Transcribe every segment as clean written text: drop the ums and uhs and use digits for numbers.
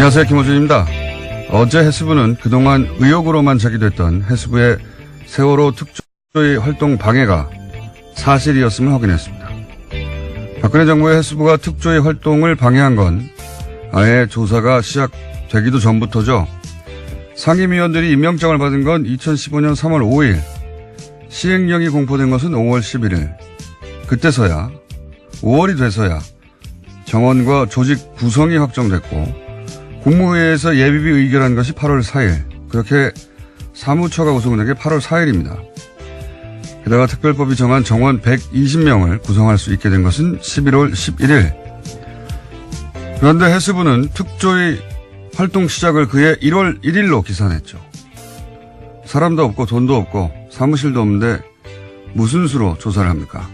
안녕하세요. 김호준입니다. 어제 해수부는 그동안 의혹으로만 제기됐던 해수부의 세월호 특조위 활동 방해가 사실이었음을 확인했습니다. 박근혜 정부의 해수부가 특조위 활동을 방해한 건 아예 조사가 시작되기도 전부터죠. 상임위원들이 임명장을 받은 건 2015년 3월 5일, 시행령이 공포된 것은 5월 11일. 그때서야, 5월이 돼서야 정원과 조직 구성이 확정됐고 국무회의에서 예비비 의결한 것이 8월 4일. 그렇게 사무처가 구성된 게 8월 4일입니다. 게다가 특별법이 정한 정원 120명을 구성할 수 있게 된 것은 11월 11일. 그런데 해수부는 특조위 활동 시작을 그해 1월 1일로 기산했죠. 사람도 없고 돈도 없고 사무실도 없는데 무슨 수로 조사를 합니까?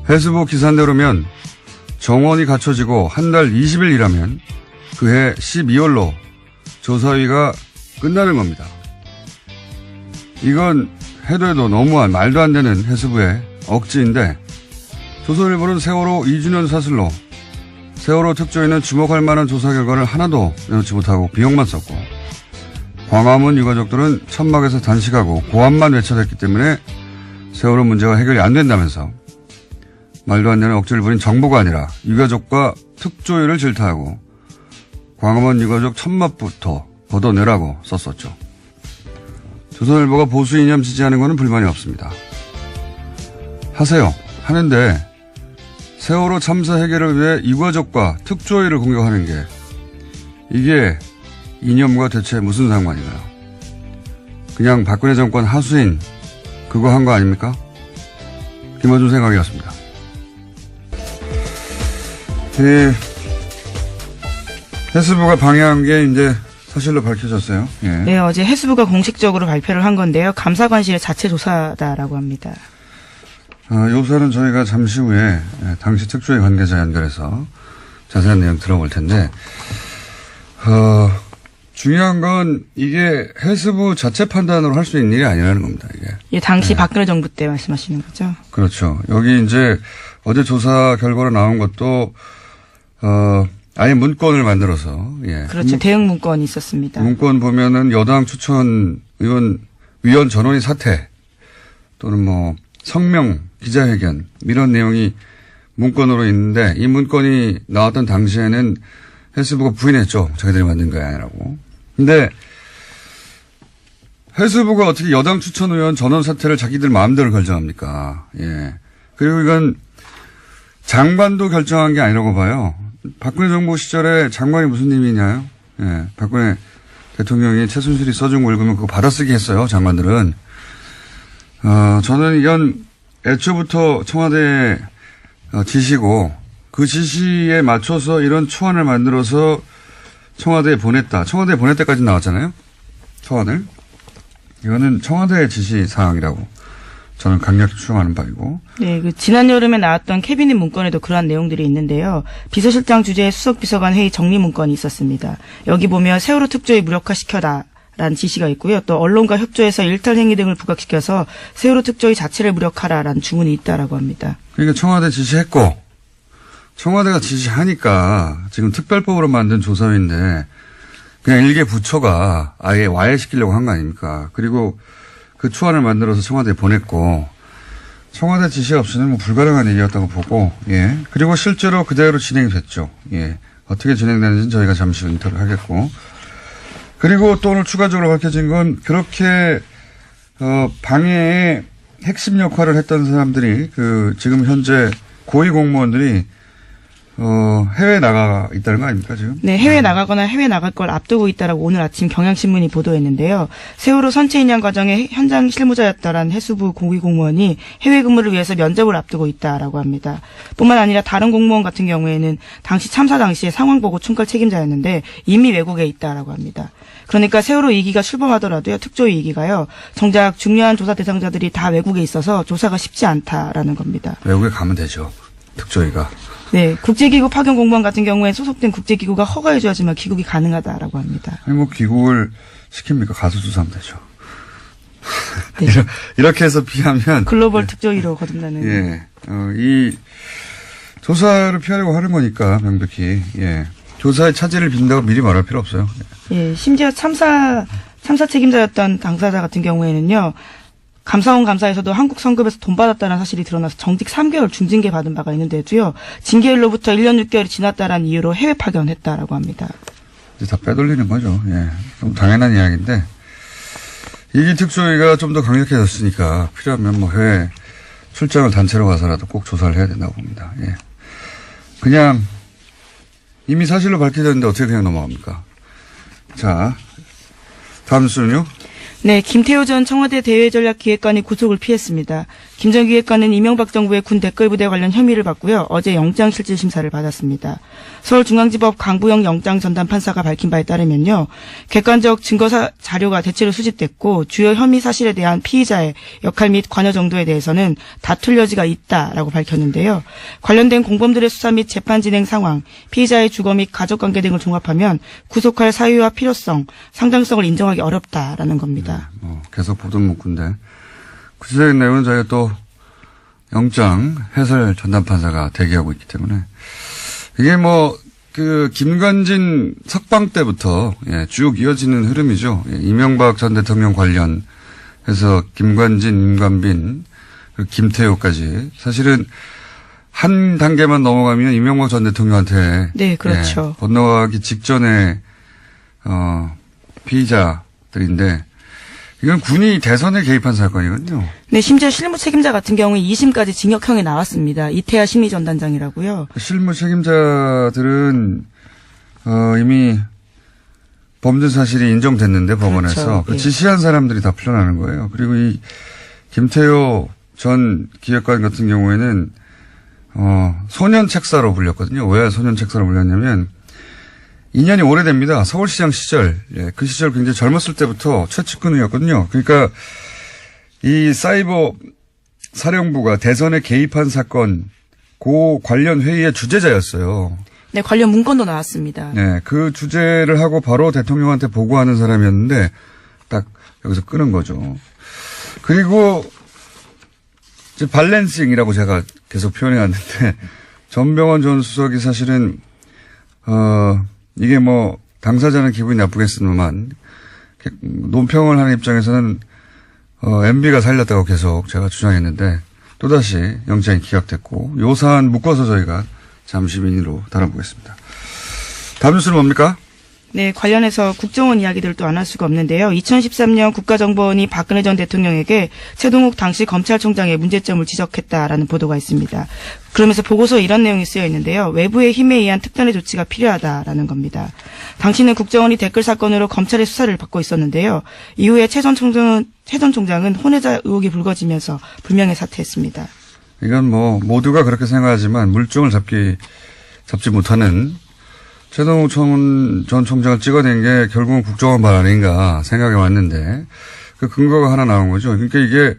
해수부 기산대로면 정원이 갖춰지고 한 달 20일 일하면 그해 12월로 조사위가 끝나는 겁니다. 이건 해도 너무한 말도 안 되는 해수부의 억지인데 조선일보는 세월호 2주년 사슬로 세월호 특조위는 주목할 만한 조사 결과를 하나도 내놓지 못하고 비용만 썼고 광화문 유가족들은 천막에서 단식하고 고함만 외쳐댔기 때문에 세월호 문제가 해결이 안 된다면서 말도 안 되는 억지를 부린 정부가 아니라 유가족과 특조위를 질타하고 광화문 유가족 천막부터 걷어내라고 썼었죠. 조선일보가 보수 이념 지지하는 것은 불만이 없습니다. 하세요. 하는데 세월호 참사 해결을 위해 유가족과 특조위를 공격하는 게 이게 이념과 대체 무슨 상관인가요? 그냥 박근혜 정권 하수인 그거 한 거 아닙니까? 김어준 생각이었습니다. 해수부가 방해한 게 이제 사실로 밝혀졌어요. 예. 네, 어제 해수부가 공식적으로 발표를 한 건데요. 감사관실의 자체 조사다라고 합니다. 요사는 저희가 잠시 후에 당시 특조위 관계자 연결해서 자세한 내용 들어볼 텐데, 중요한 건 이게 해수부 자체 판단으로 할 수 있는 일이 아니라는 겁니다, 이게. 예, 당시 박근혜 정부 때 말씀하시는 거죠? 그렇죠. 여기 이제 어제 조사 결과로 나온 것도, 아예 문건을 만들어서, 예. 그렇죠. 대응 문건이 있었습니다. 문건 보면은 여당 추천 위원 전원이 사퇴 또는 뭐 성명 기자회견 이런 내용이 문건으로 있는데 이 문건이 나왔던 당시에는 해수부가 부인했죠. 자기들이 만든 거 아니라고. 근데 해수부가 어떻게 여당 추천 의원 전원 사퇴를 자기들 마음대로 결정합니까? 예. 그리고 이건 장관도 결정한 게 아니라고 봐요. 박근혜 정부 시절에 장관이 무슨 의미냐요? 예. 박근혜 대통령이 최순실이 써준 월급은 그거 받아쓰기 했어요. 장관들은. 저는 이건 애초부터 청와대의 지시고 그 지시에 맞춰서 이런 초안을 만들어서 청와대에 보냈다. 청와대에 보낼 때까지 나왔잖아요. 초안을. 이거는 청와대의 지시 사항이라고 저는 강력히 추정하는 바이고. 네, 지난 여름에 나왔던 캐비닛 문건에도 그러한 내용들이 있는데요. 비서실장 주재의 수석비서관 회의 정리 문건이 있었습니다. 여기 보면 세월호 특조위 무력화시켜라. 라는 지시가 있고요. 또 언론과 협조해서 일탈 행위 등을 부각시켜서 세월호 특조위 자체를 무력화라라는 주문이 있다라고 합니다. 그러니까 청와대 지시했고 청와대가 지시하니까 지금 특별법으로 만든 조사위인데 그냥 일개 부처가 아예 와해시키려고 한 거 아닙니까? 그리고 그 초안을 만들어서 청와대에 보냈고 청와대 지시 없이는 뭐 불가능한 일이었다고 보고 예. 그리고 실제로 그대로 진행이 됐죠. 예. 어떻게 진행되는지는 저희가 잠시 후 인터뷰를 하겠고 그리고 또 오늘 추가적으로 밝혀진 건 그렇게 방해의 핵심 역할을 했던 사람들이 지금 현재 고위 공무원들이 해외에 나가 있다는 거 아닙니까 지금? 네, 해외 나가거나 해외 나갈 걸 앞두고 있다라고 오늘 아침 경향신문이 보도했는데요. 세월호 선체 인양 과정의 현장 실무자였다라는 해수부 고위 공무원이 해외 근무를 위해서 면접을 앞두고 있다라고 합니다. 뿐만 아니라 다른 공무원 같은 경우에는 당시 참사 당시에 상황 보고 총괄 책임자였는데 이미 외국에 있다라고 합니다. 그러니까 세월호 2기가 출범하더라도요. 특조위 2기가요. 정작 중요한 조사 대상자들이 다 외국에 있어서 조사가 쉽지 않다라는 겁니다. 외국에 가면 되죠. 특조위가. 네, 국제기구 파견 공무원 같은 경우에 소속된 국제기구가 허가해줘야지만 귀국이 가능하다라고 합니다. 아니 뭐 귀국을 시킵니까? 가서 조사하면 되죠. 네. 이렇게 해서 피하면 글로벌 특조위로 거듭나는. 이 조사를 피하려고 하는 거니까 명백히 교사의 차질을 빚는다고 미리 말할 필요 없어요. 예, 심지어 참사 책임자였던 당사자 같은 경우에는요. 감사원 감사에서도 한국 성급에서 돈 받았다는 사실이 드러나서 정직 3개월 중징계 받은 바가 있는데도요. 징계일로부터 1년 6개월이 지났다라는 이유로 해외 파견했다라고 합니다. 이제 다 빼돌리는 거죠. 예. 좀 당연한 이야기인데 이기 특조위가 좀 더 강력해졌으니까 필요하면 뭐 해외 출장을 단체로 가서라도 꼭 조사를 해야 된다고 봅니다. 예. 그냥 이미 사실로 밝혀졌는데 어떻게 그냥 넘어갑니까? 자, 다음 뉴스는요. 네, 김태호 전 청와대 대외전략기획관이 구속을 피했습니다. 김 전 기획관은 이명박 정부의 군 댓글부대 관련 혐의를 받고요. 어제 영장실질심사를 받았습니다. 서울중앙지법 강부영 영장전담 판사가 밝힌 바에 따르면요. 객관적 증거 자료가 대체로 수집됐고 주요 혐의 사실에 대한 피의자의 역할 및 관여 정도에 대해서는 다툴 여지가 있다라고 밝혔는데요. 관련된 공범들의 수사 및 재판 진행 상황, 피의자의 주거 및 가족관계 등을 종합하면 구속할 사유와 필요성, 상당성을 인정하기 어렵다라는 겁니다. 계속 보던 문구인데 구체적인 내용은 저희가 또 영장 해설 전담판사가 대기하고 있기 때문에 이게 뭐 그 김관진 석방 때부터 쭉 이어지는 흐름이죠. 이명박 전 대통령 관련해서 김관진, 임관빈, 그리고 김태호까지 사실은 한 단계만 넘어가면 이명박 전 대통령한테 네, 그렇죠. 건너가기 직전에 피의자들인데 이건 군이 대선에 개입한 사건이거든요. 네, 심지어 실무 책임자 같은 경우에 2심까지 징역형이 나왔습니다. 이태하 심리전단장이라고요. 실무 책임자들은 이미 범죄 사실이 인정됐는데 법원에서 그렇죠. 그 예. 지시한 사람들이 다 풀려나는 거예요. 그리고 이 김태호 전 기획관 같은 경우에는 소년 책사로 불렸거든요. 왜 소년 책사로 불렸냐면 2년이 오래됩니다. 서울시장 시절. 그 시절 굉장히 젊었을 때부터 최측근이었거든요. 그러니까 이 사이버 사령부가 대선에 개입한 사건 그 관련 회의의 주재자였어요. 네, 관련 문건도 나왔습니다. 네, 그 주제를 하고 바로 대통령한테 보고하는 사람이었는데 딱 여기서 끄는 거죠. 그리고 이제 밸런싱이라고 제가 계속 표현해 왔는데 전병헌 전 수석이 사실은 이게 뭐 당사자는 기분이 나쁘겠으면 논평을 하는 입장에서는 MB가 살렸다고 계속 제가 주장했는데 또다시 영장이 기각됐고 요 사안 묶어서 저희가 잠시 민의로 다뤄보겠습니다. 다음 뉴스는 뭡니까? 네, 관련해서 국정원 이야기들을 또 안 할 수가 없는데요. 2013년 국가정보원이 박근혜 전 대통령에게 최동욱 당시 검찰총장의 문제점을 지적했다라는 보도가 있습니다. 그러면서 보고서에 이런 내용이 쓰여 있는데요. 외부의 힘에 의한 특단의 조치가 필요하다라는 겁니다. 당시는 국정원이 댓글 사건으로 검찰의 수사를 받고 있었는데요. 이후에 최 전 총장은 혼외자 의혹이 불거지면서 불명예 사퇴했습니다. 이건 뭐 모두가 그렇게 생각하지만 물증을 잡지 못하는 최동욱 전 총장을 찍어낸 게 결국은 국정원 발 아닌가 생각이 왔는데 그 근거가 하나 나온 거죠. 그러니까 이게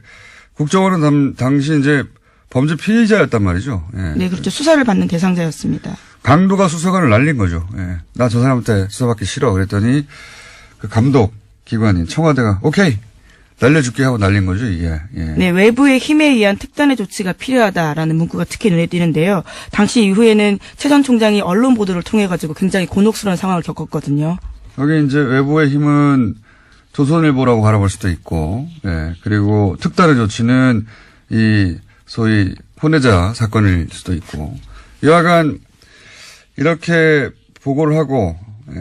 국정원은 당시 이제 범죄 피의자였단 말이죠. 예. 네, 그렇죠. 수사를 받는 대상자였습니다. 강도가 수사관을 날린 거죠. 예. 나 저 사람한테 수사받기 싫어. 그랬더니 그 감독 기관인 청와대가 오케이 날려줄게 하고 날린 거죠, 이게. 예. 네, 외부의 힘에 의한 특단의 조치가 필요하다라는 문구가 특히 눈에 띄는데요. 당시 이후에는 최 전 총장이 언론 보도를 통해 가지고 굉장히 곤혹스러운 상황을 겪었거든요. 여기 이제 외부의 힘은 조선일보라고 바라볼 수도 있고, 예. 그리고 특단의 조치는 이 소위 혼외자 사건일 수도 있고, 여하간 이렇게 보고를 하고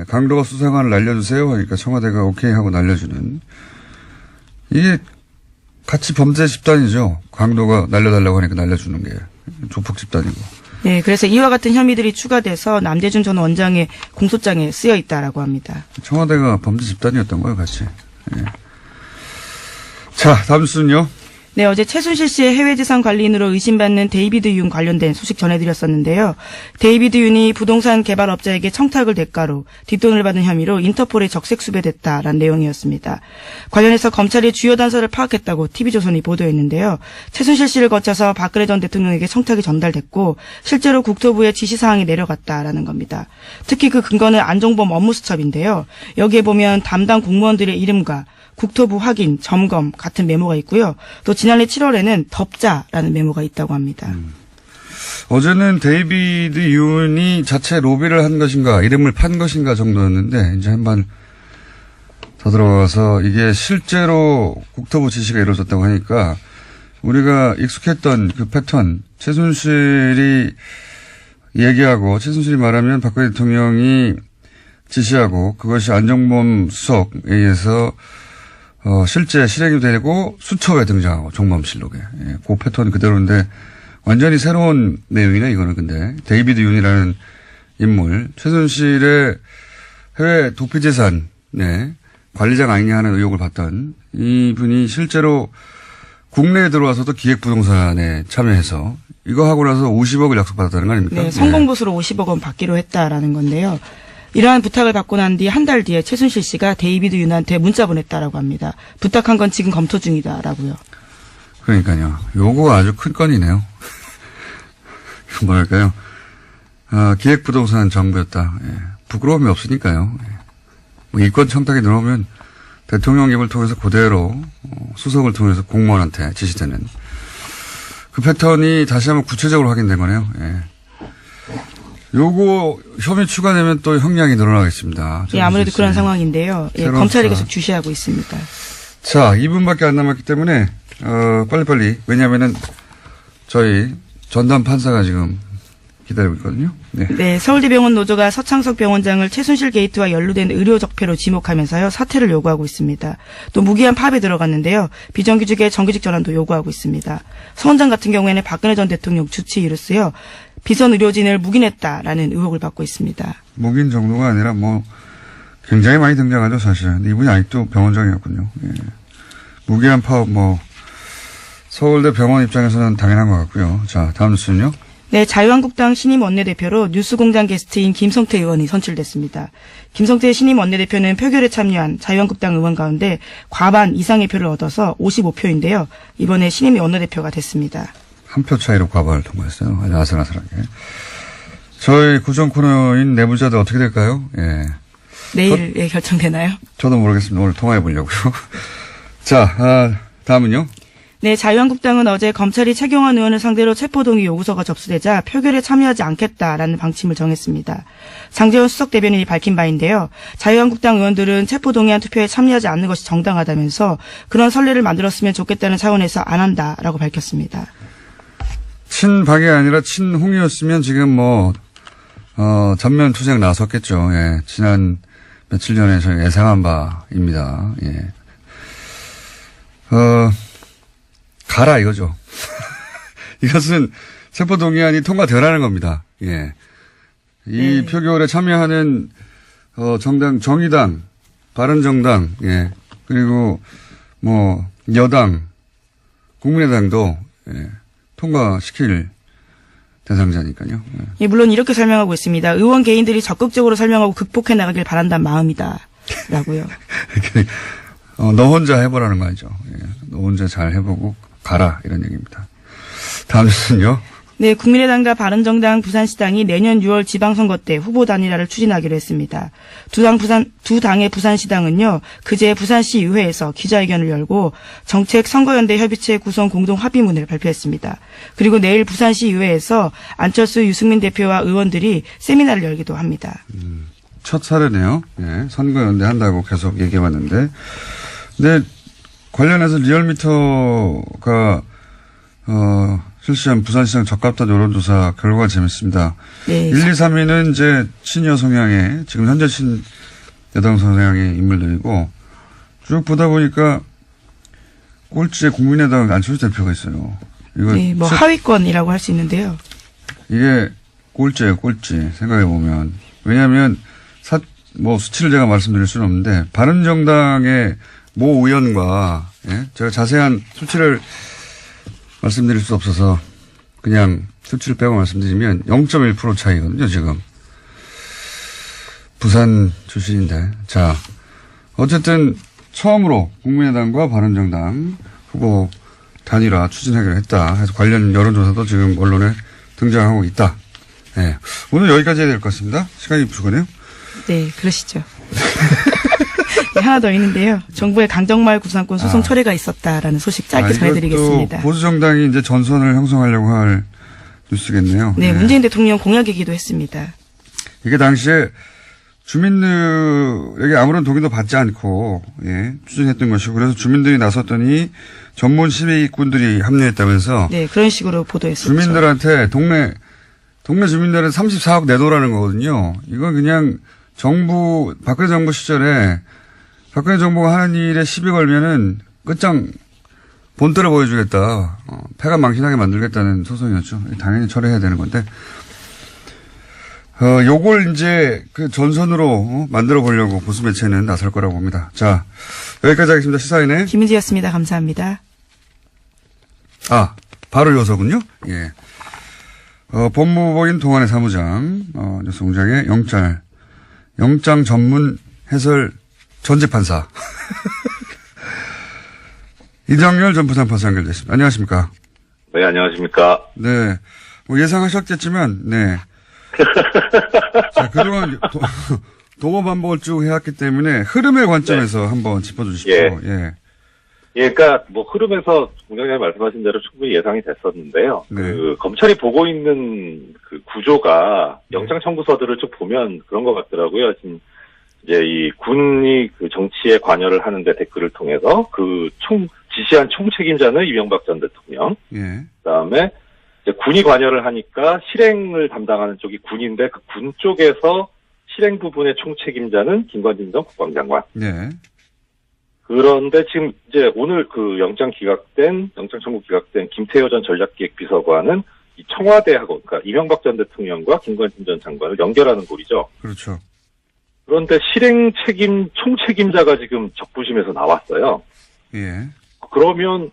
강도가 수사관을 날려주세요 하니까 청와대가 오케이 하고 날려주는 이게 같이 범죄 집단이죠. 강도가 날려달라고 하니까 날려주는 게 조폭 집단이고. 네, 그래서 이와 같은 혐의들이 추가돼서 남재준 전 원장의 공소장에 쓰여 있다라고 합니다. 청와대가 범죄 집단이었던 거예요, 같이. 예. 자, 다음 뉴스는요. 네, 어제 최순실 씨의 해외재산 관리인으로 의심받는 데이비드 윤 관련된 소식 전해드렸었는데요. 데이비드 윤이 부동산 개발업자에게 청탁을 대가로 뒷돈을 받은 혐의로 인터폴에 적색 수배됐다라는 내용이었습니다. 관련해서 검찰이 주요 단서를 파악했다고 TV조선이 보도했는데요. 최순실 씨를 거쳐서 박근혜 전 대통령에게 청탁이 전달됐고 실제로 국토부에 지시사항이 내려갔다라는 겁니다. 특히 그 근거는 안종범 업무수첩인데요. 여기에 보면 담당 공무원들의 이름과 국토부 확인, 점검 같은 메모가 있고요. 또 지난해 7월에는 덮자라는 메모가 있다고 합니다. 어제는 데이비드 윤이 자체 로비를 한 것인가, 이름을 판 것인가 정도였는데, 이제 한번 더 들어가서 이게 실제로 국토부 지시가 이루어졌다고 하니까 우리가 익숙했던 그 패턴, 최순실이 얘기하고 최순실이 말하면 박근혜 대통령이 지시하고 그것이 안정범 수석에 의해서 실제 실행이 되고 수첩에 등장하고 정범실록에. 예, 그 패턴 그대로인데 완전히 새로운 내용이네 이거는. 근데 데이비드 윤이라는 인물, 최순실의 해외 도피재산 관리자가 아니냐 하는 의혹을 받던 이분이 실제로 국내에 들어와서도 기획부동산에 참여해서 이거 하고 나서 50억을 약속받았다는 거 아닙니까? 네, 성공보수로 50억 원 받기로 했다라는 건데요. 이러한 부탁을 받고 난 뒤 한 달 뒤에 최순실 씨가 데이비드 윤한테 문자 보냈다라고 합니다. 부탁한 건 지금 검토 중이다라고요. 그러니까요. 요거 아주 큰 건이네요. 뭐랄까요. 기획부동산 정부였다. 예. 부끄러움이 없으니까요. 예. 뭐 이권 청탁이 들어오면 대통령 입을 통해서 그대로 수석을 통해서 공무원한테 지시되는 그 패턴이 다시 한번 구체적으로 확인된 거네요. 예. 요거 혐의 추가되면 또 형량이 늘어나겠습니다. 예, 아무래도 그런 상황인데요. 예, 검찰이 계속 주시하고 있습니다. 자, 2분밖에 안 남았기 때문에 빨리빨리. 왜냐하면은 저희 전담 판사가 지금 기다리고 있거든요. 네. 네, 서울대병원 노조가 서창석 병원장을 최순실 게이트와 연루된 의료 적폐로 지목하면서요, 사퇴를 요구하고 있습니다. 또 무기한 파업에 들어갔는데요, 비정규직의 정규직 전환도 요구하고 있습니다. 서 원장 같은 경우에는 박근혜 전 대통령 주치 이루스요, 비선 의료진을 묵인했다라는 의혹을 받고 있습니다. 묵인 정도가 아니라 뭐 굉장히 많이 등장하죠, 사실. 근데 이분이 아직도 병원장이었군요. 예. 무기한 파업 서울대 병원 입장에서는 당연한 것 같고요. 자, 다음 뉴스는요. 네, 자유한국당 신임 원내대표로 뉴스공장 게스트인 김성태 의원이 선출됐습니다. 김성태 신임 원내대표는 표결에 참여한 자유한국당 의원 가운데 과반 이상의 표를 얻어서 55표인데요. 이번에 신임 원내대표가 됐습니다. 한 표 차이로 과반을 통과했어요. 아주 아슬아슬하게. 저희 고정 코너인 내부자들 어떻게 될까요? 예. 내일 결정되나요? 저도 모르겠습니다. 오늘 통화해 보려고요. 자, 다음은요. 네, 자유한국당은 어제 검찰이 최경환 의원을 상대로 체포동의 요구서가 접수되자 표결에 참여하지 않겠다라는 방침을 정했습니다. 장제원 수석 대변인이 밝힌 바인데요. 자유한국당 의원들은 체포동의안 투표에 참여하지 않는 것이 정당하다면서 그런 선례를 만들었으면 좋겠다는 차원에서 안 한다라고 밝혔습니다. 친박이 아니라 친홍이었으면 지금 전면 투쟁 나섰겠죠. 예. 지난 며칠 전에 저희 예상한 바입니다. 예. 가라 이거죠. 이것은 체포동의안이 통과되라는 겁니다. 예. 이 표결에 참여하는 정당, 정의당, 바른정당, 예. 그리고 여당, 국민의당도 통과시킬 대상자니까요. 예, 물론 이렇게 설명하고 있습니다. 의원 개인들이 적극적으로 설명하고 극복해 나가길 바란다는 마음이다. 라고요. 너 혼자 해보라는 거 아니죠. 예. 너 혼자 잘 해보고 가라 이런 얘기입니다. 다음 뉴스는요. 네, 국민의당과 바른정당, 부산시당이 내년 6월 지방선거 때 후보 단일화를 추진하기로 했습니다. 두 당의 부산시당은요, 그제 부산시 의회에서 기자회견을 열고 정책 선거연대 협의체 구성 공동 합의문을 발표했습니다. 그리고 내일 부산시 의회에서 안철수, 유승민 대표와 의원들이 세미나를 열기도 합니다. 첫 사례네요. 예, 선거연대 한다고 계속 얘기해왔는데, 근데 관련해서 리얼미터가 실시한 부산시장 적합도 여론조사 결과가 재밌습니다. 네. 1, 2, 3위는 이제 친여 성향의, 지금 현재 친여당 성향의 인물들이고, 쭉 보다 보니까 꼴찌에 국민의당 안철수 대표가 있어요. 이거 네, 하위권이라고 할 수 있는데요. 이게 꼴찌예요, 꼴찌. 생각해보면. 왜냐하면, 수치를 제가 말씀드릴 수는 없는데, 바른정당의 모 의원과, 예? 제가 자세한 수치를 말씀드릴 수 없어서 그냥 수치를 빼고 말씀드리면 0.1% 차이거든요, 지금. 부산 출신인데. 자, 어쨌든 처음으로 국민의당과 바른정당 후보 단일화 추진하기로 했다. 해서 관련 여론조사도 지금 언론에 등장하고 있다. 네. 오늘 여기까지 해야 될 것 같습니다. 시간이 부족하네요. 네, 그러시죠. 하나 더 있는데요. 정부의 강정마을 구상권 소송 철회가 있었다라는 소식 짧게 전해드리겠습니다. 보수 정당이 이제 전선을 형성하려고 할 뉴스겠네요. 네, 문재인 대통령 공약이기도 했습니다. 이게 당시에 주민들에게 아무런 동의도 받지 않고 추진했던 것이고 그래서 주민들이 나섰더니 전문 시위꾼들이 합류했다면서 네, 그런 식으로 보도했었죠. 주민들한테 동네 주민들은 34억 내놓으라는 거거든요. 이건 그냥 박근혜 정부 시절에 박근혜 정부가 하는 일에 시비 걸면은 끝장 본때를 보여주겠다. 패가 망신하게 만들겠다는 소송이었죠. 당연히 처리해야 되는 건데. 요걸 이제 그 전선으로 만들어 보려고 보수 매체는 나설 거라고 봅니다. 자, 여기까지 하겠습니다. 시사인의 김은지였습니다. 감사합니다. 바로 이어서군요. 예. 법무부인 동안의 사무장, 뉴스공장의 영장 전문 해설 전직 판사. 이정열 전 부산판사 연결됐습니다. 안녕하십니까? 네, 안녕하십니까? 네. 뭐 예상하셨겠지만, 네. 자, 그동안 동호 반복을 쭉 해왔기 때문에 흐름의 관점에서 한번 짚어주십시오. 예. 그러니까 뭐 흐름에서 공장장님 말씀하신 대로 충분히 예상이 됐었는데요. 네. 그 검찰이 보고 있는 그 구조가 영장 청구서들을 쭉 보면 그런 것 같더라고요. 지금 이제 이 군이 그 정치에 관여를 하는데 댓글을 통해서 지시한 총책임자는 이명박 전 대통령. 예. 그다음에 이제 군이 관여를 하니까 실행을 담당하는 쪽이 군인데 그 군 쪽에서 실행 부분의 총책임자는 김관진 전 국방장관. 네. 그런데 지금 이제 오늘 그 영장 청구 기각된 김태효 전 전략기획비서관은 이 청와대하고, 그러니까 이명박 전 대통령과 김관진 전 장관을 연결하는 꼴이죠. 그렇죠. 그런데 실행 총책임자가 지금 적부심에서 나왔어요. 예. 그러면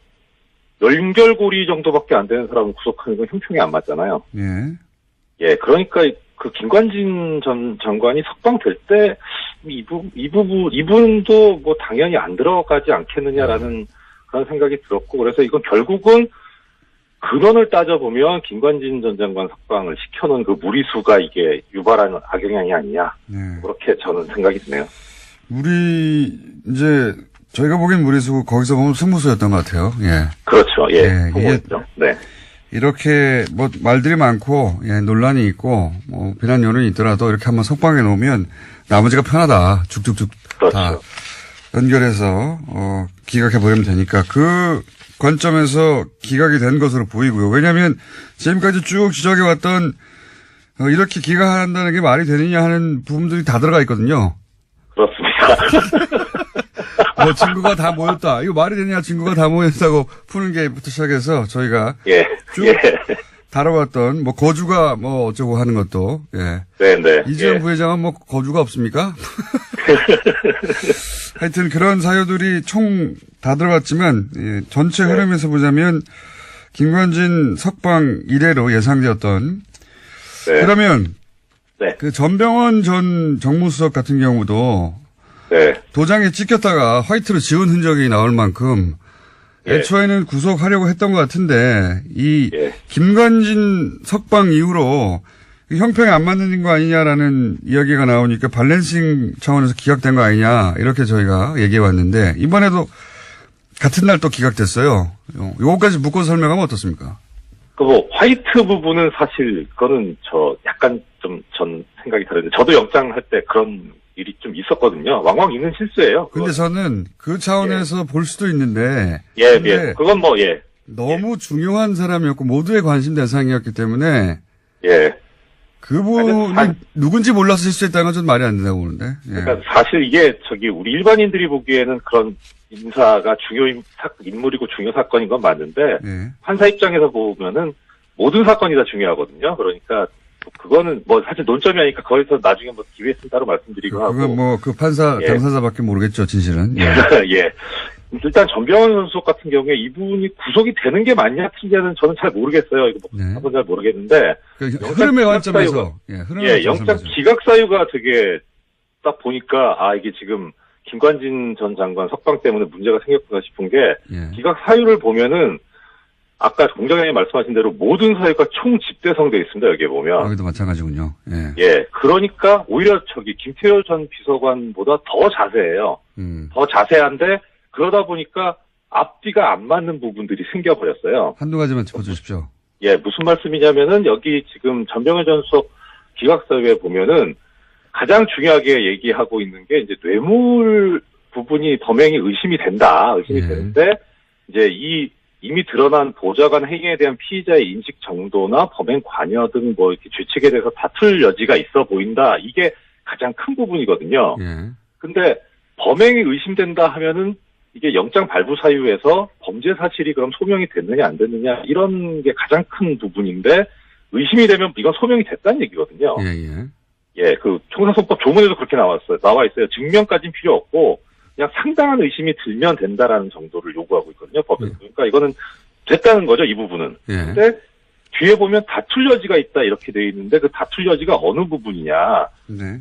연결고리 정도밖에 안 되는 사람을 구속하는 건 형평이 안 맞잖아요. 예. 그러니까 그 김관진 전 장관이 석방될 때 이분도 뭐 당연히 안 들어가지 않겠느냐라는 그런 생각이 들었고, 그래서 이건 결국은 근원을 따져보면 김관진 전 장관 석방을 시켜놓은 그 무리수가 이게 유발하는 악영향이 아니냐. 네. 그렇게 저는 생각이 드네요. 저희가 보기엔 무리수고 거기서 보면 승부수였던 것 같아요. 예. 그렇죠. 예. 예, 이게 네. 이렇게 뭐 말들이 많고 논란이 있고 뭐 비난 여론이 있더라도 이렇게 한번 석방해 놓으면 나머지가 편하다. 쭉쭉쭉 그렇죠. 다 연결해서 기각해 버리면 되니까 그 관점에서 기각이 된 것으로 보이고요. 왜냐하면 지금까지 쭉 지적해 왔던 이렇게 기각한다는 게 말이 되느냐 하는 부분들이 다 들어가 있거든요. 그렇습니다. 뭐 친구가 다 모였다. 이거 말이 되냐 친구가 다 모였다고 푸는 게부터 시작해서 저희가 쭉 다뤄봤던 뭐 거주가 뭐 어쩌고 하는 것도 네네. 이재용 부회장은 뭐 거주가 없습니까? 하여튼 그런 사유들이 총 다 들어갔지만 전체 흐름에서 보자면 김관진 석방 이래로 예상되었던 그러면 그 전병헌 전 정무수석 같은 경우도 도장에 찍혔다가 화이트로 지운 흔적이 나올 만큼 애초에는 구속하려고 했던 것 같은데 이 김관진 석방 이후로 형평이 안 맞는 거 아니냐라는 이야기가 나오니까 밸런싱 차원에서 기각된 거 아니냐 이렇게 저희가 얘기해 왔는데 이번에도 같은 날 또 기각됐어요. 요거까지 묶어서 설명하면 어떻습니까? 화이트 부분은 사실 그거는 약간 좀 전 생각이 다른데 저도 영장 할 때 그런 일이 좀 있었거든요. 왕왕 있는 실수예요. 근데 저는 그 차원에서 볼 수도 있는데. 그건 너무 중요한 사람이었고 모두의 관심 대상이었기 때문에. 그분이 누군지 몰라서 실수했다는 건 좀 말이 안 된다고 보는데. 그러니까 사실 이게 우리 일반인들이 보기에는 그런 인사가 인물이고 중요 사건인 건 맞는데 판사 입장에서 보면은 모든 사건이 다 중요하거든요. 그러니까 그거는 뭐 사실 논점이 아니니까 거기서 나중에 뭐 기회 있으면 따로 말씀드리고 하고. 그건 뭐 그 판사 당사자밖에 모르겠죠, 진실은. 일단 전병헌 선수 같은 경우에 이분이 구속이 되는 게 맞냐 틀리냐는 저는 잘 모르겠어요. 이거 한번 잘 모르겠는데. 흐름의 관점에서. 영장 기각 사유가 되게 딱 보니까 이게 지금 김관진 전 장관 석방 때문에 문제가 생겼구나 싶은 게 기각 사유를 보면은 아까 공장장님 말씀하신 대로 모든 사유가 총 집대성되어 있습니다. 여기에 보면. 여기도 마찬가지군요. 그러니까 오히려 김태효 전 비서관보다 더 자세해요. 더 자세한데 그러다 보니까 앞뒤가 안 맞는 부분들이 생겨버렸어요. 한두 가지만 짚어주십시오. 예, 무슨 말씀이냐면은 여기 지금 전병헌 전 수석 기각사유에 보면은 가장 중요하게 얘기하고 있는 게 이제 뇌물 부분이 범행이 의심이 되는데 이제 이미 드러난 보좌관 행위에 대한 피의자의 인식 정도나 범행 관여 등 뭐 이렇게 죄책에 대해서 다툴 여지가 있어 보인다. 이게 가장 큰 부분이거든요. 근데 범행이 의심된다 하면은 이게 영장 발부 사유에서 범죄 사실이 그럼 소명이 됐느냐 안 됐느냐 이런 게 가장 큰 부분인데 의심이 되면 이건 소명이 됐다는 얘기거든요. 예, 그 형사소법 조문에도 그렇게 나와 있어요. 증명까지는 필요 없고 그냥 상당한 의심이 들면 된다라는 정도를 요구하고 있거든요. 법에서. 그러니까 이거는 됐다는 거죠, 이 부분은. 근데 뒤에 보면 다툴 여지가 있다 이렇게 돼 있는데 그 다툴 여지가 어느 부분이냐.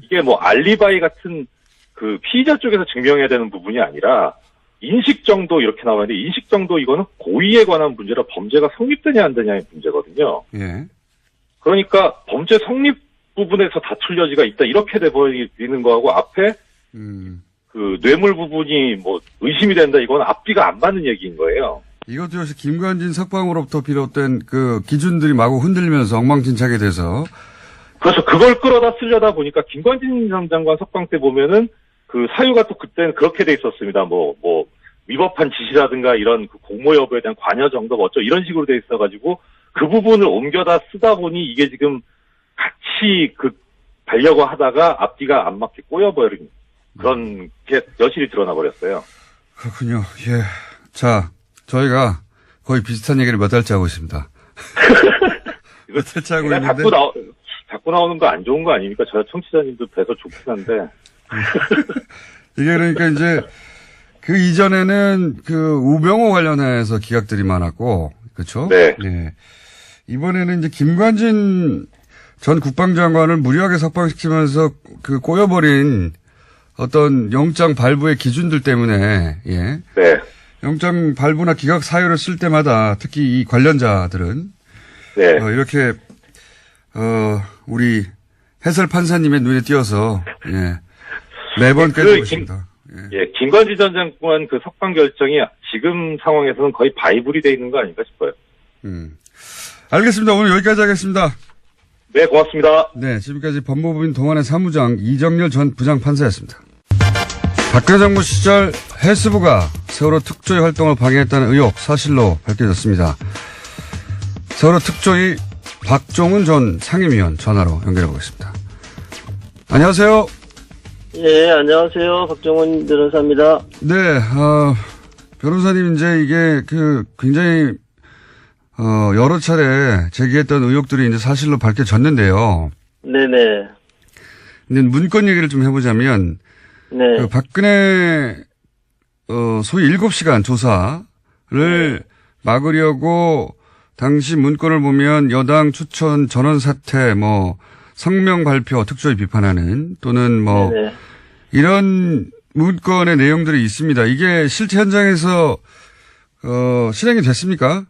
이게 뭐 알리바이 같은 그 피의자 쪽에서 증명해야 되는 부분이 아니라 인식 정도 이렇게 나와 있는데 인식 정도 이거는 고의에 관한 문제라 범죄가 성립되냐 안 되냐의 문제거든요. 그러니까 범죄 성립 부분에서 다툴 여지가 있다 이렇게 돼버리는 거하고 앞에 그 뇌물 부분이 뭐 의심이 된다 이건 앞뒤가 안 맞는 얘기인 거예요. 이것도 역시 김관진 석방으로부터 비롯된 그 기준들이 마구 흔들리면서 엉망진창이 돼서 그래서 그걸 끌어다 쓰려다 보니까 김관진 전 장관 석방 때 보면은 그 사유가 또 그때는 그렇게 돼 있었습니다. 뭐 위법한 지시라든가 이런 그 공모 여부에 대한 관여 정도 뭐 어쩌 이런 식으로 돼 있어가지고 그 부분을 옮겨다 쓰다 보니 이게 지금 같이 가려고 하다가 앞뒤가 안 맞게 꼬여버린 그런 게 여실히 드러나 버렸어요. 그렇군요. 예. 자, 저희가 거의 비슷한 얘기를 몇 달째 하고 있습니다. 몇 달째 하고 있는데. 자꾸 나오는 거 안 좋은 거 아닙니까? 저 청취자님도 뵈서 좋긴 한데. 이게 그러니까 이제 그 이전에는 그 우병우 관련해서 기각들이 많았고, 그렇죠? 네. 예. 이번에는 이제 김관진 전 국방장관을 무리하게 석방시키면서 그 꼬여버린 어떤 영장 발부의 기준들 때문에, 예. 네. 영장 발부나 기각 사유를 쓸 때마다 특히 이 관련자들은, 네. 이렇게, 우리 해설 판사님의 눈에 띄어서, 예. 매번 깨지고 있습니다. 예, 김관진 전 장관 그 석방 결정이 지금 상황에서는 거의 바이블이 돼 있는 거 아닌가 싶어요. 알겠습니다. 오늘 여기까지 하겠습니다. 네, 고맙습니다. 네, 지금까지 법무부인 동안의 사무장 이정렬 전 부장판사였습니다. 박근혜 정부 시절 해수부가 세월호 특조위 활동을 방해했다는 의혹 사실로 밝혀졌습니다. 세월호 특조위 박종훈 전 상임위원 전화로 연결해 보겠습니다. 안녕하세요. 예, 안녕하세요. 박종훈 변호사입니다. 네, 변호사님 이제 이게 굉장히 여러 차례 제기했던 의혹들이 이제 사실로 밝혀졌는데요. 네네. 근데 문건 얘기를 좀 해보자면, 네. 그 박근혜, 소위 7시간 조사를 막으려고 당시 문건을 보면 여당 추천 전원 사퇴, 성명 발표 특조위 비판하는 또는 네네. 이런 문건의 내용들이 있습니다. 이게 실제 현장에서, 실행이 됐습니까?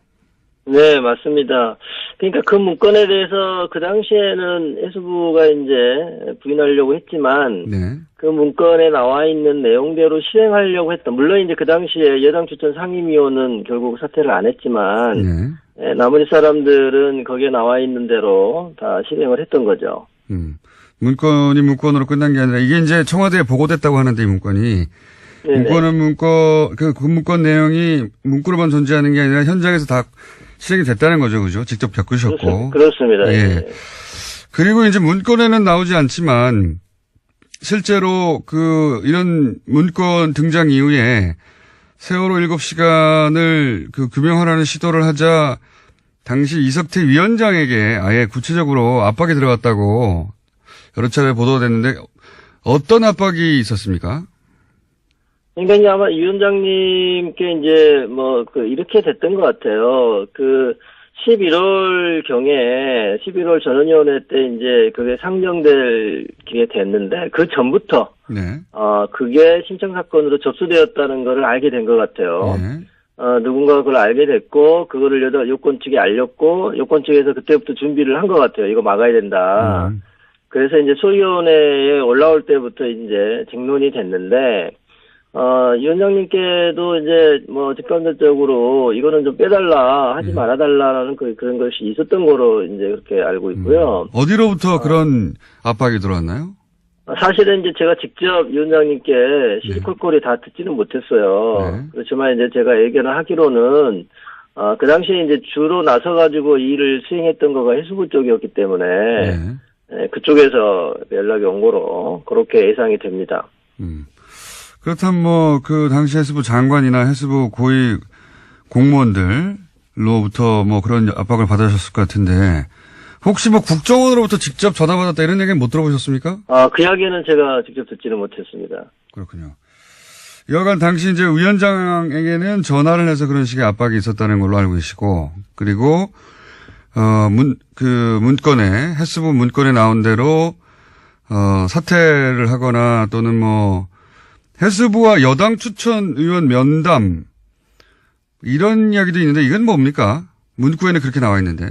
네, 맞습니다. 그러니까 그 문건에 대해서 그 당시에는 해수부가 이제 부인하려고 했지만, 네. 그 문건에 나와 있는 내용대로 실행하려고 했다. 물론 이제 그 당시에 여당 추천 상임위원은 결국 사퇴를 안 했지만, 네, 나머지 사람들은 거기에 나와 있는 대로 다 실행을 했던 거죠. 문건이 문건으로 끝난 게 아니라 이게 이제 청와대에 보고됐다고 하는데 이 문건이. 네네. 문건은 그 문건 내용이 문구로만 존재하는 게 아니라 현장에서 다 실행이 됐다는 거죠. 그죠? 직접 겪으셨고. 그렇습니다. 예. 예. 그리고 이제 문건에는 나오지 않지만 실제로 이런 문건 등장 이후에 세월호 7시간을 규명하라는 시도를 하자 당시 이석태 위원장에게 아예 구체적으로 압박이 들어갔다고 여러 차례 보도됐는데 어떤 압박이 있었습니까? 그러니까 이제 아마 이 위원장님께 이제 이렇게 됐던 것 같아요. 11월 경에 11월 전원위원회 때 이제 그게 상정될 게 됐는데 그 전부터 네. 그게 신청 사건으로 접수되었다는 거를 알게 된 것 같아요. 네. 누군가가 그걸 알게 됐고 그거를 요건 측에 알렸고 요건 측에서 그때부터 준비를 한 것 같아요. 이거 막아야 된다. 그래서 이제 소위원회에 올라올 때부터 이제 쟁론이 됐는데 위원장님께도 이제 뭐 직간접적으로 이거는 좀 빼달라, 하지 말아달라라는 그런 것이 있었던 거로 이제 그렇게 알고 있고요. 어디로부터 그런 압박이 들어왔나요? 사실은 이제 제가 직접 위원장님께 시리콜콜이 다 듣지는 못했어요. 그렇지만 이제 제가 예견을 하기로는 그 당시에 이제 주로 나서가지고 이 일을 수행했던 거가 해수부 쪽이었기 때문에 그쪽에서 연락이 온 거로 그렇게 예상이 됩니다. 그렇다면 뭐 그 당시 해수부 장관이나 해수부 고위 공무원들로부터 뭐 그런 압박을 받으셨을 것 같은데 혹시 뭐 국정원으로부터 직접 전화 받았다 이런 얘기는 못 들어보셨습니까? 그 이야기는 제가 직접 듣지는 못했습니다. 그렇군요. 여간 당시 이제 위원장에게는 전화를 해서 그런 식의 압박이 있었다는 걸로 알고 계시고, 그리고, 문건에, 해수부 문건에 나온 대로, 사퇴를 하거나 또는 뭐, 해수부와 여당 추천 의원 면담, 이런 이야기도 있는데 이건 뭡니까? 문구에는 그렇게 나와 있는데.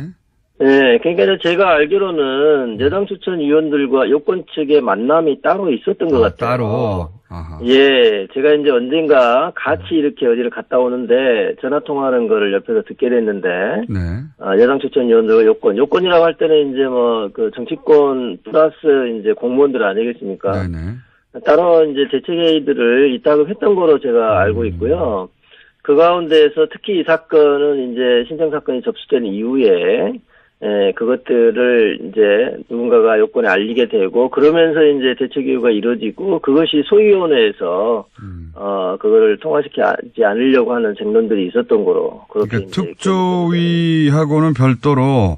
네, 그러니까 제가 알기로는 여당 추천 위원들과 여권 측의 만남이 따로 있었던 것 같아요. 따로. 아하. 예, 제가 이제 언젠가 같이 이렇게 어디를 갔다 오는데 전화 통화하는 거를 옆에서 듣게 됐는데, 여당 추천 위원들과 요건이라고 할 때는 이제 뭐 그 정치권 플러스 이제 공무원들 아니겠습니까? 따로 이제 대책회의들을 이따금 했던 거로 제가 알고 있고요. 그 가운데에서 특히 이 사건은 이제 신청 사건이 접수된 이후에 그것들을 이제 누군가가 요건에 알리게 되고 그러면서 이제 대책회의가 이루어지고 그것이 소위원회에서 그거를 통과시키지 않으려고 하는 쟁론들이 있었던 거로 그렇게 그러니까 특조위하고는 별도로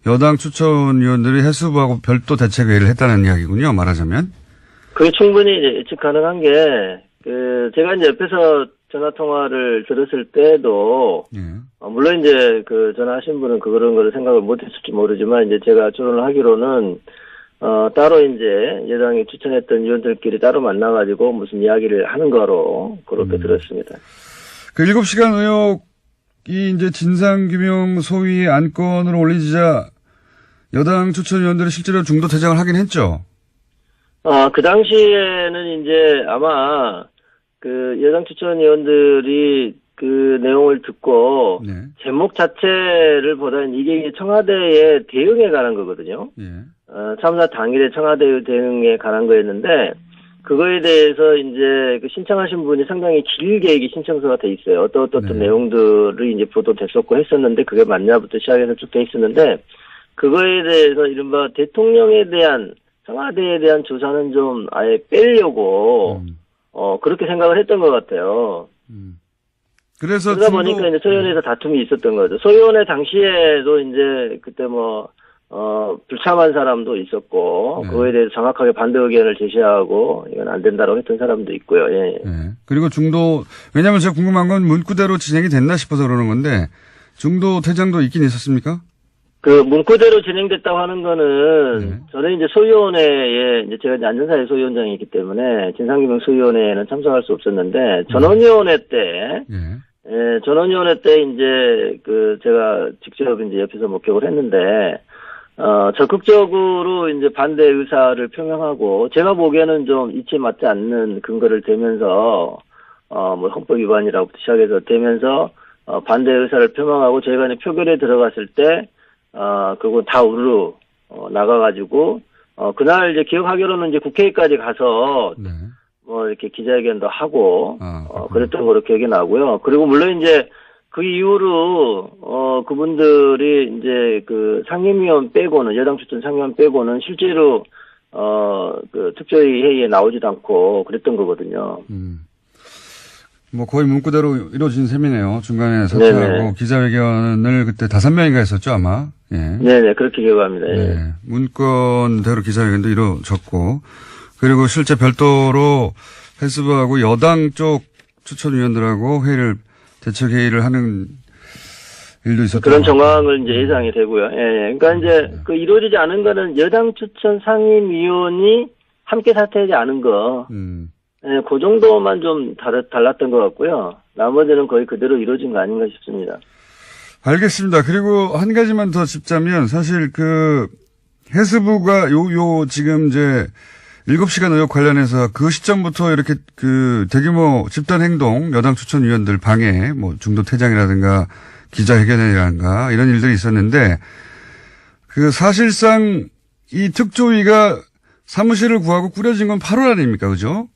여당 추천위원들이 해수부하고 별도 대책회의를 했다는 이야기군요. 말하자면. 그게 충분히 예측 가능한 게 제가 이제 옆에서 전화 통화를 들었을 때도 물론 이제 그 전화하신 분은 그런 거를 생각을 못했을지 모르지만 이제 제가 추론을 하기로는 따로 이제 여당이 추천했던 위원들끼리 따로 만나가지고 무슨 이야기를 하는 거로 그렇게 들었습니다. 그 7시간 의혹이 이제 진상규명 소위 안건으로 올리자 여당 추천위원들이 실제로 중도 퇴장을 하긴 했죠. 그 당시에는 이제 아마 그 여당 추천위원들이 그 내용을 듣고 제목 자체를 보다는 이게 청와대의 대응에 관한 거거든요. 참사 당일에 청와대 대응에 관한 거였는데 그거에 대해서 이제 그 신청하신 분이 상당히 길게 이게 신청서가 돼 있어요. 어떤 내용들이 이제 보도됐었고 했었는데 그게 맞냐부터 시작해서 쭉 돼 있었는데 그거에 대해서 이른바 대통령에 대한 청와대에 대한 조사는 좀 아예 빼려고 그렇게 생각을 했던 것 같아요. 그러다 보니까 이제 소위원회에서 다툼이 있었던 거죠. 소위원회 당시에도 이제 그때 뭐 불참한 사람도 있었고 그거에 대해서 정확하게 반대 의견을 제시하고 이건 안 된다고 했던 사람도 있고요. 예. 그리고 왜냐하면 제가 궁금한 건 문구대로 진행이 됐나 싶어서 그러는 건데 중도 퇴장도 있긴 있었습니까? 그 문구대로 진행됐다고 하는 거는 저는 이제 소위원회에 이제 제가 이제 안전사회 소위원장이기 때문에 진상규명 소위원회에는 참석할 수 없었는데 전원위원회 때 전원위원회 때 이제 그 제가 직접 이제 옆에서 목격을 했는데 적극적으로 이제 반대 의사를 표명하고 제가 보기에는 좀 이치에 맞지 않는 근거를 대면서 뭐 헌법 위반이라고부터 시작해서 대면서 반대 의사를 표명하고 저희가 이제 표결에 들어갔을 때 그거 다 우르르 나가가지고 그날 이제 기억하기로는 이제 국회까지 가서 뭐 이렇게 기자회견도 하고 그랬던 거로 기억이 나고요. 그리고 물론 이제 그 이후로 그분들이 이제 그 상임위원 빼고는 여당 추천 상임위원 빼고는 실제로 그 특조위 회의에 나오지도 않고 그랬던 거거든요. 뭐 거의 문구대로 이루어진 셈이네요. 중간에 사퇴하고 기자회견을 그때 5명인가 했었죠 아마. 네네 그렇게 기억합니다. 문건대로 기자회견도 이루어졌고 그리고 실제 별도로 해수부하고 여당 쪽 추천위원들하고 대책회의를 하는 일도 있었던 그런 정황을 이제 예상이 되고요. 그러니까 이제 그 이루어지지 않은 거는 여당 추천 상임위원이 함께 사퇴하지 않은 거. 그 정도만 좀 달랐던 것 같고요. 나머지는 거의 그대로 이루어진 거 아닌가 싶습니다. 알겠습니다. 그리고 한 가지만 더 짚자면 사실 그 해수부가 지금 이제 7시간 의혹 관련해서 그 시점부터 이렇게 그 대규모 집단 행동, 여당 추천위원들 방해, 뭐 중도 퇴장이라든가 기자회견이라든가 이런 일들이 있었는데 그 사실상 이 특조위가 사무실을 구하고 꾸려진 건 8월 아닙니까? 그죠?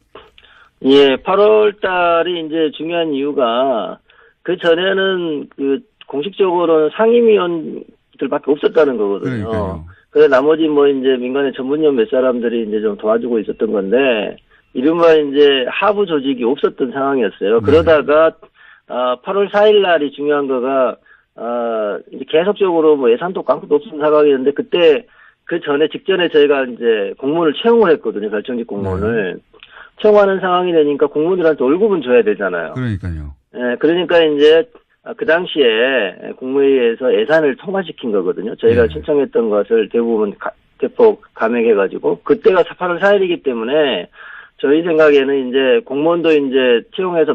예, 8월 달이 이제 중요한 이유가 그 전에는 그 공식적으로는 상임위원들밖에 없었다는 거거든요. 그러니까요. 그래서 나머지 뭐 이제 민간의 전문위원 몇 사람들이 이제 좀 도와주고 있었던 건데 이른바 이제 하부 조직이 없었던 상황이었어요. 그러다가 8월 4일 날이 중요한 거가 이제 계속적으로 뭐 예산도 깡통도 없었던 상황이었는데 그때 그 전에 직전에 저희가 이제 공무원을 채용을 했거든요. 결정직 공무원을. 채용하는 상황이 되니까 공무원들한테 월급은 줘야 되잖아요. 그러니까요. 예, 그러니까 이제 그 당시에 국무회의에서 예산을 통과시킨 거거든요. 저희가 신청했던 것을 대부분 대폭 감액해가지고 그때가 8월 4일이기 때문에 저희 생각에는 이제 공무원도 이제 채용해서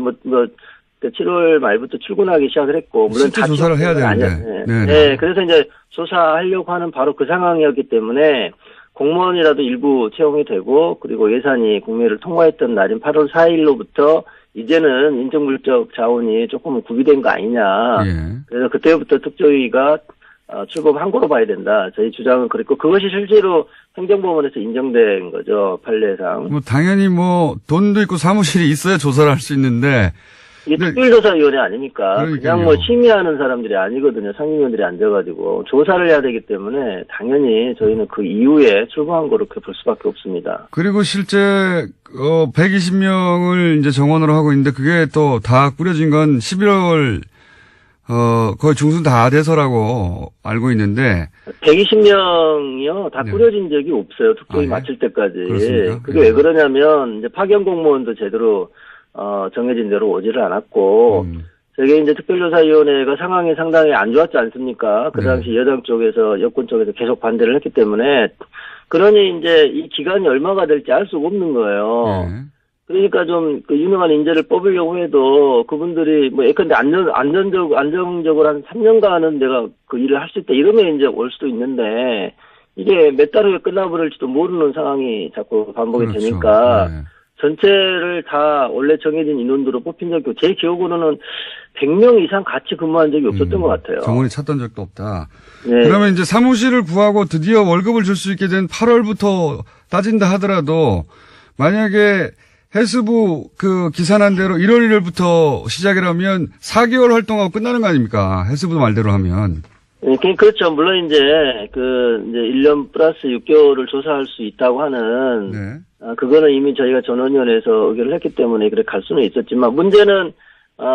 7월 말부터 출근하기 시작을 했고 물론 실제 조사를 해야 되는데. 네, 그래서 이제 조사하려고 하는 바로 그 상황이었기 때문에 공무원이라도 일부 채용이 되고 그리고 예산이 국회를 통과했던 날인 8월 4일로부터 이제는 인정물적 자원이 조금 구비된 거 아니냐. 그래서 그때부터 특조위가 출범한 거로 봐야 된다. 저희 주장은 그랬고 그것이 실제로 행정법원에서 인정된 거죠. 판례상. 뭐 당연히 뭐 돈도 있고 사무실이 있어야 조사를 할 수 있는데 이게 특별조사위원회 아닙니까? 그러니까요. 그냥 뭐 심의하는 사람들이 아니거든요. 상임위원들이 앉아가지고 조사를 해야 되기 때문에 당연히 저희는 그 이후에 출범한 거로 그렇게 볼 수밖에 없습니다. 그리고 실제 120명을 이제 정원으로 하고 있는데 그게 또 다 꾸려진 건 11월 거의 중순 다 돼서라고 알고 있는데 120명이요 다 꾸려진 적이 없어요. 특조위 마칠 때까지. 그렇습니까? 그게 왜 그러냐면 이제 파견 공무원도 제대로 정해진 대로 오지를 않았고, 저게 이제 특별조사위원회가 상황이 상당히 안 좋았지 않습니까? 그 당시 여당 쪽에서, 여권 쪽에서 계속 반대를 했기 때문에, 그러니 이제 이 기간이 얼마가 될지 알 수가 없는 거예요. 그러니까 좀 그 유능한 인재를 뽑으려고 해도 그분들이 뭐 예컨대 안정적으로 한 3년간은 내가 그 일을 할 수 있다 이러면 이제 올 수도 있는데, 이게 몇 달 후에 끝나버릴지도 모르는 상황이 자꾸 반복이 되니까, 전체를 다 원래 정해진 인원으로 뽑힌 적이 없고 제 기억으로는 100명 이상 같이 근무한 적이 없었던 것 같아요. 정원이 찾던 적도 없다. 그러면 이제 사무실을 구하고 드디어 월급을 줄 수 있게 된 8월부터 따진다 하더라도 만약에 해수부 그 기산한 대로 1월 1일부터 시작이라면 4개월 활동하고 끝나는 거 아닙니까? 해수부 말대로 하면. 그렇죠. 물론 이제 이제 1년 플러스 6개월을 조사할 수 있다고 하는 그거는 이미 저희가 전원위원회에서 의결을 했기 때문에 그렇게 갈 수는 있었지만 문제는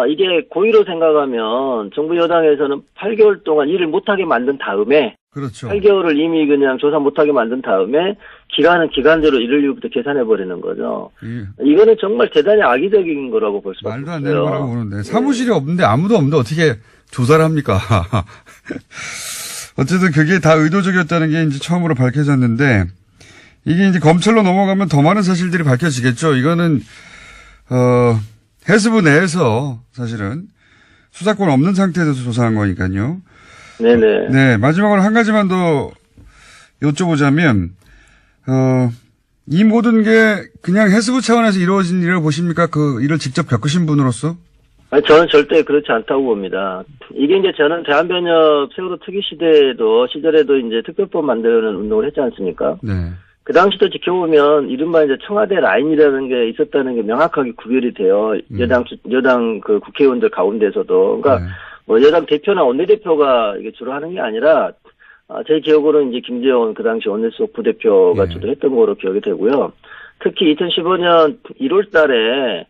이게 고의로 생각하면 정부 여당에서는 8개월 동안 일을 못하게 만든 다음에 그렇죠. 8개월을 이미 그냥 조사 못하게 만든 다음에 기간은 기간대로 1월 1일부터 계산해버리는 거죠. 이거는 정말 대단히 악의적인 거라고 볼 수밖에 없어요. 말도 안 되는 거라고 보는데 사무실이 없는데 아무도 없는데 어떻게 조사를 합니까? 어쨌든 그게 다 의도적이었다는 게 이제 처음으로 밝혀졌는데 이게 이제 검찰로 넘어가면 더 많은 사실들이 밝혀지겠죠. 이거는 해수부 내에서 사실은 수사권 없는 상태에서 조사한 거니까요. 네네. 네, 마지막으로 한 가지만 더 여쭤보자면 이 모든 게 그냥 해수부 차원에서 이루어진 일이라고 보십니까? 그 일을 직접 겪으신 분으로서? 아니, 저는 절대 그렇지 않다고 봅니다. 이게 이제 저는 대한변협 세월호 특위 시절에도 이제 특별법 만드는 운동을 했지 않습니까? 네. 그 당시도 지켜보면 이른바 이제 청와대 라인이라는 게 있었다는 게 명확하게 구별이 돼요. 여당 그 국회의원들 가운데서도. 그러니까 뭐 여당 대표나 원내대표가 이게 주로 하는 게 아니라 제 기억으로는 이제 김재원 그 당시 원내수석 부대표가 주로 했던 거로 기억이 되고요. 특히 2015년 1월 달에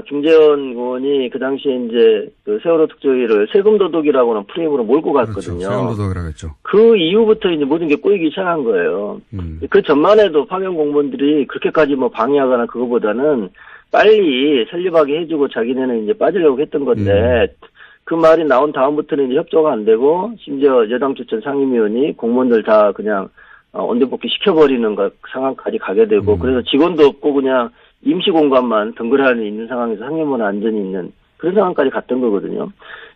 김재원 의원이 그 당시에 이제 그 세월호 특조위를 세금 도둑이라고는 프레임으로 몰고 갔거든요. 그렇죠. 세금 도둑이라고 했죠. 그 이후부터 이제 모든 게 꼬이기 시작한 거예요. 그 전만 해도 파견 공무원들이 그렇게까지 뭐 방해하거나 그거보다는 빨리 설립하게 해주고 자기네는 이제 빠지려고 했던 건데 그 말이 나온 다음부터는 이제 협조가 안 되고 심지어 여당 추천 상임위원이 공무원들 다 그냥 언제복귀 시켜버리는 상황까지 가게 되고 그래서 직원도 없고 그냥 임시 공간만 덩그러니 있는 상황에서 상임원 안전이 있는 그런 상황까지 갔던 거거든요.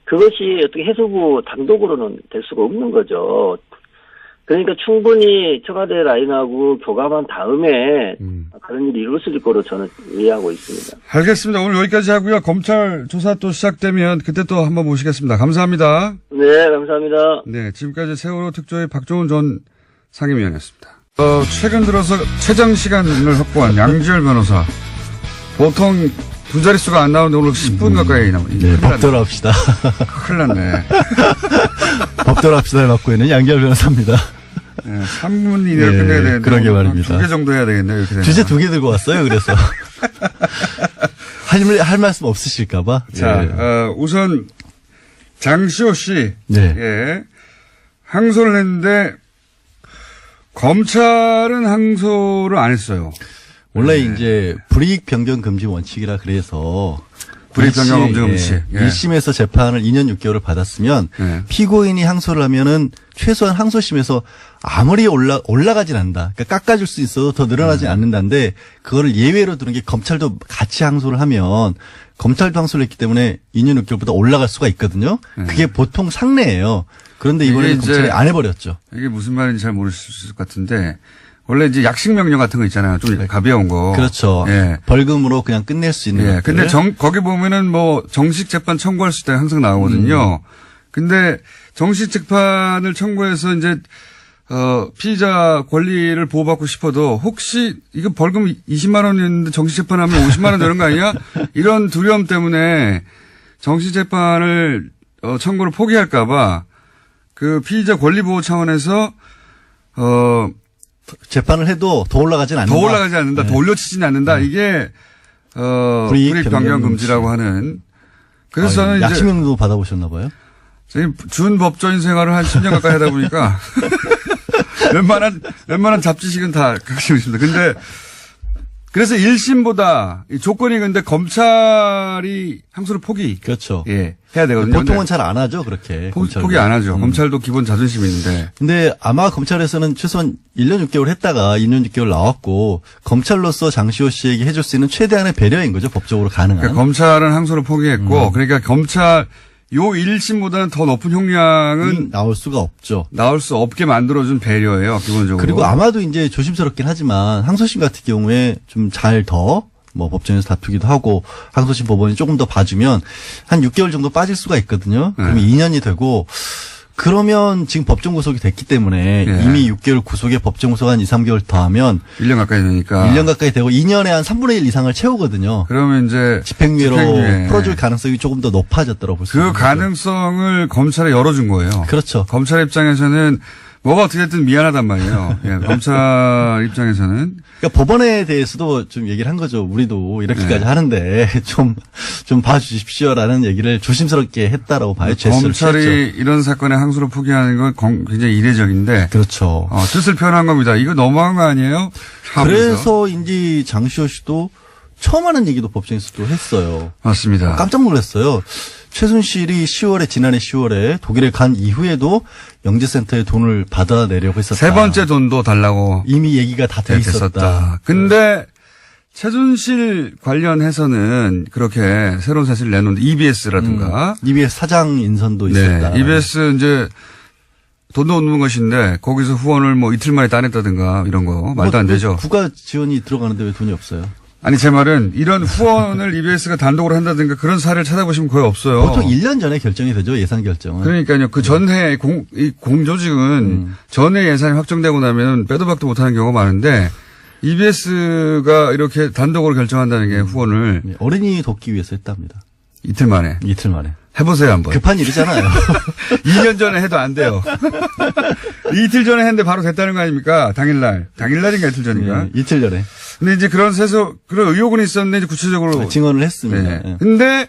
그것이 어떻게 해수부 단독으로는 될 수가 없는 거죠. 그러니까 충분히 청와대 라인하고 교감한 다음에 그런 일이 이루어질 거로 저는 이해하고 있습니다. 알겠습니다. 오늘 여기까지 하고요. 검찰 조사 또 시작되면 그때 또 한번 모시겠습니다. 감사합니다. 네, 감사합니다. 네, 지금까지 세월호 특조위 박종훈 전 상임위원이었습니다. 최근 들어서 최장 시간을 확보한 양지열 변호사. 보통 두 자릿수가 안 나오는데 오늘 10분 가까이 나옵니다. 네, 법대로 합시다. 큰일 났네. 법대로 합시다를 맡고 있는 양지열 변호사입니다. 네, 3분 이내로 네, 끝내야 되는데. 그러게 말입니다. 2개 정도 해야 되겠네요. 이렇게 되면. 주제 2개 들고 왔어요, 그래서. 할 말씀 없으실까봐. 자, 예. 우선 장시호 씨. 네. 예. 항소를 했는데 검찰은 항소를 안 했어요. 원래 네. 이제 불이익 변경 금지 원칙이라 그래서 불이익 변경 금지. 예. 1심에서 재판을 2년 6개월을 받았으면 예. 피고인이 항소를 하면은 최소한 항소심에서 아무리 올라가진 않는다. 그러니까 깎아줄 수 있어도 더 늘어나지 않는다는데 그거를 예외로 두는 게 검찰도 같이 항소를 하면 검찰도 항소를 했기 때문에 2년 6개월보다 올라갈 수가 있거든요. 그게 보통 상례예요. 그런데 이번에 검찰이 안 해버렸죠. 이게 무슨 말인지 잘 모르실 것 같은데 원래 이제 약식 명령 같은 거 있잖아요. 좀 가벼운 거. 그렇죠. 예. 벌금으로 그냥 끝낼 수 있는. 예. 근데 거기 보면은 뭐 정식 재판 청구할 수 있다 항상 나오거든요. 근데 정식 재판을 청구해서 이제 피의자 권리를 보호받고 싶어도 혹시 이거 벌금 20만 원이었는데 정식 재판하면 50만 원 되는 거 아니야? 이런 두려움 때문에 정식 재판을 청구를 포기할까 봐 그 피의자 권리 보호 차원에서 재판을 해도 더 올라가진 않는다. 더 올라가지 않는다. 네. 더 올려치지는 않는다. 이게 불이익 변경 금지라고 하는. 그래서 저는 이제 약식명도 받아보셨나 봐요. 준 법조인 생활을 한 10년 가까이 하다 보니까 웬만한 잡지식은 다 갖고 있습니다. 근데 그래서 1심보다 조건이 근데 검찰이 항소를 포기. 그렇죠. 예. 해야 되거든요. 보통은 잘 안 하죠, 그렇게. 포기 안 하죠. 검찰도 기본 자존심이 있는데. 근데 아마 검찰에서는 최소한 1년 6개월 했다가 2년 6개월 나왔고 검찰로서 장시호 씨에게 해줄 수 있는 최대한의 배려인 거죠, 법적으로 가능한. 그러니까 검찰은 항소를 포기했고 그러니까 검찰 요 1심보다는 더 높은 형량은 나올 수가 없죠. 나올 수 없게 만들어준 배려예요, 기본적으로. 그리고 아마도 이제 조심스럽긴 하지만 항소심 같은 경우에 좀 잘 더 뭐 법정에서 다투기도 하고 항소심 법원이 조금 더 봐주면 한 6개월 정도 빠질 수가 있거든요. 그러면 2년이 되고 그러면 지금 법정 구속이 됐기 때문에 예. 이미 6개월 구속에 법정 구속 한 2, 3개월 더하면 1년 가까이 되니까. 1년 가까이 되고 2년에 한 3분의 1 이상을 채우거든요. 그러면 이제 집행유예로 풀어줄 가능성이 조금 더 높아졌더라고 볼 수 있는 그 가능성을 검찰에 열어준 거예요. 그렇죠. 검찰 입장에서는 뭐가 어떻게 됐든 미안하단 말이에요. 예, 검찰 입장에서는. 그러니까 법원에 대해서도 좀 얘기를 한 거죠. 우리도 이렇게까지 네. 하는데 좀 봐주십시오라는 얘기를 조심스럽게 했다라고 봐요. 검찰이 취했죠. 이런 사건에 항소를 포기하는 건 굉장히 이례적인데. 그렇죠. 뜻을 표현한 겁니다. 이거 너무한 거 아니에요? 그래서인지 장시호 씨도 처음 하는 얘기도 법정에서 또 했어요. 맞습니다. 깜짝 놀랐어요. 최순실이 지난해 10월에 독일에 간 이후에도 영재센터에 돈을 받아내려고 했었다. 세 번째 돈도 달라고. 이미 얘기가 다 돼 있었다. 근데 최순실 관련해서는 그렇게 새로운 사실을 내놓는데 EBS라든가. EBS 사장 인선도 있었다. 네. EBS 이제 돈도 없는 것인데 거기서 후원을 뭐 이틀 만에 따냈다든가 이런 거 말도 안 되죠. 국가 지원이 들어가는데 왜 돈이 없어요? 아니 제 말은 이런 후원을 EBS가 단독으로 한다든가 그런 사례를 찾아보시면 거의 없어요. 보통 1년 전에 결정이 되죠. 예산 결정은. 그러니까요. 그 전해 공조직은 전에 예산이 확정되고 나면 빼도 박도 못하는 경우가 많은데 EBS가 이렇게 단독으로 결정한다는 게 후원을 어린이 돕기 위해서 했답니다. 이틀 만에. 이틀 만에. 해보세요 한번. 급한 일이잖아요. 2년 전에 해도 안 돼요. 이틀 전에 했는데 바로 됐다는 거 아닙니까? 당일날인가 이틀 전인가? 이틀 전에. 근데 이제 그런 의혹은 있었는데 이제 구체적으로 증언을 했습니다. 네. 예. 근데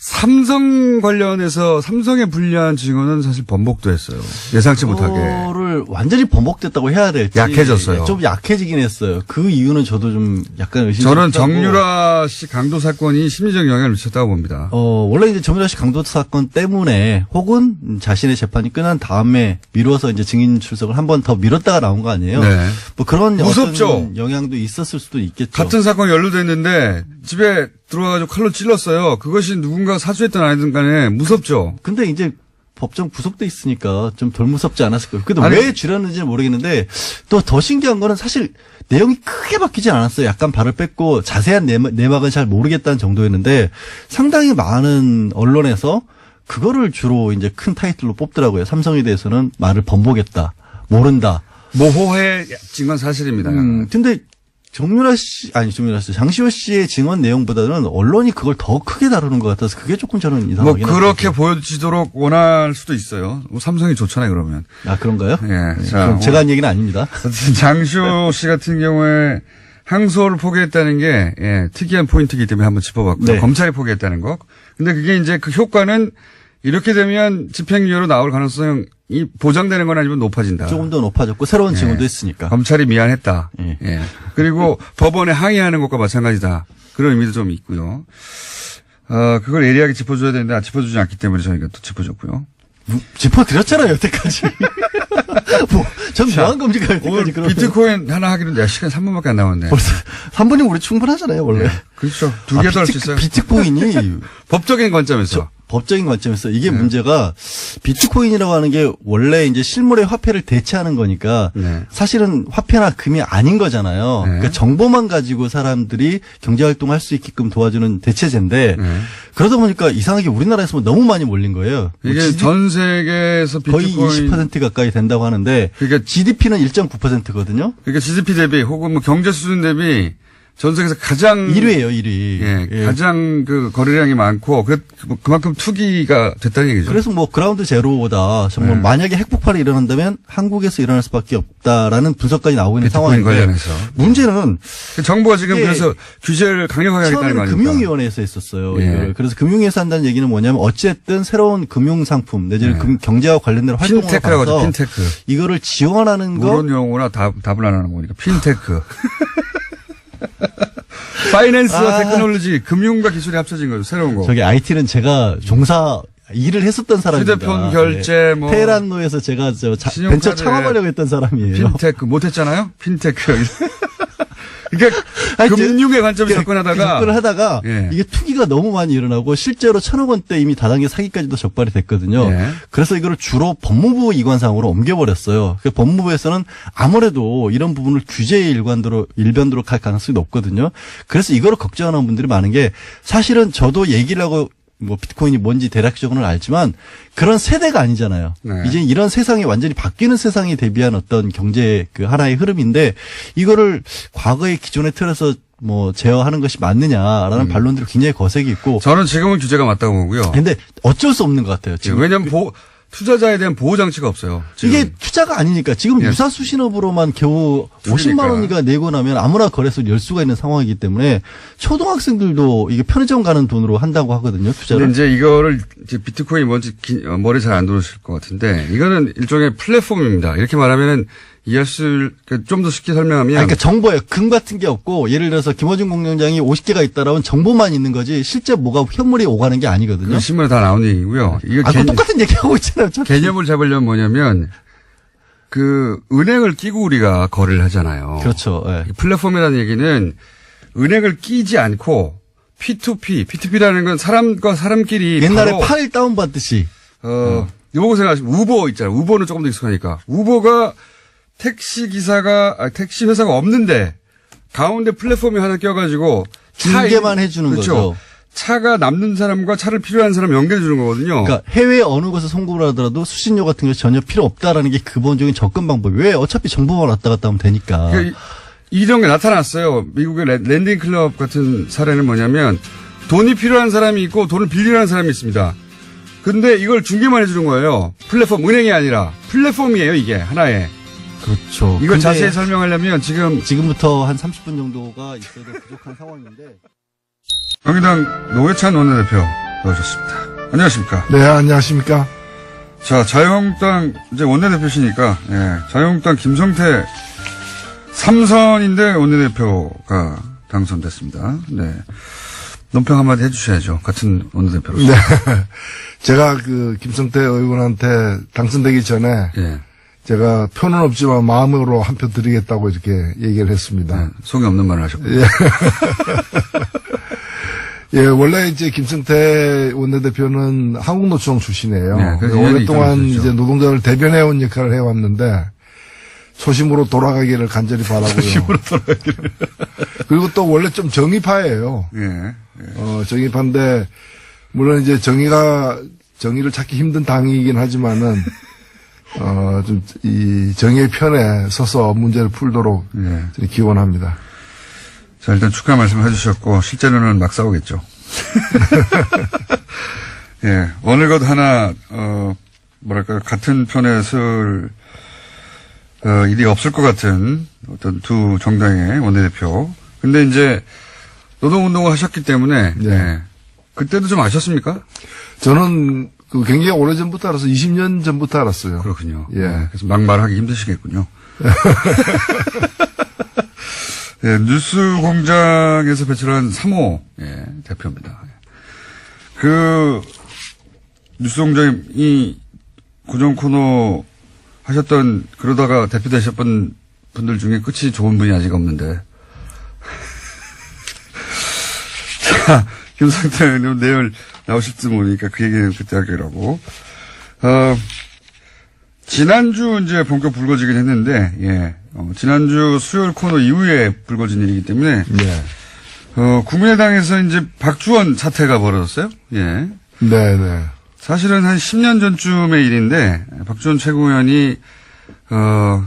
삼성 관련해서 삼성에 불리한 증언은 사실 번복도 했어요. 예상치 못하게. 그거를 완전히 번복됐다고 해야 될지. 약해졌어요. 좀 약해지긴 했어요. 그 이유는 저도 좀 약간 의심스럽고. 저는 정유라 씨 강도 사건이 심리적 영향을 미쳤다고 봅니다. 원래 이제 정유라 씨 강도 사건 때문에 혹은 자신의 재판이 끝난 다음에 미뤄서 이제 증인 출석을 한 번 더 미뤘다가 나온 거 아니에요? 네. 뭐 그런 무섭죠? 어떤 영향도 있었을 수도 있겠죠. 같은 사건이 연루됐는데 집에 들어와가지고 칼로 찔렀어요. 그것이 누군가 사주했든 아니든 간에 무섭죠. 근데 이제 법정 구속돼 있으니까 좀 덜 무섭지 않았을 거예요. 근데 아니, 왜 줄였는지는 모르겠는데 또 더 신기한 거는 사실 내용이 크게 바뀌지 않았어요. 약간 발을 뺐고 자세한 내막은 잘 모르겠다는 정도였는데 상당히 많은 언론에서 그거를 주로 이제 큰 타이틀로 뽑더라고요. 삼성에 대해서는 말을 번복했다. 모른다. 모호해 증언 사실입니다. 근데 장시호 씨의 증언 내용보다는 언론이 그걸 더 크게 다루는 것 같아서 그게 조금 저는 이상하긴 뭐 그렇게 보여지도록 원할 수도 있어요. 뭐 삼성이 좋잖아요, 그러면. 아, 그런가요? 예. 네, 자, 그럼 제가 한 얘기는 아닙니다. 장시호 씨 같은 경우에 항소를 포기했다는 게 특이한 포인트이기 때문에 한번 짚어봤고요. 네. 검찰이 포기했다는 거. 근데 그게 이제 그 효과는 이렇게 되면 집행유예로 나올 가능성이 보장되는 건 아니면 높아진다. 조금 더 높아졌고 새로운 증언도 했으니까. 검찰이 미안했다. 예. 예. 그리고 법원에 항의하는 것과 마찬가지다. 그런 의미도 좀 있고요. 그걸 예리하게 짚어줘야 되는데 짚어주지 않기 때문에 저희가 또 짚어줬고요. 짚어드렸잖아요, 여태까지. 전 뭐한 겁니까, 여태까지. 오늘 그러면. 비트코인 하나 하기로 내가 시간 3분밖에 안 남았네. 벌써 3분이면 우리 충분하잖아요, 원래. 네. 그렇죠. 두 개 더 할 수 있어요. 비트코인이 법적인 관점에서. 법적인 관점에서 이게 문제가 비트코인이라고 하는 게 원래 이제 실물의 화폐를 대체하는 거니까 네. 사실은 화폐나 금이 아닌 거잖아요. 네. 그러니까 정보만 가지고 사람들이 경제활동을 할 수 있게끔 도와주는 대체제인데 네. 그러다 보니까 이상하게 우리나라에서 너무 많이 몰린 거예요. 이게 전 세계에서 거의 비트코인 20% 가까이 된다고 하는데 그러니까 GDP는 1.9%거든요. 그러니까 GDP 대비 혹은 뭐 경제 수준 대비 전 세계에서 가장 1위예요, 1위. 예, 가장 그 거래량이 많고 그만큼 투기가 됐다는 얘기죠. 그래서 뭐 그라운드 제로보다 정말 네. 만약에 핵폭발이 일어난다면 한국에서 일어날 수밖에 없다라는 분석까지 나오고 있는 비트코인 상황인데 관련해서. 문제는 정부가 지금 이게 그래서 규제를 강력하게 하겠다는 거 처음에는 아닙니까? 금융위원회에서 했었어요. 예. 이걸. 그래서 금융위에서 한다는 얘기는 뭐냐면 어쨌든 새로운 금융상품 내지는 네. 경제와 관련된 활동을 핀테크라고 하죠. 봐서 핀테크. 이거를 지원하는 거 모르는 용어나 답을 안 하는 거니까 핀테크. 파이낸스와 테크놀로지, 금융과 기술이 합쳐진 거죠. 새로운 거. 저기 IT는 제가 일을 했었던 사람입니다. 휴대폰 결제 뭐 테헤란로에서 제가 신용카드에 벤처 창업하려고 했던 사람이에요. 핀테크 못했잖아요. 핀테크. 그러니까 아니, 금융의 관점에서 접근하다가 접근을 하다가 예. 이게 투기가 너무 많이 일어나고 실제로 1,000억 원대 이미 다단계 사기까지도 적발이 됐거든요. 예. 그래서 이거를 주로 법무부 이관상으로 옮겨버렸어요. 그 법무부에서는 아무래도 이런 부분을 규제의 일변도로 갈 가능성이 높거든요. 그래서 이거를 걱정하는 분들이 많은 게 사실은 저도 얘기를 하고 뭐 비트코인이 뭔지 대략적으로는 알지만 그런 세대가 아니잖아요. 네. 이제 이런 세상이 완전히 바뀌는 세상에 대비한 어떤 경제 그 하나의 흐름인데 이거를 과거의 기존의 틀에서 뭐 제어하는 것이 맞느냐라는 반론들이 굉장히 거세게 있고 저는 지금은 규제가 맞다고 보고요. 근데 어쩔 수 없는 것 같아요. 지금 왜냐하면 투자자에 대한 보호 장치가 없어요. 지금. 이게 투자가 아니니까 지금 예. 유사수신업으로만 겨우 투기니까. 50만 원이가 내고 나면 아무나 거래소를 열 수가 있는 상황이기 때문에 초등학생들도 이게 편의점 가는 돈으로 한다고 하거든요. 투자를. 근데 이제 이거를 이제 비트코인이 뭔지 머리 잘 안 들어오실 것 같은데 이거는 일종의 플랫폼입니다. 이렇게 말하면은 이해할 수 좀 더 쉽게 설명하면 그러니까 정보예요. 금 같은 게 없고 예를 들어서 김어준 공장장이 50개가 있다라면 정보만 있는 거지 실제 뭐가 현물이 오가는 게 아니거든요. 그 신문에 다 나온 얘기고요. 이거 아, 똑같은 얘기하고 있잖아요. 개념을 잡으려면 뭐냐면 그 은행을 끼고 우리가 거래를 하잖아요. 그렇죠. 예. 플랫폼이라는 얘기는 은행을 끼지 않고 P2P라는 건 사람과 사람끼리 옛날에 바로 파일 다운받듯이. 요거 생각하시면 우버 있잖아요. 우버는 조금 더 익숙하니까. 우버가 택시 회사가 없는데 가운데 플랫폼이 하나 껴가지고 중개만 해주는 그렇죠. 거죠. 차가 남는 사람과 차를 필요한 사람 연결해 주는 거거든요. 그러니까 해외 어느 곳에 송금을 하더라도 수신료 같은 게 전혀 필요 없다라는 게 기본적인 접근 방법이 왜 어차피 정보만 왔다 갔다 하면 되니까. 그러니까 이런 게 나타났어요. 미국의 랜딩 클럽 같은 사례는 뭐냐면 돈이 필요한 사람이 있고 돈을 빌리라는 사람이 있습니다. 근데 이걸 중개만 해주는 거예요. 플랫폼, 은행이 아니라 플랫폼이에요, 이게 하나의. 그렇죠. 이걸 자세히 설명하려면 지금부터 한 30분 정도가 있어도 부족한 상황인데. 정의당 노회찬 원내대표 나오셨습니다. 안녕하십니까? 네, 안녕하십니까? 자, 자유한국당 이제 원내대표시니까 자유한국당 김성태 3선인데 원내대표가 당선됐습니다. 네. 논평 한마디 해주셔야죠. 같은 원내대표로서. 네. 제가 김성태 의원한테 당선되기 전에 예. 제가 표는 없지만 마음으로 한 표 드리겠다고 이렇게 얘기를 했습니다. 네, 속이 없는 말을 하셨고요. 예. 예, 원래 이제 김성태 원내대표는 한국노총 출신이에요. 네, 그래서 오랫동안 있었죠. 이제 노동자를 대변해온 역할을 해왔는데 초심으로 돌아가기를 간절히 바라고요. 초심으로 돌아가기를. 그리고 또 원래 좀 정의파예요. 예. 정의파인데 물론 이제 정의를 찾기 힘든 당이긴 하지만은 좀 이 정의의 편에 서서 문제를 풀도록 예. 기원합니다. 자, 일단 축하 말씀 해주셨고, 실제로는 막 싸우겠죠. 예. 어느 것 하나, 뭐랄까, 같은 편에 설, 일이 없을 것 같은 어떤 두 정당의 원내대표. 근데 이제, 노동운동을 하셨기 때문에, 네. 예. 그때도 좀 아셨습니까? 저는 굉장히 오래전부터 알았어요. 20년 전부터 알았어요. 그렇군요. 예. 그래서 막말하기 힘드시겠군요. 예, 뉴스 공장에서 배출한 3호, 예, 대표입니다. 그, 뉴스 공장이 고정 코너 하셨던, 그러다가 대표 되셨던 분들 중에 끝이 좋은 분이 아직 없는데. 자, 김성태 의원님 내일 나오실지 모르니까 그 얘기는 그때 하기라고. 지난주 이제 본격 불거지긴 했는데, 예. 지난주 수요일 코너 이후에 불거진 일이기 때문에, 네. 국민의당에서 이제 박주원 사태가 벌어졌어요. 예. 네. 사실은 한 10년 전쯤의 일인데, 박주원 최고위원이,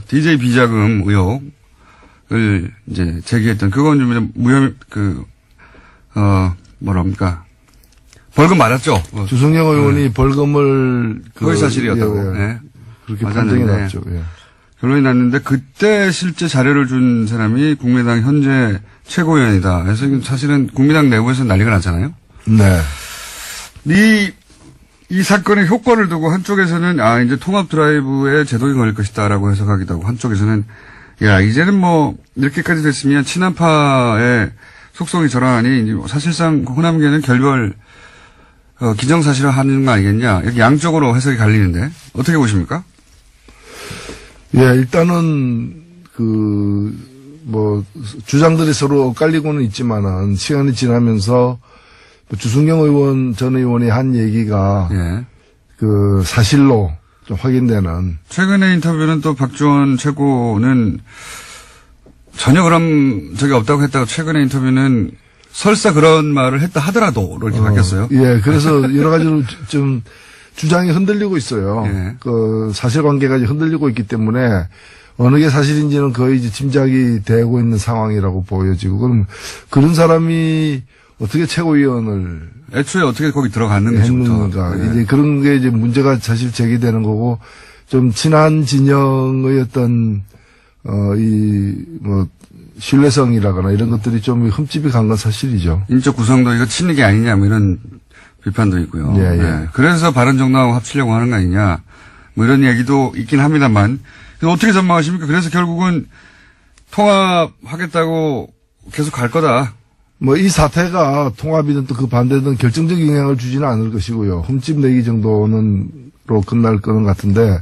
DJ 비자금 의혹을 이제 제기했던, 그건 좀 뭐랍니까. 벌금 맞았죠? 주성영 의원이 벌금을 거의 사실이었다고. 예. 예. 그렇게 맞았는데. 판정이 났죠. 예. 결론이 났는데 그때 실제 자료를 준 사람이 국민의당 현재 최고위원이다. 그래서 사실은 국민의당 내부에서 난리가 났잖아요. 네. 이 사건의 효과를 두고 한쪽에서는 이제 통합 드라이브에 제동이 걸릴 것이다라고 해석하기도 하고 한쪽에서는 이제는 뭐 이렇게까지 됐으면 친한파의 속성이 저러하니 이제 사실상 호남계는 결별 기정사실화하는 거 아니겠냐. 이렇게 양쪽으로 해석이 갈리는데 어떻게 보십니까? 예, 일단은 주장들이 서로 엇갈리고는 있지만은 시간이 지나면서 주승경 의원 전 의원이 한 얘기가 예. 사실로 좀 확인되는. 최근의 인터뷰는 또 박주원 최고는 전혀 그런 적이 없다고 했다가 최근의 인터뷰는 설사 그런 말을 했다 하더라도 이렇게 바뀌었어요. 예, 그래서 여러 가지로 좀 주장이 흔들리고 있어요. 예. 사실관계가 흔들리고 있기 때문에 어느 게 사실인지는 거의 이제 짐작이 되고 있는 상황이라고 보여지고 그럼 그런 사람이 어떻게 최고위원을 애초에 어떻게 거기 들어갔는지부터. 했는가. 예. 이제 그런 게 이제 문제가 사실 제기되는 거고 좀 친한 진영의 어떤 신뢰성이라거나 이런 것들이 좀 흠집이 간 건 사실이죠. 인적 구성도 이거 치는 게 아니냐 뭐 이런 비판도 있고요. 예. 네. 그래서 바른정당하고 합치려고 하는 거 아니냐 뭐 이런 얘기도 있긴 합니다만 어떻게 전망하십니까? 그래서 결국은 통합하겠다고 계속 갈 거다. 이 사태가 통합이든 또 그 반대든 결정적인 영향을 주지는 않을 것이고요. 흠집 내기 정도는로 끝날 거는 같은데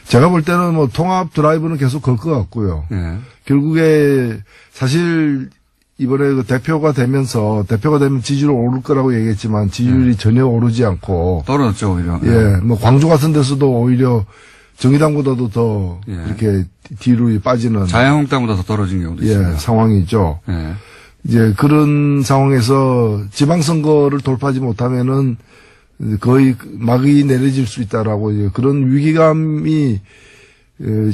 제가 볼 때는 통합 드라이브는 계속 걸 것 같고요. 예. 결국에 사실 이번에 대표가 되면 지지율이 오를 거라고 얘기했지만 지지율이 전혀 오르지 않고 떨어졌죠 오히려. 예, 광주 같은 데서도 오히려 정의당보다도 더 예. 이렇게 뒤로 빠지는 자유한국당보다 더 떨어진 경우도 있습니다. 상황이죠. 예. 이제 그런 상황에서 지방선거를 돌파하지 못하면은 거의 막이 내려질 수 있다라고 이제 그런 위기감이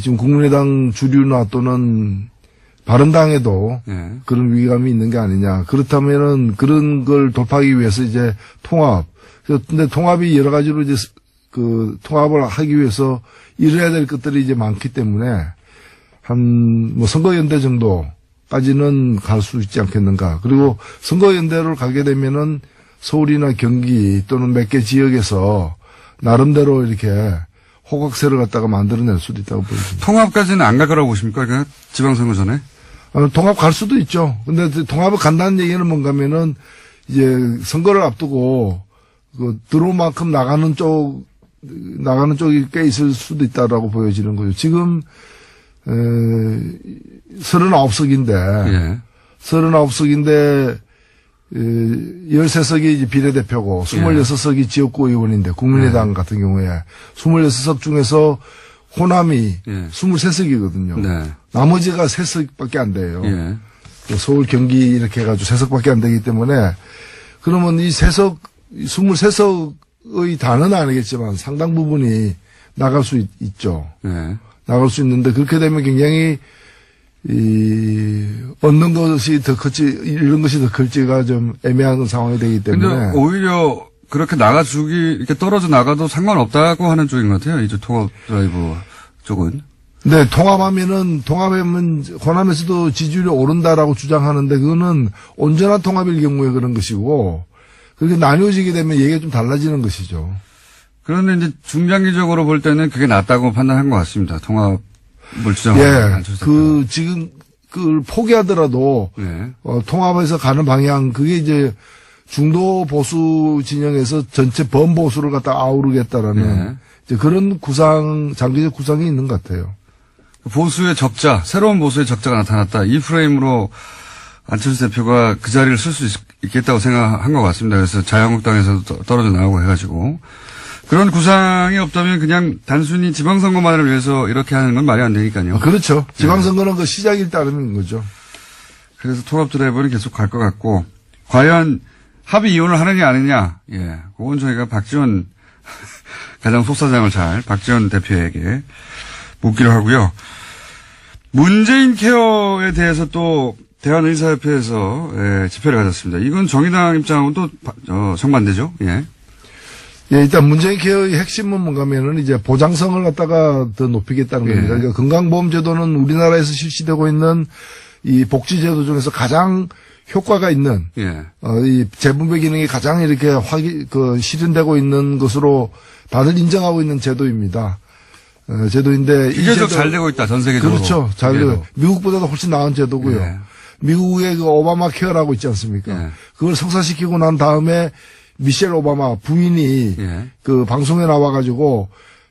지금 국민의당 주류나 또는 바른당에도 예. 그런 위기감이 있는 게 아니냐. 그렇다면은 그런 걸 돌파하기 위해서 이제 통합. 근데 통합이 여러 가지로 이제 통합을 하기 위해서 이뤄야 될 것들이 이제 많기 때문에 선거연대 정도까지는 갈 수 있지 않겠는가. 그리고 선거연대를 가게 되면은 서울이나 경기 또는 몇 개 지역에서 나름대로 이렇게 호각세를 갖다가 만들어낼 수도 있다고 보입니다. 통합까지는 안 갈 거라고 보십니까? 그냥 지방선거 전에? 통합 갈 수도 있죠. 근데 통합을 간다는 얘기는 뭔가면은 이제 선거를 앞두고 들어올 만큼 나가는 쪽이 꽤 있을 수도 있다라고 보여지는 거죠. 지금 39석인데 예. 39석인데 13석이 이제 비례대표고 26석이 지역구 의원인데 국민의당 같은 경우에 26석 중에서 호남이 23석이거든요. 네. 나머지가 3석밖에 안 돼요. 예. 서울, 경기 이렇게 해가지고 3석밖에 안 되기 때문에 그러면 이 23석의 다는 아니겠지만 상당 부분이 나갈 수 있죠. 네. 나갈 수 있는데 그렇게 되면 굉장히 얻는 것이 더 클지 잃는 것이 더 클지가 좀 애매한 상황이 되기 때문에. 근데 오히려 그렇게 이렇게 떨어져 나가도 상관없다고 하는 쪽인 것 같아요. 이제 통합 드라이브 쪽은. 네, 통합하면 호남에서도 지지율이 오른다라고 주장하는데 그거는 온전한 통합일 경우에 그런 것이고 그렇게 나뉘어지게 되면 얘기가 좀 달라지는 것이죠. 그런데 이제 중장기적으로 볼 때는 그게 낫다고 판단한 것 같습니다. 통합을 주장하는 지금 그걸 포기하더라도 네. 통합에서 가는 방향 그게 이제 중도 보수 진영에서 전체 범보수를 갖다 아우르겠다라는 이제 그런 장기적 구상이 있는 것 같아요. 보수의 적자, 새로운 보수의 적자가 나타났다. 이 프레임으로 안철수 대표가 그 자리를 쓸 수 있겠다고 생각한 것 같습니다. 그래서 자유한국당에서도 떨어져 나오고 해가지고. 그런 구상이 없다면 그냥 단순히 지방선거만을 위해서 이렇게 하는 건 말이 안 되니까요. 그렇죠. 지방선거는 그 시작일 따르는 거죠. 그래서 통합 드라이브는 계속 갈 것 같고, 과연 합의 이혼을 하느냐 안 하느냐, 예. 그건 저희가 박지원 가장 속사정을 박지원 대표에게 묻기로 하고요. 문재인 케어에 대해서 또 대한의사협회에서 집회를 가졌습니다. 이건 정의당 입장은 또 정반대죠. 예. 예, 일단 문재인 케어의 핵심은 뭔가면은 이제 보장성을 갖다가 더 높이겠다는 겁니다. 그러니까 건강보험제도는 우리나라에서 실시되고 있는 이 복지제도 중에서 가장 효과가 있는, 이 재분배 기능이 가장 이렇게 실현되고 있는 것으로 다들 인정하고 있는 제도입니다. 제도인데. 비교적 잘 되고 있다, 전 세계적으로. 그렇죠. 잘 되고. 미국보다도 훨씬 나은 제도고요. 예. 미국의 그 오바마 케어라고 있지 않습니까? 예. 그걸 성사시키고 난 다음에 미셸 오바마 부인이 그 방송에 나와가지고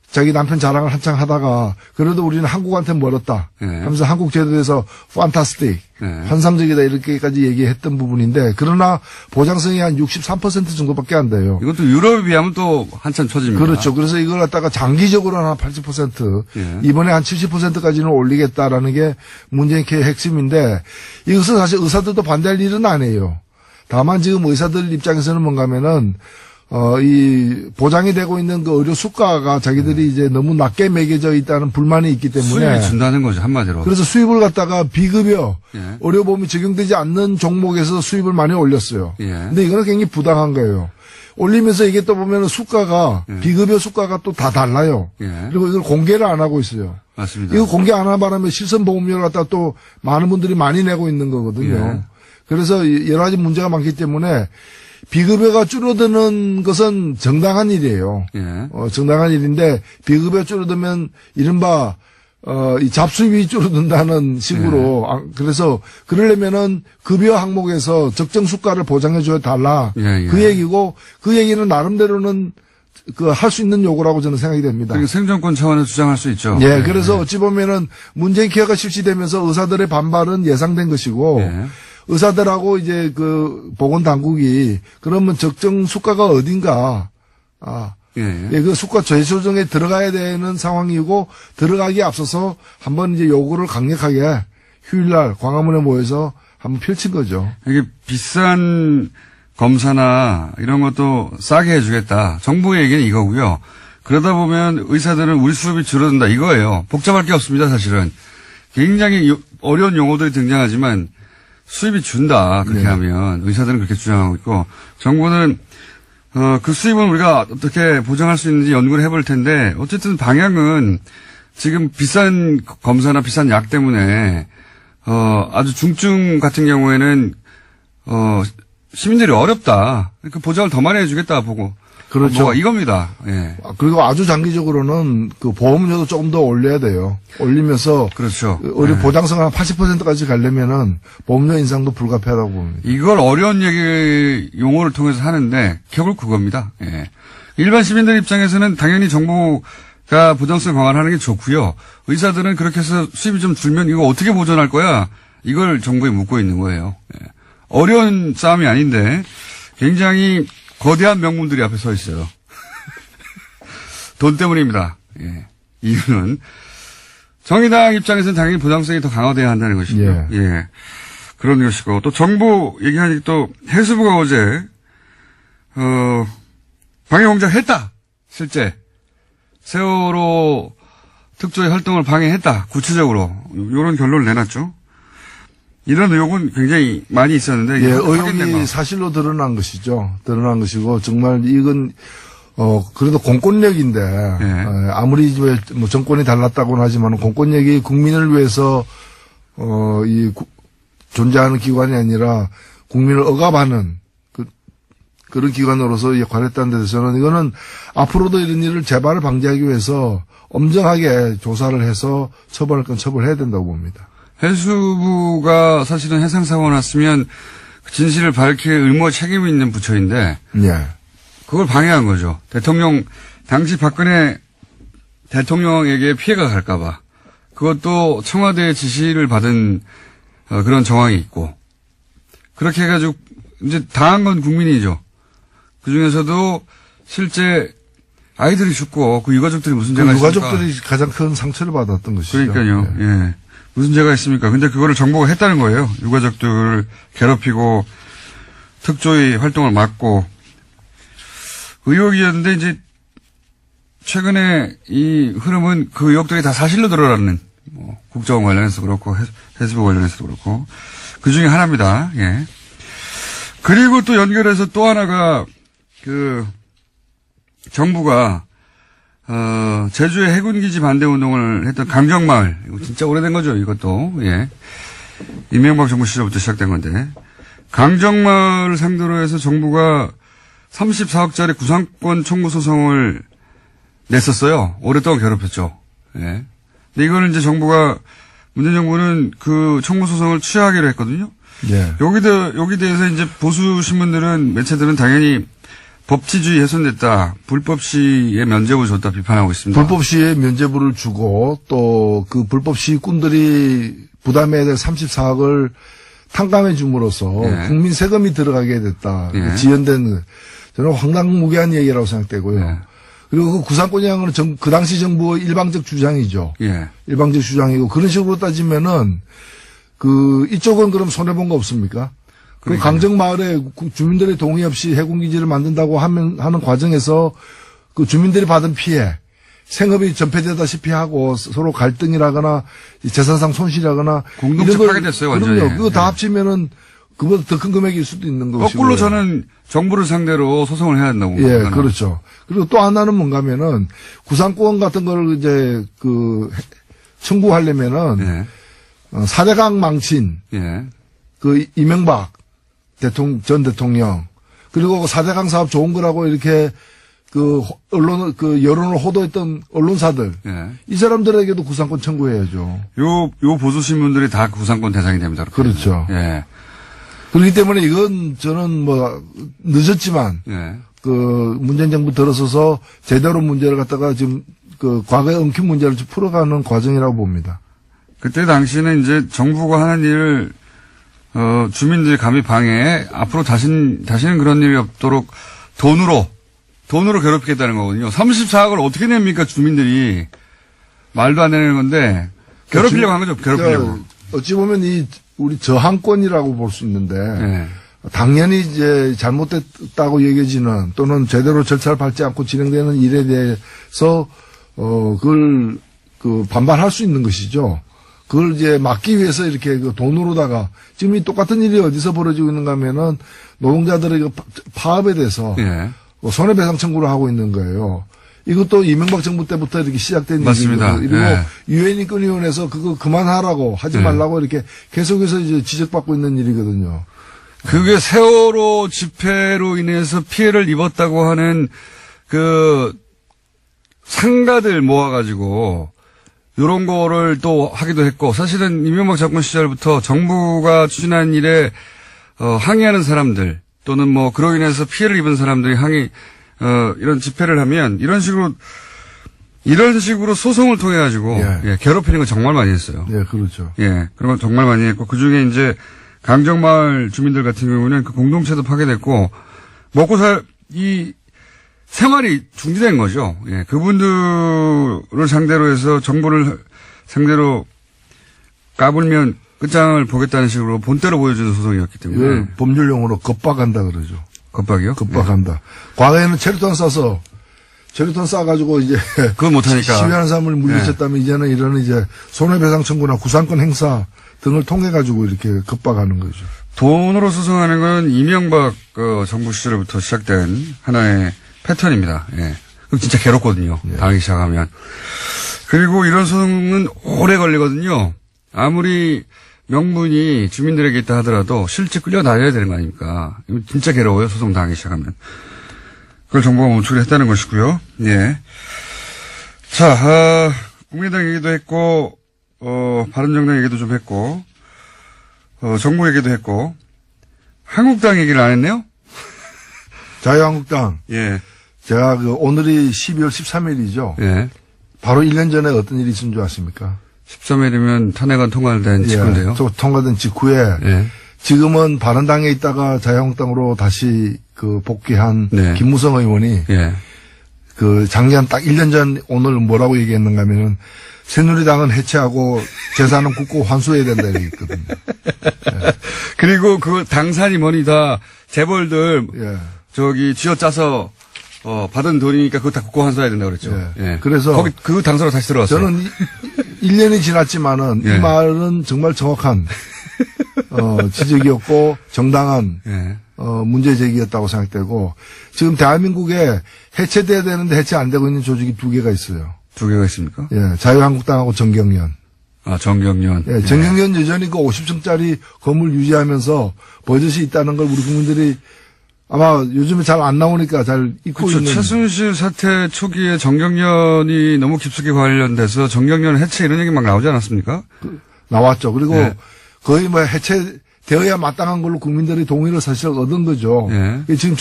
자기 남편 자랑을 한창 하다가 그래도 우리는 한국한테 멀었다 하면서 한국 제도에서 판타스틱 환상적이다 이렇게까지 얘기했던 부분인데 그러나 보장성이 한 63% 정도밖에 안 돼요. 이것도 유럽에 비하면 또 한참 처집니다. 그렇죠. 그래서 이걸 갖다가 장기적으로 한 80% 이번에 한 70%까지는 올리겠다라는 게 문재인 케어의 핵심인데 이것은 사실 의사들도 반대할 일은 아니에요. 다만 지금 의사들 입장에서는 뭔가면은 이 보장이 되고 있는 그 의료 수가가 자기들이 이제 너무 낮게 매겨져 있다는 불만이 있기 때문에 수입이 준다는 거죠 한마디로. 그래서 수입을 갖다가 비급여 의료보험이 적용되지 않는 종목에서 수입을 많이 올렸어요. 근데 이거는 굉장히 부당한 거예요. 올리면서 이게 또 보면은 수가가 비급여 수가가 또 다 달라요. 그리고 이걸 공개를 안 하고 있어요. 맞습니다. 이거 공개 안 하는 바람에 실손보험료를 갖다 또 많은 분들이 많이 내고 있는 거거든요. 그래서 여러 가지 문제가 많기 때문에 비급여가 줄어드는 것은 정당한 일이에요. 정당한 일인데 비급여 줄어들면 이른바 이 잡수입이 줄어든다는 식으로 그래서 그러려면은 급여 항목에서 적정 수가를 보장해 줘야 달라. 그 얘기고 그 얘기는 나름대로는 할 수 있는 요구라고 저는 생각이 됩니다. 그리고 생존권 차원에서 주장할 수 있죠. 그래서 어찌 보면은 문재인 케어가 실시되면서 의사들의 반발은 예상된 것이고 의사들하고 이제 그 보건당국이 그러면 적정 수가가 어딘가, 그 수가 재조정에 들어가야 되는 상황이고 들어가기에 앞서서 한번 이제 요구를 강력하게 휴일날 광화문에 모여서 한번 펼친 거죠. 이게 비싼 검사나 이런 것도 싸게 해주겠다. 정부의 얘기는 이거고요. 그러다 보면 의사들은 우리 수입이 줄어든다 이거예요. 복잡할 게 없습니다 사실은. 굉장히 어려운 용어들이 등장하지만 수입이 준다. 그렇게 하면 의사들은 그렇게 주장하고 있고 정부는 그 수입은 우리가 어떻게 보장할 수 있는지 연구를 해볼 텐데 어쨌든 방향은 지금 비싼 검사나 비싼 약 때문에 아주 중증 같은 경우에는 시민들이 어렵다. 그 보장을 더 많이 해주겠다 보고. 그렇죠. 이겁니다. 그리고 아주 장기적으로는 그 보험료도 조금 더 올려야 돼요. 올리면서. 그렇죠. 우리 보장성 한 80%까지 가려면은 보험료 인상도 불가피하다고 봅니다. 이걸 어려운 용어를 통해서 하는데 결국 그겁니다. 일반 시민들 입장에서는 당연히 정부가 보장성 강화하는 게 좋고요. 의사들은 그렇게 해서 수입이 좀 줄면 이거 어떻게 보존할 거야? 이걸 정부에 묻고 있는 거예요. 어려운 싸움이 아닌데 굉장히 거대한 명분들이 앞에 서 있어요. 돈 때문입니다. 예. 이유는 정의당 입장에서는 당연히 부당성이 더 강화돼야 한다는 것이고요. 예. 그런 것이고 또 정부 얘기하니 또 해수부가 어제 방해공작 했다. 실제 세월호 특조위 활동을 방해했다. 구체적으로 이런 결론을 내놨죠. 이런 의혹은 굉장히 많이 있었는데 예, 의혹이 사실로 드러난 것이죠. 드러난 것이고 정말 이건 그래도 공권력인데 아무리 뭐 정권이 달랐다고는 하지만 공권력이 국민을 위해서 존재하는 기관이 아니라 국민을 억압하는 그런 기관으로서 역할을 했다는 데 대해서는 이거는 앞으로도 이런 일을 재발을 방지하기 위해서 엄정하게 조사를 해서 처벌할 건 처벌해야 된다고 봅니다. 해수부가 사실은 해상사고가 났으면 진실을 밝힐 의무 책임이 있는 부처인데 예. 그걸 방해한 거죠. 당시 박근혜 대통령에게 피해가 갈까 봐. 그것도 청와대의 지시를 받은 그런 정황이 있고 그렇게 해가지고 이제 당한 건 국민이죠. 그중에서도 실제 아이들이 죽고 그 유가족들이 무슨 죄가 있습니까? 유가족들이 가장 큰 상처를 받았던 것이죠. 그러니까요. 예. 예. 무슨 죄가 있습니까? 근데 그거를 정부가 했다는 거예요. 유가족들을 괴롭히고 특조위 활동을 막고 의혹이었는데 이제 최근에 이 흐름은 그 의혹들이 다 사실로 드러나는 국정원 관련해서 그렇고 해수부 관련해서도 그렇고 그 중에 하나입니다. 예. 그리고 또 연결해서 또 하나가 정부가 제주의 해군기지 반대 운동을 했던 강정마을 이거 진짜 오래된 거죠. 이것도 예. 이명박 정부 시절부터 시작된 건데 강정마을을 상대로 해서 정부가 34억짜리 구상권 청구 소송을 냈었어요. 오랫동안 괴롭혔죠. 예. 근데 이거는 이제 문재인 정부는 그 청구 소송을 취하하기로 했거든요. 예. 여기 대해서 이제 보수 신문들은 매체들은 당연히 법치주의 훼손됐다. 불법 시에 면죄부 줬다 비판하고 있습니다. 불법 시에 면죄부를 주고 또 그 불법 시꾼들이 부담해야 될 34억을 탕감해 줌으로써 국민 세금이 들어가게 됐다. 지연된 저는 황당무계한 얘기라고 생각되고요. 그리고 그 구상권이라는 건 그 당시 정부의 일방적 주장이죠. 일방적 주장이고 그런 식으로 따지면은 이쪽은 그럼 손해본 거 없습니까? 그 강정마을에 주민들의 동의 없이 해군기지를 만든다고 하는 과정에서 그 주민들이 받은 피해, 생업이 전폐되다시피 하고 서로 갈등이라거나 재산상 손실이라거나. 공동체 파괴됐어요, 완전히. 그럼요. 그거 다 합치면은 그보다 더 큰 금액일 수도 있는 것이고. 거꾸로 저는 정부를 상대로 소송을 해야 된다고. 예, 생각하는. 그렇죠. 그리고 또 하나는 뭔가면은 구상권 같은 걸 이제 청구하려면은 사대강 망친. 이명박 전 대통령 그리고 사대강 사업 좋은 거라고 이렇게 여론을 호도했던 언론사들 이 사람들에게도 구상권 청구해야죠. 요 보수 신문들이 다 구상권 대상이 됩니다. 그렇죠. 예. 그렇기 때문에 이건 저는 늦었지만 문재인 정부 들어서서 제대로 문제를 갖다가 지금 과거에 엉킨 문제를 좀 풀어가는 과정이라고 봅니다. 그때 당시는 이제 정부가 하는 일을 주민들이 감히 방해해 앞으로 다시는 그런 일이 없도록 돈으로 괴롭히겠다는 거거든요. 34억을 어떻게 냅니까 주민들이 말도 안 되는 건데 괴롭히려고 한 거죠. 괴롭히려고. 어찌 보면 우리 저항권이라고 볼 수 있는데 당연히 이제 잘못됐다고 여겨지는 또는 제대로 절차를 밟지 않고 진행되는 일에 대해서 그걸 반발할 수 있는 것이죠. 그걸 이제 막기 위해서 이렇게 돈으로다가 지금 이 똑같은 일이 어디서 벌어지고 있는가 하면은 노동자들의 파업에 대해서 손해배상 청구를 하고 있는 거예요. 이것도 이명박 정부 때부터 이렇게 시작된 맞습니다. 일이고 그리고 유엔 인권위원회에서 그거 그만하라고 하지 말라고 이렇게 계속해서 이제 지적받고 있는 일이거든요. 그게 세월호 집회로 인해서 피해를 입었다고 하는 상가들 모아가지고 이런 거를 또 하기도 했고 사실은 이명박 정권 시절부터 정부가 추진한 일에 항의하는 사람들 또는 그로 인해서 피해를 입은 사람들이 이런 집회를 하면 이런 식으로 소송을 통해 가지고 괴롭히는 거 정말 많이 했어요. 예, 그렇죠. 그런 거 정말 많이 했고 그 중에 이제 강정마을 주민들 같은 경우는 그 공동체도 파괴됐고, 이 생활이 중지된 거죠. 예, 그분들을 상대로 해서 정부를 상대로 까불면 끝장을 보겠다는 식으로 본때로 보여주는 소송이었기 때문에. 이걸 법률용어로 겁박한다 그러죠. 겁박이요? 겁박한다. 네. 과거에는 체류탄 쏴가지고 이제. 그건 못하니까. 시위하는 사람을 물리쳤다면 네. 이제는 이런 이제 손해배상 청구나 구상권 행사 등을 통해가지고 이렇게 겁박하는 거죠. 돈으로 소송하는 건 이명박 정부 시절부터 시작된 하나의 패턴입니다. 예. 그럼 진짜 괴롭거든요. 예. 당하기 시작하면. 그리고 이런 소송은 오래 걸리거든요. 아무리 명분이 주민들에게 있다 하더라도 실제 끌려다녀야 되는 거 아닙니까? 이거 진짜 괴로워요. 소송 당하기 시작하면. 그걸 정부가 멈추려 했다는 것이고요. 예. 자, 국민의당 얘기도 했고, 바른정당 얘기도 좀 했고, 정부 얘기도 했고, 한국당 얘기를 안 했네요? 자유한국당. 예. 제가 오늘이 12월 13일이죠. 예. 바로 1년 전에 어떤 일이 있은 줄 아십니까? 13일이면 탄핵안 통과된 직후인데요. 예. 통과된 직후에. 예. 지금은 바른당에 있다가 자유한국당으로 다시 복귀한 네. 김무성 의원이. 예. 작년 딱 1년 전 오늘 뭐라고 얘기했는가 하면은 새누리당은 해체하고 재산은 국고 환수해야 된다 이렇게 했거든요. 예. 그리고 그 당산이 뭐니 다 재벌들 예. 쥐어짜서 받은 돈이니까 그거 다 국고 환수해야 된다 그랬죠. 예. 예. 그래서 거기 그 당사로 다시 들어왔어요. 저는 1년이 지났지만은 예. 이 말은 정말 정확한 지적이었고 정당한 예. 문제 제기였다고 생각되고 지금 대한민국에 해체돼야 되는데 해체 안 되고 있는 조직이 2개가 있어요. 2개가 있습니까? 예, 자유한국당하고 정경련. 아, 정경련. 예, 정경련 여전히 그 50층짜리 건물 유지하면서 버젓이 있다는 걸 우리 국민들이 아마 요즘에 잘 안 나오니까 잘 잊고 그렇죠. 있는. 최순실 사태 초기에 정경련이 너무 깊숙이 관련돼서 정경련 해체 이런 얘기 막 나오지 않았습니까? 나왔죠. 그리고 예. 거의 뭐 해체되어야 마땅한 걸로 국민들이 동의를 사실 얻은 거죠. 예. 지금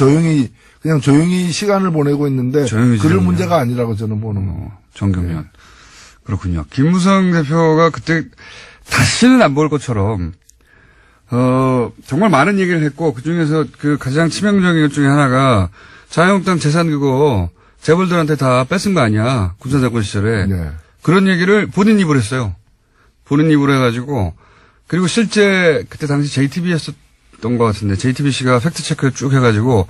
그냥 조용히 시간을 보내고 있는데 조용히 그럴 지내군요. 문제가 아니라고 저는 보는 거. 정경련. 예. 그렇군요. 김무성 대표가 그때 다시는 안 볼 것처럼 정말 많은 얘기를 했고 그중에서 그 가장 치명적인 것 중에 하나가 자유한국당 재산 그거 재벌들한테 다 뺏은 거 아니야. 군사정권 시절에. 네. 그런 얘기를 본인 입으로 했어요. 본인 입으로 해가지고 그리고 실제 그때 당시 JTBC였던 것 같은데 JTBC가 팩트체크를 쭉 해가지고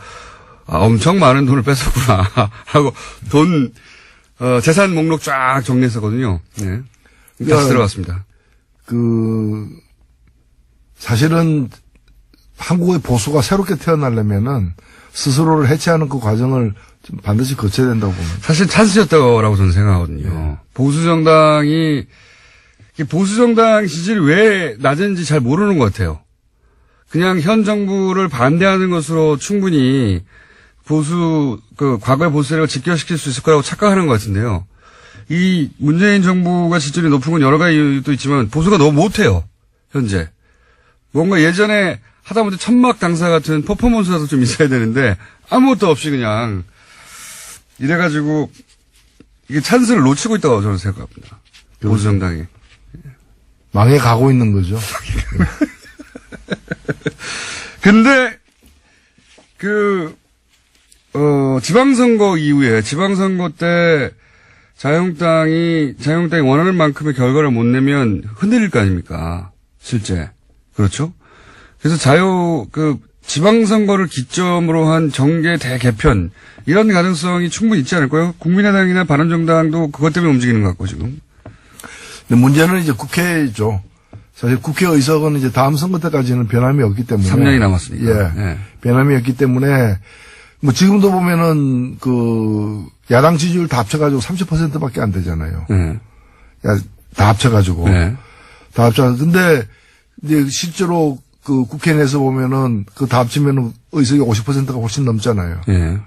엄청 많은 돈을 뺐었구나 하고 재산 목록 쫙 정리했었거든요. 네. 다시 들어갔습니다. 사실은 한국의 보수가 새롭게 태어나려면은 스스로를 해체하는 그 과정을 좀 반드시 거쳐야 된다고 봅니다. 사실 찬스였다고 저는 생각하거든요. 네. 보수정당 지지율이 왜 낮은지 잘 모르는 것 같아요. 그냥 현 정부를 반대하는 것으로 충분히 과거의 보수 세력을 직결시킬 수 있을 거라고 착각하는 것 같은데요. 이 문재인 정부가 지지율이 높은 건 여러 가지 이유도 있지만 보수가 너무 못해요. 현재. 뭔가 예전에 하다못해 천막 당사 같은 퍼포먼스라도 좀 있어야 되는데 아무것도 없이 그냥 이래가지고 이게 찬스를 놓치고 있다고 저는 생각합니다. 보수정당이. 망해 가고 있는 거죠. 근데 지방선거 이후에 지방선거 때 자유한국당이 원하는 만큼의 결과를 못 내면 흔들릴 거 아닙니까? 실제. 그렇죠? 그래서 지방선거를 기점으로 한 정계 대개편, 이런 가능성이 충분히 있지 않을까요? 국민의당이나 바른정당도 그것 때문에 움직이는 것 같고, 지금. 근데 문제는 이제 국회죠. 사실 국회 의석은 이제 다음 선거 때까지는 변함이 없기 때문에. 3년이 남았으니까. 예. 예. 변함이 없기 때문에, 지금도 보면은, 야당 지지율 다 합쳐가지고 30%밖에 안 되잖아요. 예. 다 합쳐가지고. 예. 다 합쳐가지고. 근데, 이제 실제로 국회 내에서 보면은 다 합치면은 의석이 50%가 훨씬 넘잖아요. 예.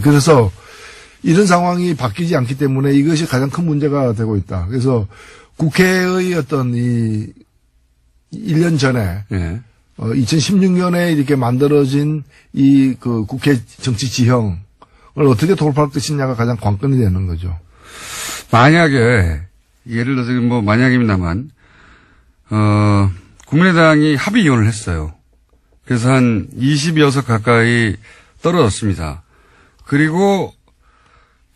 그래서 이런 상황이 바뀌지 않기 때문에 이것이 가장 큰 문제가 되고 있다. 그래서 국회의 어떤 1년 전에 예. 2016년에 이렇게 만들어진 국회 정치 지형을 어떻게 돌파할 것이냐가 가장 관건이 되는 거죠. 만약에 예를 들어서 만약입니다만, 국민의당이 합의 이혼을 했어요. 그래서 한 20여 석 가까이 떨어졌습니다. 그리고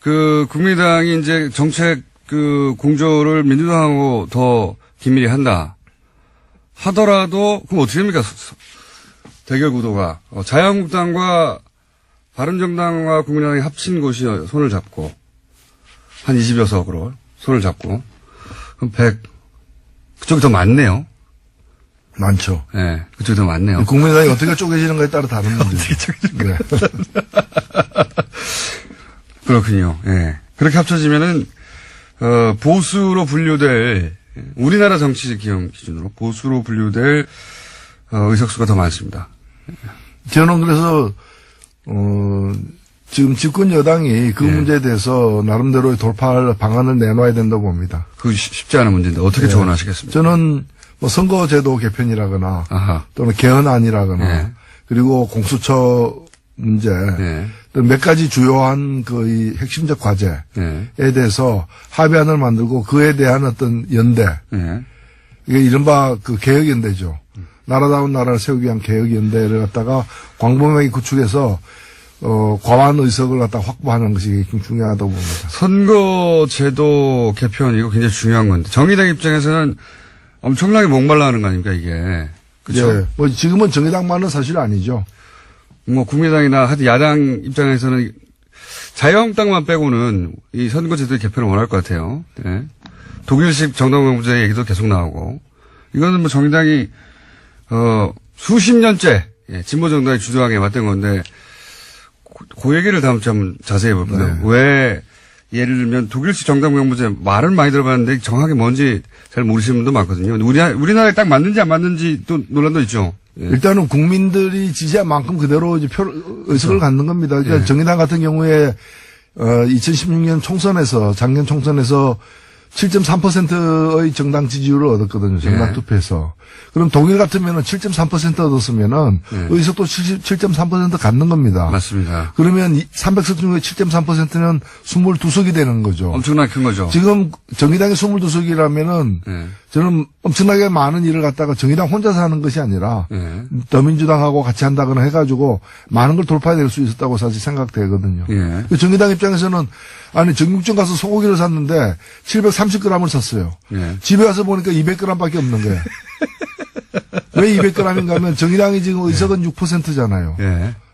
그 국민의당이 이제 정책 그 공조를 민주당하고 더 긴밀히 한다 하더라도 그럼 어떻게 됩니까? 대결 구도가 자유한국당과 바른정당과 국민의당이 합친 곳이 손을 잡고 한 20여 석으로 손을 잡고 그럼 100 그쪽이 더 많네요. 많죠. 네, 그쪽이 더 많네요. 국민의당이 어떻게 쪼개지는가에 따라 다른 문제죠. 네. 그렇군요. 예. 그렇게 합쳐지면은, 보수로 분류될, 우리나라 정치 기준으로 보수로 분류될, 의석수가 더 많습니다. 저는 그래서, 지금 집권 여당이 그 문제에 대해서 나름대로의 돌파할 방안을 내놔야 된다고 봅니다. 그 쉽지 않은 문제인데 어떻게 조언하시겠습니까? 저는 뭐 선거제도 개편이라거나 아하. 또는 개헌안이라거나 그리고 공수처 문제 몇 가지 주요한 그 이 핵심적 과제에 대해서 합의안을 만들고 그에 대한 어떤 연대 이게 이른바 그 개혁연대죠. 나라다운 나라를 세우기 위한 개혁연대를 갖다가 광범위하게 구축해서 과반 의석을 갖다 확보하는 것이 굉장히 중요하다고 봅니다. 선거제도 개편 이거 굉장히 중요한 건데 정의당 입장에서는 엄청나게 목말라 하는 거 아닙니까 이게. 그렇죠? 예. 뭐 지금은 정의당만은 사실 아니죠. 뭐 국민의당이나 하여튼 야당 입장에서는 자유한국당만 빼고는 이 선거제도 개편을 원할 것 같아요. 네. 독일식 정당명부제 얘기도 계속 나오고 이거는 뭐 정의당이 수십 년째 진보 정당이 주도하게 맞던 건데 그 얘기를 다음 주에 한번 자세히 볼까요? 네. 왜 예를 들면 독일식 정당명부제 말은 많이 들어봤는데 정확히 뭔지 잘 모르시는 분도 많거든요. 우리나라에 딱 맞는지 안 맞는지 또 논란도 있죠. 예. 일단은 국민들이 지지한 만큼 그대로 이제 의석을 갖는 겁니다. 그러니까 정의당 같은 경우에 2016년 총선에서 작년 총선에서 7.3%의 정당 지지율을 얻었거든요. 정당 투표에서. 그럼 독일 같으면은 7.3% 얻었으면은 의석도 7.3% 갖는 겁니다. 맞습니다. 그러면 300석 중에 7.3%는 22석이 되는 거죠. 엄청나게 큰 거죠. 지금 정의당이 22석이라면은 저는 엄청나게 많은 일을 갖다가 정의당 혼자서 하는 것이 아니라 더민주당하고 같이 한다거나 해가지고 많은 걸 돌파해낼 수 있었다고 사실 생각되거든요. 정의당 입장에서는 아니 정육점 가서 소고기를 샀는데 730g을 샀어요. 집에 와서 보니까 200g밖에 없는 거예요. 왜 200g인가 하면 정의당이 지금 의석은 6%잖아요.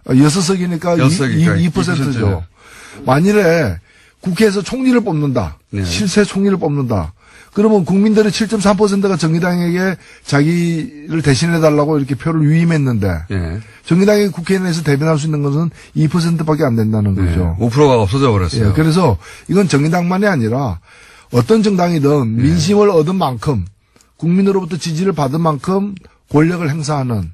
6석이니까 2%죠. 만일에 국회에서 총리를 뽑는다. 실세 총리를 뽑는다. 그러면 국민들의 7.3%가 정의당에게 자기를 대신해달라고 이렇게 표를 위임했는데 정의당이 국회 내에서 대변할 수 있는 것은 2%밖에 안 된다는 거죠. 5%가 없어져 버렸어요. 그래서 이건 정의당만이 아니라 어떤 정당이든 민심을 얻은 만큼 국민으로부터 지지를 받은 만큼 권력을 행사하는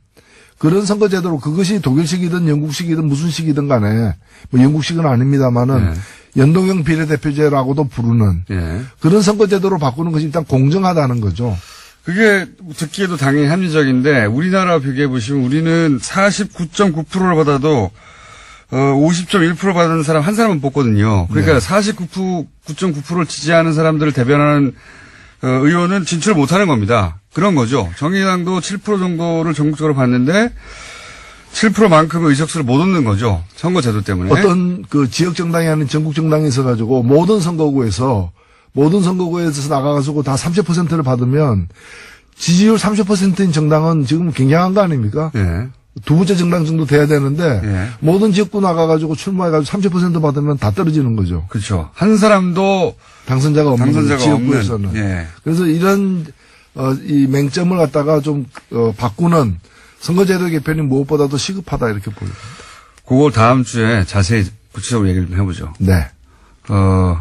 그런 선거제도로 그것이 독일식이든 영국식이든 무슨 식이든 간에 뭐 영국식은 아닙니다만은 연동형 비례대표제라고도 부르는 그런 선거제도로 바꾸는 것이 일단 공정하다는 거죠. 그게 듣기에도 당연히 합리적인데 우리나라 비교해 보시면 우리는 49.9%를 받아도 50.1% 받은 사람 한 사람은 뽑거든요. 그러니까 49.9%를 지지하는 사람들을 대변하는 의원은 진출을 못하는 겁니다. 그런 거죠. 정의당도 7% 정도를 전국적으로 받는데 7%만큼의 의석수를 못 얻는 거죠. 선거제도 때문에. 어떤 그 지역 정당이 아닌 전국 정당이 있어가지고 모든 선거구에서 나가가지고 다 30%를 받으면 지지율 30%인 정당은 지금 굉장한 거 아닙니까? 두 번째 정당 정도 돼야 되는데 모든 지역구 나가가지고 출마해가지고 30% 받으면 다 떨어지는 거죠. 그렇죠. 한 사람도 당선자가 없는 지역구에서는. 없는. 그래서 이런 이 맹점을 갖다가 좀 바꾸는 선거제도 개편이 무엇보다도 시급하다 이렇게 보입니다. 그걸 다음 주에 자세히 구체적으로 얘기를 좀 해보죠. 네.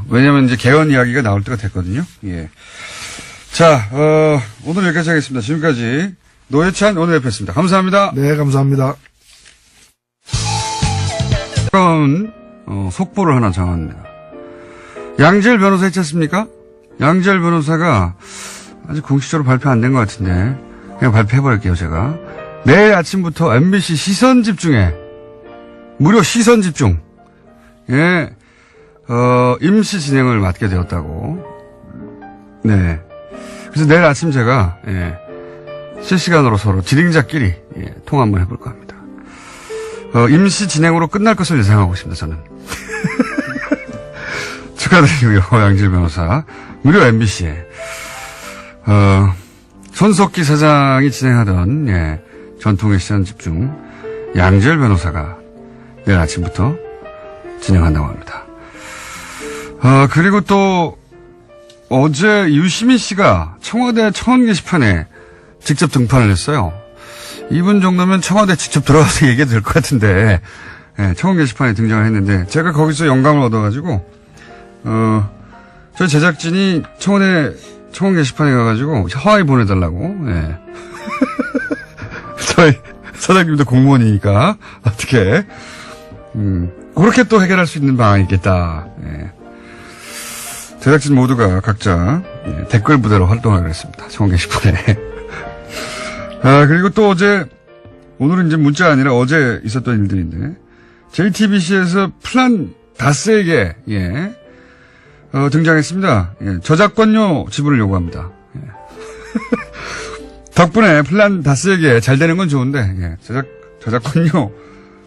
왜냐면 이제 개헌 이야기가 나올 때가 됐거든요. 자, 오늘 여기까지 하겠습니다. 지금까지 노회찬 원내대표였습니다. 감사합니다. 네, 감사합니다. 그런 속보를 하나 정합니다. 양지열 변호사 있지 않습니까? 양지열 변호사가 아직 공식적으로 발표 안 된 것 같은데 그냥 발표해버릴게요 제가. 내일 아침부터 MBC 시선집중에 무료 시선집중 임시 진행을 맡게 되었다고. 네. 그래서 내일 아침 제가 실시간으로 서로 진행자끼리 통화 한번 해볼까 합니다. 임시 진행으로 끝날 것을 예상하고 있습니다, 저는. 축하드리고요, 양질 변호사. 무료 MBC에. 손석기 사장이 진행하던, 전통의 시선 집중, 양질 변호사가 내일 아침부터 진행한다고 합니다. 그리고 또, 어제 유시민 씨가 청와대 청원 게시판에 직접 등판을 했어요. 이분 정도면 청와대 직접 들어가서 얘기해도 될 것 같은데, 청원 게시판에 등장을 했는데, 제가 거기서 영감을 얻어가지고, 저희 제작진이 청와대 청원 게시판에 가가지고 하와이 보내달라고, 저희 사장님도 공무원이니까, 어떻게, 그렇게 또 해결할 수 있는 방안이 있겠다. 제작진 모두가 각자 댓글 부대로 활동하기로 했습니다. 청원 게시판에. 그리고 또 어제, 오늘은 이제 문자 아니라 어제 있었던 일들인데, JTBC에서 플란 다스에게, 등장했습니다. 저작권료 지불을 요구합니다. 덕분에 플란 다스에게 잘 되는 건 좋은데, 저작권료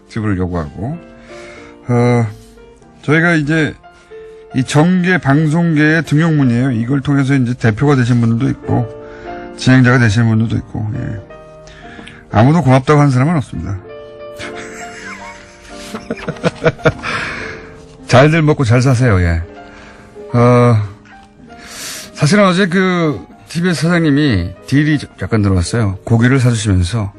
지불을 요구하고, 저희가 이제, 이 정계 방송계의 등용문이에요. 이걸 통해서 이제 대표가 되신 분들도 있고, 진행자가 되시는 분들도 있고, 아무도 고맙다고 하는 사람은 없습니다. 잘들 먹고 잘 사세요, 사실은 어제 TBS 사장님이 딜이 약간 들어왔어요. 고기를 사주시면서,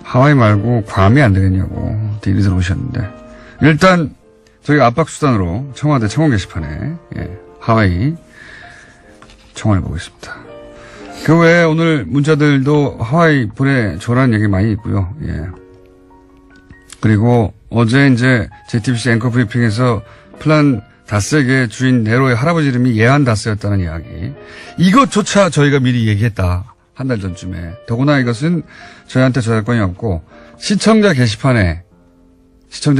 하와이 말고 괌이 안 되겠냐고 딜이 들어오셨는데, 일단, 저희가 압박수단으로 청와대 청원 게시판에, 하와이 청원해보고 있습니다. 그 외에 오늘 문자들도 하와이 보내줘라는 얘기 많이 있고요. 그리고 어제 이제 JTBC 앵커 브리핑에서 플란 다스에게 주인 네로의 할아버지 이름이 예한 다스였다는 이야기. 이것조차 저희가 미리 얘기했다. 한 달 전쯤에. 더구나 이것은 저희한테 저작권이 없고 시청자가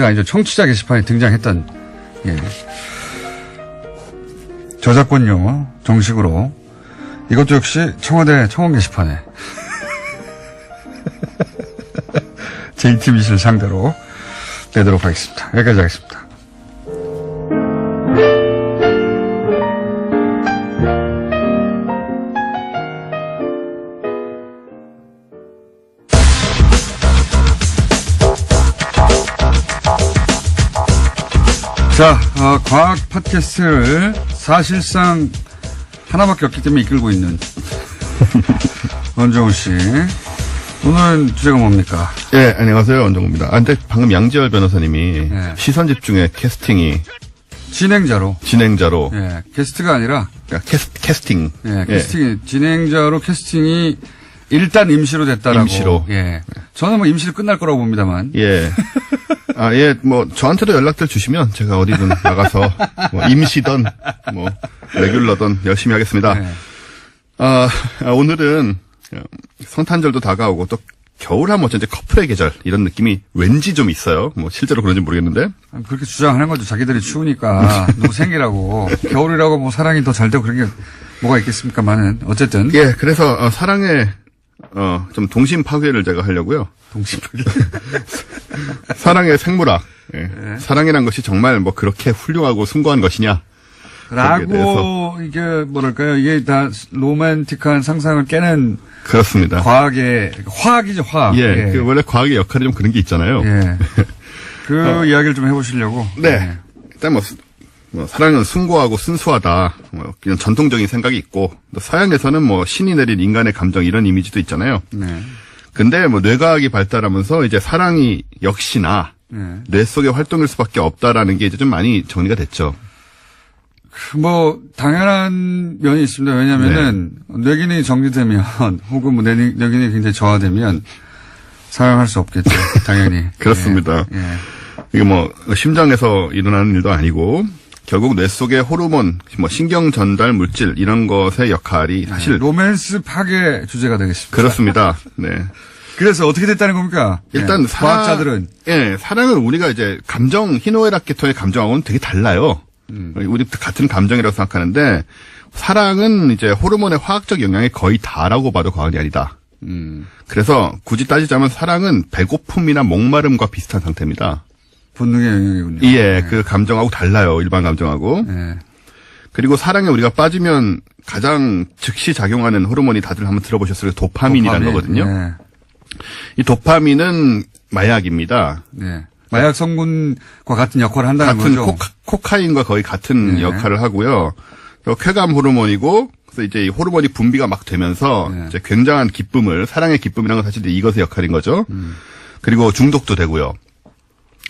아니죠. 청취자 게시판에 등장했던, 저작권료 정식으로 이것도 역시 청와대 청원 게시판에 JTBC를 상대로 내도록 하겠습니다. 여기까지 하겠습니다. 자, 과학 팟캐스트를 사실상 하나밖에 없기 때문에 이끌고 있는 원정우 씨. 오늘 주제가 뭡니까? 예, 안녕하세요. 원정우입니다. 근데 방금 양지열 변호사님이 시선 집중의 캐스팅이 진행자로. 게스트가 아니라. 그러니까 캐스팅. 캐스팅이, 진행자로 캐스팅이 일단 임시로 됐다라고. 임시로. 저는 뭐 임시로 끝날 거라고 봅니다만. 저한테도 연락들 주시면 제가 어디든 나가서, 임시든, 레귤러든 열심히 하겠습니다. 오늘은 성탄절도 다가오고 또 겨울 하면 어쩐지 커플의 계절 이런 느낌이 왠지 좀 있어요. 실제로 그런지 모르겠는데. 그렇게 주장하는 거죠. 자기들이 추우니까 누구 생기라고. 겨울이라고 사랑이 더 잘 되고 그런 게 뭐가 있겠습니까만은. 어쨌든. 그래서 사랑의 좀 동심 파괴를 제가 하려고요. 동심 파괴. 사랑의 생물학. 사랑이란 것이 정말 그렇게 훌륭하고 숭고한 것이냐. 라고, 이게 뭐랄까요. 이게 다 로맨틱한 상상을 깨는. 그렇습니다. 화학이죠, 화학. 원래 과학의 역할이 좀 그런 게 있잖아요. 그 이야기를 좀 해보시려고. 네. 일단 사랑은 숭고하고 순수하다. 그냥 전통적인 생각이 있고, 또 서양에서는 신이 내린 인간의 감정 이런 이미지도 있잖아요. 근데 뇌과학이 발달하면서 이제 사랑이 역시나 뇌 속의 활동일 수밖에 없다라는 게 이제 좀 많이 정리가 됐죠. 당연한 면이 있습니다. 왜냐면은, 뇌기능이 정지되면, 혹은 뇌기능이 굉장히 저하되면, 사용할 수 없겠죠. 당연히. 그렇습니다. 이게 심장에서 일어나는 일도 아니고, 결국 뇌 속의 호르몬, 신경 전달 물질, 이런 것의 역할이 사실. 로맨스 파괴 주제가 되겠습니다. 그렇습니다. 그래서 어떻게 됐다는 겁니까? 일단 과학자들은. 사랑은 우리가 이제 희노애락 계통의 감정하고는 되게 달라요. 우리 같은 감정이라고 생각하는데 사랑은 이제 호르몬의 화학적 영향이 거의 다라고 봐도 과언이 아니다. 그래서 굳이 따지자면 사랑은 배고픔이나 목마름과 비슷한 상태입니다. 본능의 영역이군요. 예, 그 감정하고 달라요. 일반 감정하고. 네. 그리고 사랑에 우리가 빠지면 가장 즉시 작용하는 호르몬이 다들 한번 들어보셨을 도파민이라는 거거든요. 네. 이 도파민은 마약입니다. 네. 마약 성분과 같은 역할을 한다는 같은 거죠. 코카인과 거의 같은 네. 역할을 하고요. 쾌감 호르몬이고, 그래서 이제 이 호르몬이 분비가 막 되면서 네. 이제 굉장한 기쁨을, 사랑의 기쁨이라는 건 사실 이것의 역할인 거죠. 그리고 중독도 되고요.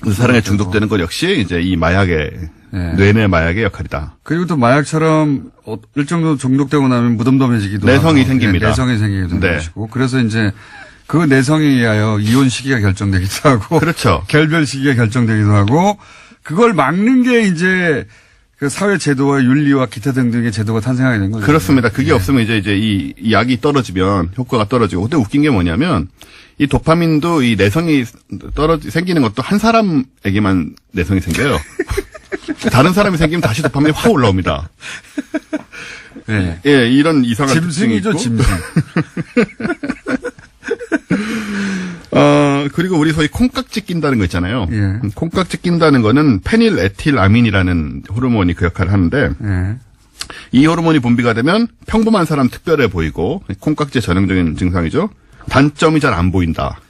그래서 사랑에 중독되는 건 역시 이제 이 마약의, 네. 뇌내 마약의 역할이다. 그리고 또 마약처럼 일정 정도 중독되고 나면 무덤덤해지기도 내성이 하고, 생깁니다. 네, 내성이 생기기도 하는 네. 것이고. 그래서 이제 그 내성에 의하여 이혼 시기가 결정되기도 하고. 그렇죠. 결별 시기가 결정되기도 하고. 그걸 막는 게 이제 그 사회 제도와 윤리와 기타 등등의 제도가 탄생하게 된 거죠. 그렇습니다. 그게 네. 없으면 이제 이 약이 떨어지면 효과가 떨어지고. 근데 웃긴 게 뭐냐면 이 도파민도 이 내성이 생기는 것도 한 사람에게만 내성이 생겨요. 다른 사람이 생기면 다시 도파민이 확 올라옵니다. 네. 예, 이런 이상한 짐승이죠, 특징이 있고. 짐승. 그리고 우리 소위 콩깍지 낀다는 거 있잖아요. 예. 콩깍지 낀다는 거는 페닐에틸아민이라는 호르몬이 그 역할을 하는데 네. 이 호르몬이 분비가 되면 평범한 사람 특별해 보이고 콩깍지의 전형적인 증상이죠. 단점이 잘 안 보인다.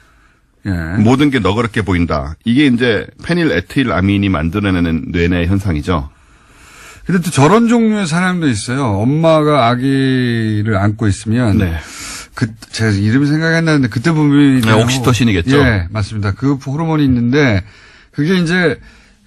예. 모든 게 너그럽게 보인다. 이게 이제 페닐에틸아민이 만들어내는 뇌내 현상이죠. 근데 또 저런 종류의 사람도 있어요. 엄마가 아기를 안고 있으면. 네. 제가 이름이 생각이 안 나는데 그때 분비. 네, 옥시토신이겠죠. 예, 맞습니다. 그 호르몬이 있는데 그게 이제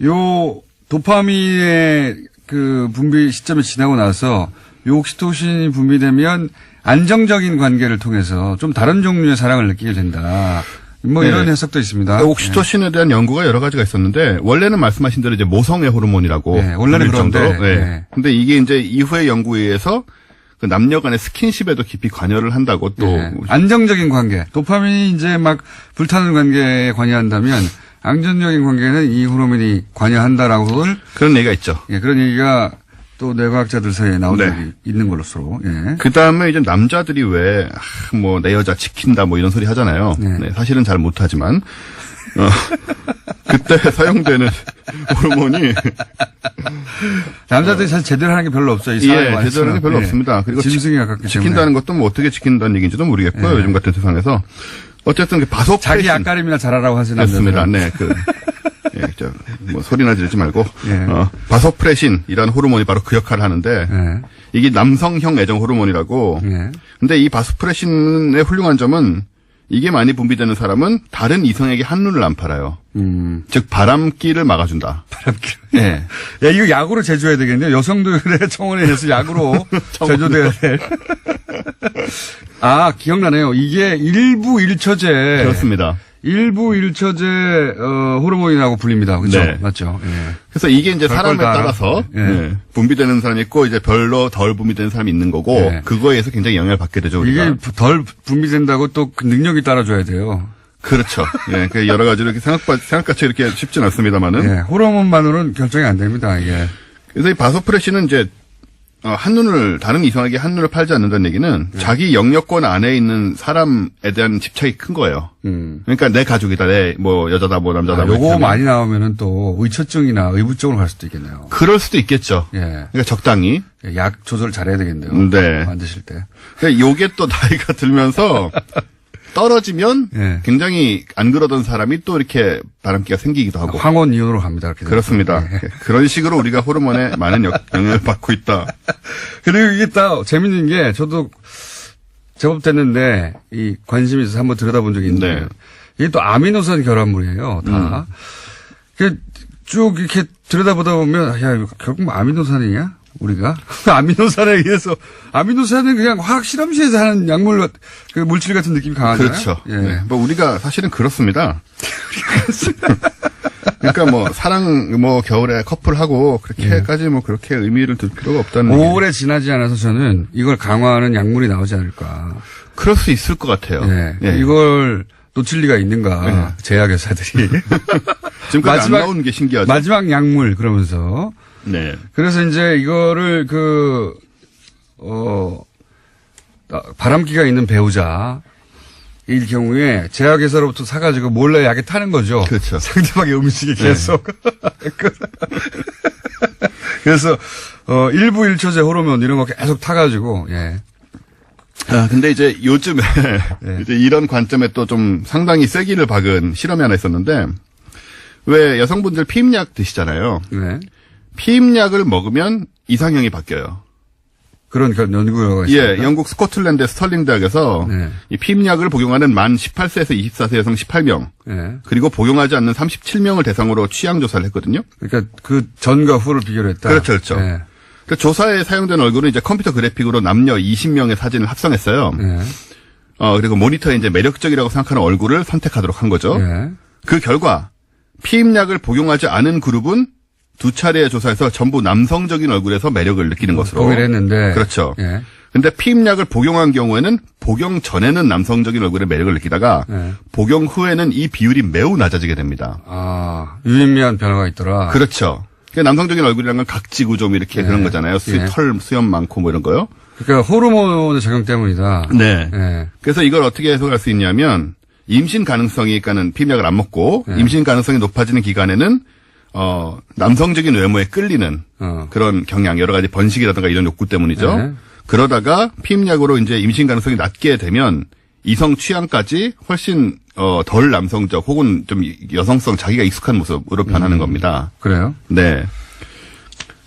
요 도파민의 그 분비 시점이 지나고 나서 요 옥시토신이 분비되면 안정적인 관계를 통해서 좀 다른 종류의 사랑을 느끼게 된다. 뭐 이런 네. 해석도 있습니다. 옥시토신에 대한 연구가 여러 가지가 있었는데 원래는 말씀하신 대로 이제 모성애 호르몬이라고 네, 원래는 불릴 그런데, 정도로. 네. 네. 근데 이게 이제 이후의 연구에 의해서 그 남녀 간의 스킨십에도 깊이 관여를 한다고 또 예. 안정적인 관계. 도파민이 이제 막 불타는 관계에 관여한다면 안정적인 관계는 이 호르몬이 관여한다라고 그런 얘기가 있죠. 예, 그런 얘기가 또 뇌과학자들 사이에 나온 네. 적이 있는 걸로서. 예. 그 다음에 이제 남자들이 왜 뭐 내 여자 지킨다 뭐 이런 소리 하잖아요. 네. 네, 사실은 잘 못하지만 그때 사용되는 호르몬이 남자들이 사실 제대로 하는 게 별로 없어요. 이 사회 예, 제대로 하는 게 별로 없습니다. 그리고 짐승이 가깝기 지킨다는 때문에. 것도 뭐 어떻게 지킨다는 얘기인지도 모르겠고요. 예. 요즘 같은 세상에서 어쨌든 그 바속 자기 앞가림이나 잘하라고 하시는 맞습니다. 남자들은. 네, 뭐 소리나 지르지 말고 예. 바소프레신이라는 호르몬이 바로 그 역할을 하는데 예. 이게 남성형 애정 호르몬이라고. 예. 근데 이 바소프레신의 훌륭한 점은 이게 많이 분비되는 사람은 다른 이성에게 한눈을 안 팔아요. 즉 바람기를 막아준다. 바람길. 예. 야, 이거 약으로 제조해야 되겠네요. 여성들의 청원에 의해서 약으로 제조돼야 될. 아, 기억나네요. 이게 일부 일처제. 그렇습니다. 일부 일처제 호르몬이라고 불립니다. 그렇죠? 네. 맞죠? 예. 그래서 이게 이제 별걸 사람에 다 알아. 따라서 예. 예, 분비되는 사람이 있고 이제 별로 덜 분비되는 사람이 있는 거고 예. 그거에 의해서 굉장히 영향을 받게 되죠. 우리가. 이게 덜 분비된다고 또 그 능력이 따라줘야 돼요. 그렇죠. 예, 그 여러 가지로 이렇게 생각같이 이렇게 쉽진 않습니다만은. 예. 호르몬만으로는 결정이 안 됩니다. 이게. 그래서 이 바소프레신은 이제 다른 이성에게 한눈을 팔지 않는다는 얘기는 자기 영역권 안에 있는 사람에 대한 집착이 큰 거예요. 그러니까 내 가족이다, 내 뭐 여자다, 뭐 남자다. 뭐 이렇게 요거 하면. 많이 나오면은 또 의처증이나 의부증으로 갈 수도 있겠네요. 그럴 수도 있겠죠. 예. 그러니까 적당히. 약 조절 잘해야 되겠네요. 네. 만드실 때. 근데 요게 또 나이가 들면서 떨어지면 예. 굉장히 안 그러던 사람이 또 이렇게 바람기가 생기기도 하고. 황혼 이혼으로 갑니다. 이렇게 그렇습니다. 되면. 예. 그런 식으로 우리가 호르몬에 많은 영향을 받고 있다. 그리고 이게 딱 재밌는 게 저도 제법 됐는데 이 관심이 있어서 한번 들여다본 적이 있는데 네. 이게 또 아미노산 결합물이에요. 다. 쭉 이렇게 들여다보다 보면 야 이거 결국 뭐 아미노산이냐? 우리가 아미노산에 의해서 아미노산은 그냥 화학 실험실에서 하는 약물 그 물질 같은 느낌이 강하잖아요. 그렇죠. 예. 네. 뭐 우리가 사실은 그렇습니다. 그러니까 뭐 사랑 뭐 겨울에 커플하고 그렇게까지 뭐 그렇게 의미를 둘 필요가 없다는. 오래 지나지 않아서 저는 이걸 강화하는 약물이 나오지 않을까. 그럴 수 있을 것 같아요. 예. 예. 이걸 놓칠 리가 있는가. 제약회사들이. 지금까지 안 나오는 게 신기하죠. 마지막 약물 그러면서. 네. 그래서 이제 이거를 바람기가 있는 배우자일 경우에 제약회사로부터 사가지고 몰래 약에 타는 거죠. 그렇죠. 상대방의 음식에 계속. 그래서, 일부 일처제 호르몬 이런 거 계속 타가지고, 예. 근데 이제 요즘에 이제 이런 관점에 또 좀 상당히 세기를 박은 실험이 하나 있었는데, 왜 여성분들 피임약 드시잖아요. 네. 피임약을 먹으면 이상형이 바뀌어요. 그런 연구가 있습니다. 예, 영국 스코틀랜드 스털링 대학에서 네. 이 피임약을 복용하는 만 18세에서 24세 여성 18명, 네. 그리고 복용하지 않는 37명을 대상으로 취향 조사를 했거든요. 그러니까 그 전과 후를 비교를 했다. 그렇죠, 그렇죠. 네. 그 조사에 사용된 얼굴은 이제 컴퓨터 그래픽으로 남녀 20명의 사진을 합성했어요. 네. 그리고 모니터에 이제 매력적이라고 생각하는 얼굴을 선택하도록 한 거죠. 네. 그 결과 피임약을 복용하지 않은 그룹은 두 차례의 조사에서 전부 남성적인 얼굴에서 매력을 느끼는 것으로 동의를 했는데. 그렇죠. 예. 근데 피임약을 복용한 경우에는 복용 전에는 남성적인 얼굴에 매력을 느끼다가 네. 복용 후에는 이 비율이 매우 낮아지게 됩니다. 유의미한 변화가 있더라. 그렇죠. 그러니까 남성적인 얼굴이란 건 각지고 좀 이렇게 네. 그런 거잖아요. 네. 털 수염 많고 뭐 이런 거요. 그러니까 호르몬의 작용 때문이다. 네. 네. 그래서 이걸 어떻게 해석할 수 있냐면 임신 가능성이 그러니까는 피임약을 안 먹고 네. 임신 가능성이 높아지는 기간에는 남성적인 외모에 끌리는 그런 경향 여러 가지 번식이라든가 이런 욕구 때문이죠. 네. 그러다가 피임약으로 이제 임신 가능성이 낮게 되면 이성 취향까지 훨씬 덜 남성적 혹은 좀 여성성 자기가 익숙한 모습으로 변하는 겁니다. 그래요? 네.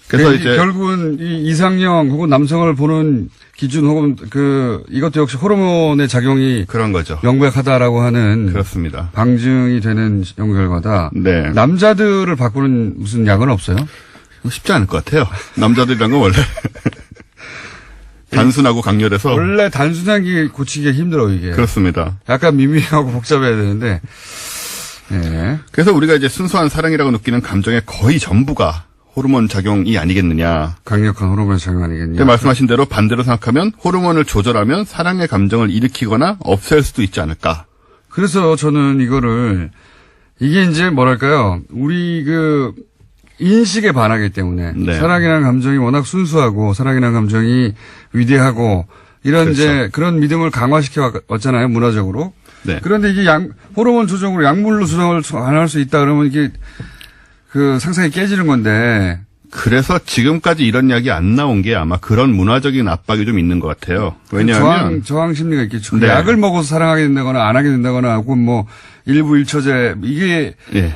그래서 이제 결국은 이 이상형 혹은 남성을 보는 기준 혹은 이것도 역시 호르몬의 작용이 그런 거죠. 명백하다라고 하는 그렇습니다. 방증이 되는 연구 결과다. 네. 남자들을 바꾸는 무슨 약은 없어요? 쉽지 않을 것 같아요. 남자들이란 건 원래 단순하고 강렬해서 원래 단순한 게 고치기가 힘들어 이게. 그렇습니다. 약간 미미하고 복잡해야 되는데. 네. 그래서 우리가 이제 순수한 사랑이라고 느끼는 감정의 거의 전부가 호르몬 작용이 아니겠느냐. 강력한 호르몬 작용 아니겠냐. 말씀하신 대로 반대로 생각하면 호르몬을 조절하면 사랑의 감정을 일으키거나 없앨 수도 있지 않을까. 그래서 저는 이게 이제 뭐랄까요. 우리 인식에 반하기 때문에. 네. 사랑이라는 감정이 워낙 순수하고 사랑이라는 감정이 위대하고 이런 그렇죠. 이제 그런 믿음을 강화시켜 왔잖아요. 문화적으로. 네. 그런데 이게 호르몬 조정으로 약물로 조정을 안 할 수 있다 그러면 이게 상상이 깨지는 건데. 그래서 지금까지 이런 이야기 안 나온 게 아마 그런 문화적인 압박이 좀 있는 것 같아요. 왜냐하면 저항 심리가 있겠죠. 네. 약을 먹어서 사랑하게 된다거나 안 하게 된다거나 혹은 뭐 일부 일처제 이게 예.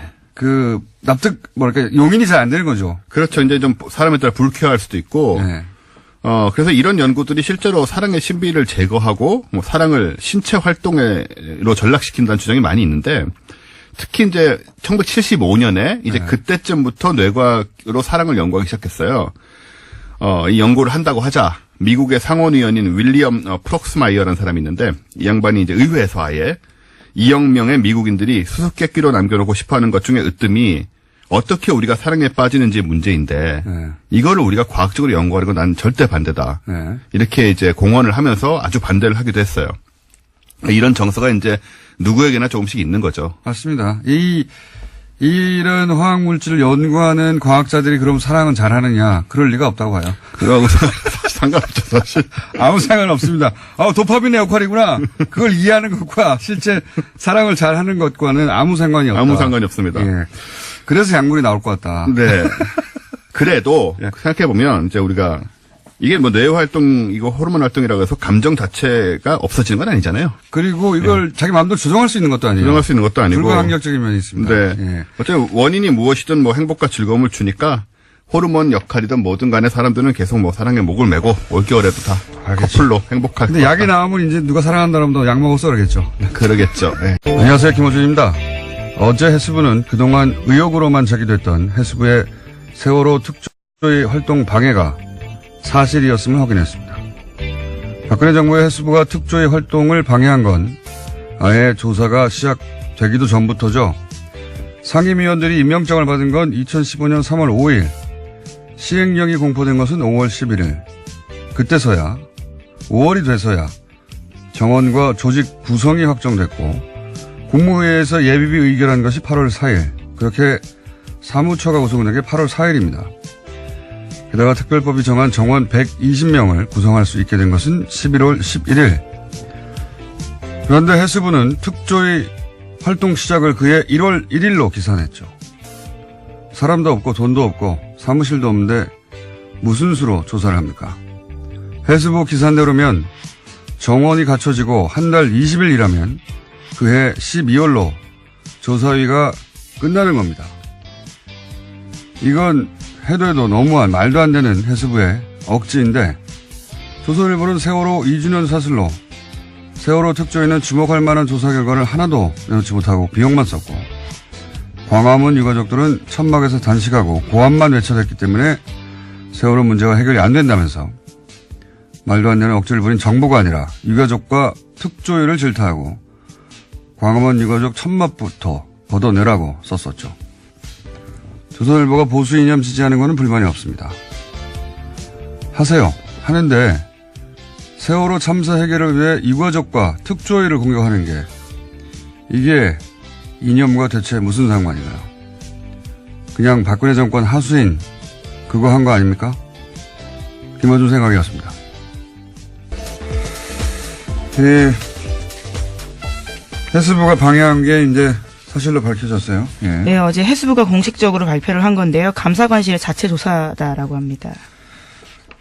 용인이 잘 안 되는 거죠. 그렇죠. 이제 좀 사람에 따라 불쾌할 수도 있고. 네. 그래서 이런 연구들이 실제로 사랑의 신비를 제거하고 뭐 사랑을 신체 활동으로 전락시킨다는 주장이 많이 있는데 특히 이제 1975년에 이제 그때쯤부터 뇌과학으로 사랑을 연구하기 시작했어요. 이 연구를 한다고 하자 미국의 상원의원인 윌리엄 프록스마이어라는 사람이 있는데 이 양반이 이제 의회에서 아예 2억 명의 미국인들이 수수께끼로 남겨놓고 싶어하는 것 중에 으뜸이 어떻게 우리가 사랑에 빠지는지 문제인데 이거를 우리가 과학적으로 연구하는 건 난 절대 반대다. 이렇게 이제 공언을 하면서 아주 반대를 하기도 했어요. 이런 정서가 이제 누구에게나 조금씩 있는 거죠. 맞습니다. 이런 화학물질을 연구하는 과학자들이 그럼 사랑은 잘하느냐. 그럴 리가 없다고 봐요. 그거하고 상관없죠, 사실. 아무 상관없습니다. 도파민의 역할이구나. 그걸 이해하는 것과 실제 사랑을 잘하는 것과는 아무 상관이 없다. 아무 상관이 없습니다. 예. 그래서 약물이 나올 것 같다. 네. 그래도 생각해보면 이제 우리가 이게 뭐 뇌 활동이고 호르몬 활동이라고 해서 감정 자체가 없어지는 건 아니잖아요. 그리고 이걸 자기 마음대로 조정할 수 있는 것도 아니에요. 조정할 수 있는 것도 아니고. 불가항력적인 면이 있습니다. 네. 예. 어쨌든 원인이 무엇이든 뭐 행복과 즐거움을 주니까 호르몬 역할이든 뭐든 간에 사람들은 계속 뭐 사랑에 목을 메고 올겨울에도 다 커플로 행복할 근데 약이 나오면 이제 누가 사랑한다 그러면 약 먹었어 그러겠죠. 그러겠죠. 네. 안녕하세요. 김호준입니다. 어제 해수부는 그동안 의혹으로만 제기됐던 해수부의 세월호 특조위 활동 방해가 사실이었음을 확인했습니다. 박근혜 정부의 해수부가 특조위 활동을 방해한 건 아예 조사가 시작되기도 전부터죠. 상임위원들이 임명장을 받은 건 2015년 3월 5일, 시행령이 공포된 것은 5월 11일. 그때서야 5월이 돼서야 정원과 조직 구성이 확정됐고 국무회의에서 예비비 의결한 것이 8월 4일. 그렇게 사무처가 구성된 게 8월 4일입니다. 게다가 특별법이 정한 정원 120명을 구성할 수 있게 된 것은 11월 11일. 그런데 해수부는 특조위 활동 시작을 그해 1월 1일로 기산했죠. 사람도 없고 돈도 없고 사무실도 없는데 무슨 수로 조사를 합니까? 해수부 기산대로면 정원이 갖춰지고 한 달 20일 일하면 그해 12월로 조사위가 끝나는 겁니다. 이건 해도 해도 너무한 말도 안 되는 해수부의 억지인데 조선일보는 세월호 2주년 사슬로 세월호 특조위는 주목할 만한 조사 결과를 하나도 내놓지 못하고 비용만 썼고 광화문 유가족들은 천막에서 단식하고 고함만 외쳐댔기 때문에 세월호 문제가 해결이 안 된다면서 말도 안 되는 억지를 부린 정부가 아니라 유가족과 특조위를 질타하고 광화문 유가족 천막부터 걷어내라고 썼었죠. 조선일보가 보수 이념 지지하는 것은 불만이 없습니다. 하세요. 하는데 세월호 참사 해결을 위해 유가족과 특조위를 공격하는 게 이게 이념과 대체 무슨 상관인가요? 그냥 박근혜 정권 하수인 그거 한 거 아닙니까? 김어준 생각이었습니다. 해수부가 방해한 게 이제 사실로 밝혀졌어요. 예. 네, 어제 해수부가 공식적으로 발표를 한 건데요. 감사관실의 자체 조사다라고 합니다.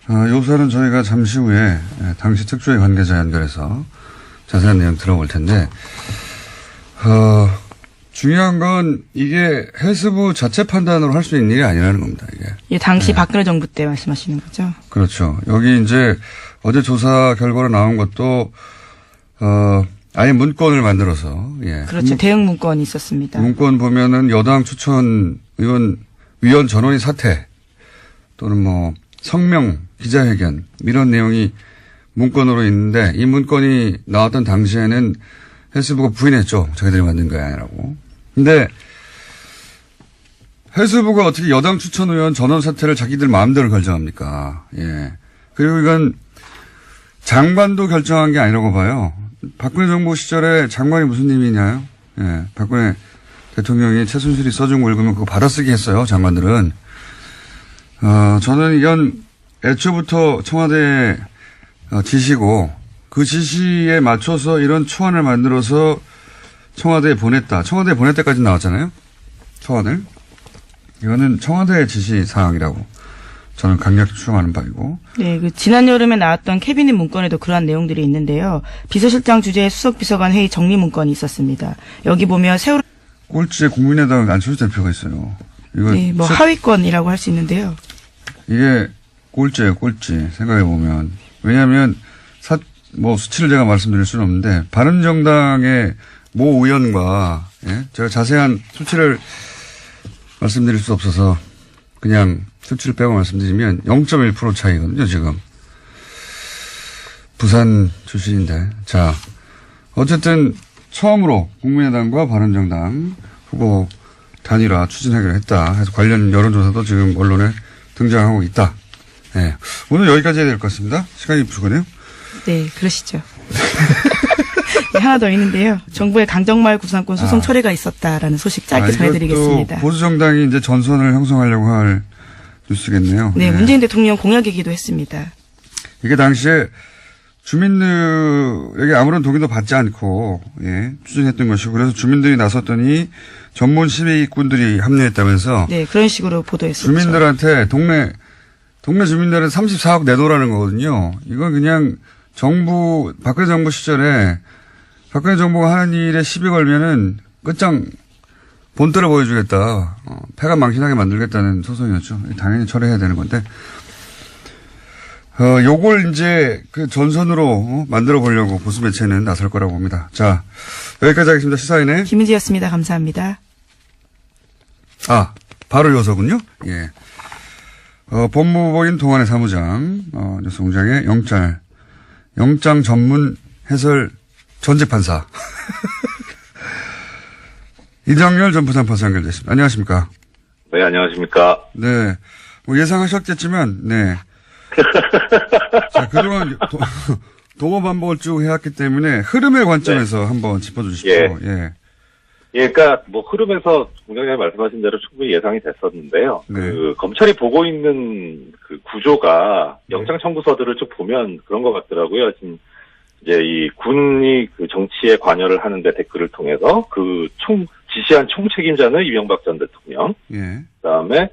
요사는 저희가 잠시 후에 당시 특조위 관계자 연결해서 자세한 내용 들어볼 텐데 중요한 건 이게 해수부 자체 판단으로 할 수 있는 일이 아니라는 겁니다. 이게. 예, 당시 박근혜 정부 때 말씀하시는 거죠? 그렇죠. 여기 이제 어제 조사 결과로 나온 것도 아예 문건을 만들어서 예. 그렇죠. 대응 문건이 있었습니다. 문건 보면은 여당 추천 위원 전원이 사퇴 또는 뭐 성명 기자회견 이런 내용이 문건으로 있는데 이 문건이 나왔던 당시에는 해수부가 부인했죠. 자기들이 만든 거 아니라고. 근데 해수부가 어떻게 여당 추천 의원 전원 사퇴를 자기들 마음대로 결정합니까? 예. 그리고 이건 장관도 결정한 게 아니라고 봐요. 박근혜 정부 시절에 장관이 무슨 의미냐요? 예. 박근혜 대통령이 최순실이 써준 거 읽으면 그거 받아쓰기 했어요. 장관들은. 저는 이건 애초부터 청와대 지시고 그 지시에 맞춰서 이런 초안을 만들어서 청와대에 보냈다. 청와대에 보낼 때까지 나왔잖아요. 초안을. 이거는 청와대의 지시 사항이라고 저는 강력히 추정하는 바이고. 네, 지난 여름에 나왔던 캐비닛 문건에도 그러한 내용들이 있는데요. 비서실장 주재의 수석비서관 회의 정리 문건이 있었습니다. 여기 보면 세월호 꼴찌에 국민의당 안철수 대표가 있어요. 이거 네, 뭐 하위권이라고 할 수 있는데요. 이게 꼴찌예요, 꼴찌. 생각해 보면 왜냐하면 수치를 제가 말씀드릴 수는 없는데 바른정당의 모 의원과 제가 자세한 수치를 말씀드릴 수 없어서 그냥 수치를 빼고 말씀드리면 0.1% 차이거든요, 지금. 부산 출신인데. 자, 어쨌든 처음으로 국민의당과 바른정당 후보 단일화 추진하기로 했다 해서 관련 여론조사도 지금 언론에 등장하고 있다. 네. 오늘 여기까지 해야 될 것 같습니다. 시간이 부족하네요. 네, 그러시죠. 네, 하나 더 있는데요. 정부의 강정마을 구상권 소송 처리가 있었다라는 소식 짧게 전해드리겠습니다. 보수정당이 이제 전선을 형성하려고 할 뉴스겠네요. 네, 문재인 대통령 공약이기도 했습니다. 이게 당시에 주민들에게 아무런 동의도 받지 않고 추진했던 것이고 그래서 주민들이 나섰더니 전문 시위꾼들이 합류했다면서 네, 그런 식으로 보도했었죠. 주민들한테 동네 주민들은 34억 내놓으라는 거거든요. 이건 그냥 박근혜 정부 시절에 박근혜 정부가 하는 일에 시비 걸면은 끝장 본때를 보여주겠다. 패가 망신하게 만들겠다는 소송이었죠. 당연히 철회해야 되는 건데. 요걸 이제 그 전선으로 만들어 보려고 보수 매체는 나설 거라고 봅니다. 자, 여기까지 하겠습니다. 시사인의 김은지였습니다. 감사합니다. 바로 요서군요. 예. 법무부인 동안의 사무장, 뉴스공장의 영장 전문 해설 전직 판사. 이정열 전 부산판사 연결됐습니다. 안녕하십니까? 네, 안녕하십니까? 네. 예상하셨겠지만, 네. 자, 그동안 동어 반복을 쭉 해왔기 때문에 흐름의 관점에서 한번 짚어주십시오. 예. 예, 그러니까 뭐 흐름에서 공장장님 말씀하신 대로 충분히 예상이 됐었는데요. 네. 그 검찰이 보고 있는 그 구조가 영장 청구서들을 쭉 보면 그런 것 같더라고요. 지금 이제 이 군이 그 정치에 관여를 하는데 댓글을 통해서 지시한 총책임자는 이명박 전 대통령. 예. 그다음에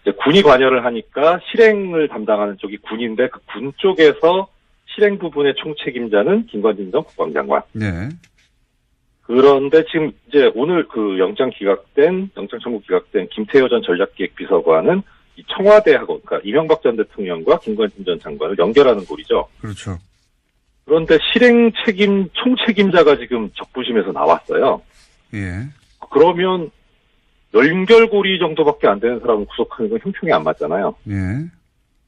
이제 군이 관여를 하니까 실행을 담당하는 쪽이 군인데 그 군 쪽에서 실행 부분의 총책임자는 김관진 전 국방장관. 네. 그런데 지금 이제 오늘 그 영장 청구 기각된 김태효 전 전략기획비서관은 이 청와대하고, 그러니까 이명박 전 대통령과 김관진 전 장관을 연결하는 고리죠. 그렇죠. 그런데 총책임자가 지금 적부심에서 나왔어요. 예. 그러면 연결고리 정도밖에 안 되는 사람을 구속하는 건 형평이 안 맞잖아요. 예.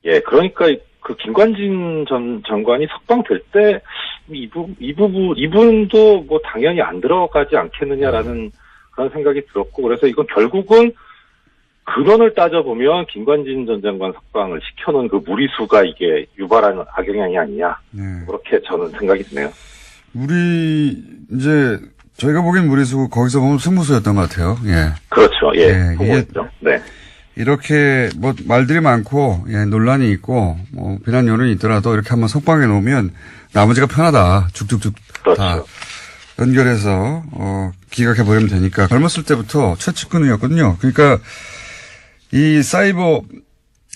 예, 그러니까 그 김관진 전 장관이 석방될 때 이분도 뭐 당연히 안 들어가지 않겠느냐라는 그런 생각이 들었고, 그래서 이건 결국은 근원을 따져보면 김관진 전 장관 석방을 시켜놓은 그 무리수가 이게 유발하는 악영향이 아니냐. 네. 그렇게 저는 생각이 드네요. 저희가 보기엔 무리수고 거기서 보면 승부수였던 것 같아요. 예. 그렇죠. 예. 예, 이게 네. 이렇게 뭐 말들이 많고 예, 논란이 있고 뭐 비난 여론이 있더라도 이렇게 한번 석방해 놓으면 나머지가 편하다. 쭉쭉쭉 그렇죠. 다 연결해서 기각해 버리면 되니까 젊었을 때부터 최측근이었거든요. 그러니까 이 사이버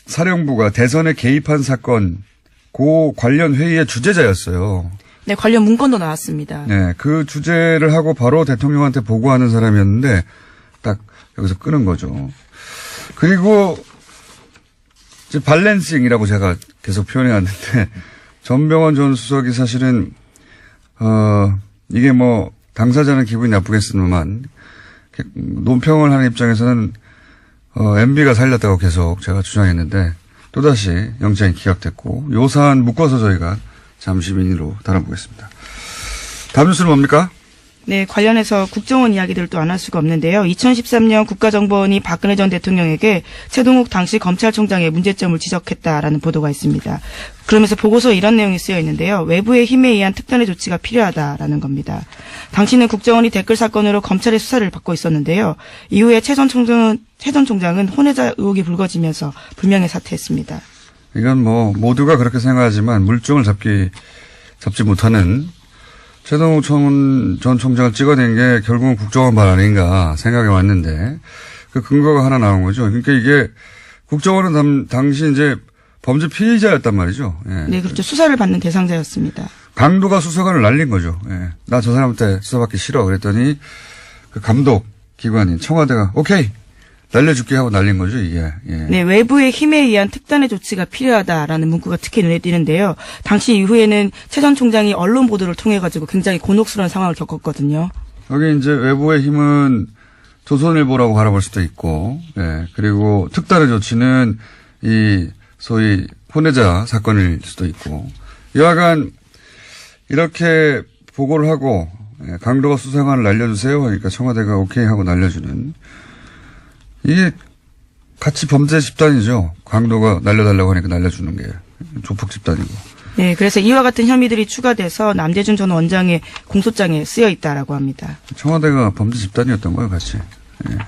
사령부가 대선에 개입한 사건 그 관련 회의의 주재자였어요. 네, 관련 문건도 나왔습니다. 네, 그 주제를 하고 바로 대통령한테 보고하는 사람이었는데 딱 여기서 끄는 거죠. 그리고 이제 밸런싱이라고 제가 계속 표현해 왔는데 전병헌 전 수석이 사실은 이게 뭐 당사자는 기분이 나쁘겠으면 논평을 하는 입장에서는 MB가 살렸다고 계속 제가 주장했는데 또다시 영장이 기각됐고 요 사안 묶어서 저희가 잠시 민의로 다뤄보겠습니다. 다음 뉴스는 뭡니까? 네, 관련해서 국정원 이야기들을 또 안 할 수가 없는데요. 2013년 국가정보원이 박근혜 전 대통령에게 최동욱 당시 검찰총장의 문제점을 지적했다라는 보도가 있습니다. 그러면서 보고서에 이런 내용이 쓰여 있는데요. 외부의 힘에 의한 특단의 조치가 필요하다라는 겁니다. 당시는 국정원이 댓글 사건으로 검찰의 수사를 받고 있었는데요. 이후에 최 전 총장은 혼외자 의혹이 불거지면서 불명예 사퇴했습니다. 이건 뭐 모두가 그렇게 생각하지만 물증을 잡지 못하는 최동욱 전 총장을 찍어낸 게 결국은 국정원 발 아닌가 생각해 왔는데 그 근거가 하나 나온 거죠. 그러니까 이게 국정원은 당시 이제 범죄 피의자였단 말이죠. 예. 네, 그렇죠. 수사를 받는 대상자였습니다. 강도가 수사관을 날린 거죠. 예. 나 저 사람한테 수사받기 싫어. 그랬더니 그 감독 기관인 청와대가 오케이 날려줄게 하고 날린 거죠, 이게. 예. 네, 외부의 힘에 의한 특단의 조치가 필요하다라는 문구가 특히 눈에 띄는데요. 당시 이후에는 최 전 총장이 언론 보도를 통해 가지고 굉장히 곤혹스러운 상황을 겪었거든요. 여기 이제 외부의 힘은 조선일보라고 바라볼 수도 있고, 예. 그리고 특단의 조치는 이 소위 혼외자 사건일 수도 있고, 여하간 이렇게 보고를 하고 강도가 수사관을 날려주세요 하니까 청와대가 오케이 하고 날려주는 이게 같이 범죄 집단이죠. 강도가 날려달라고 하니까 날려주는 게 조폭 집단이고. 네, 그래서 이와 같은 혐의들이 추가돼서 남재준 전 원장의 공소장에 쓰여 있다라고 합니다. 청와대가 범죄 집단이었던 거예요, 같이. 예.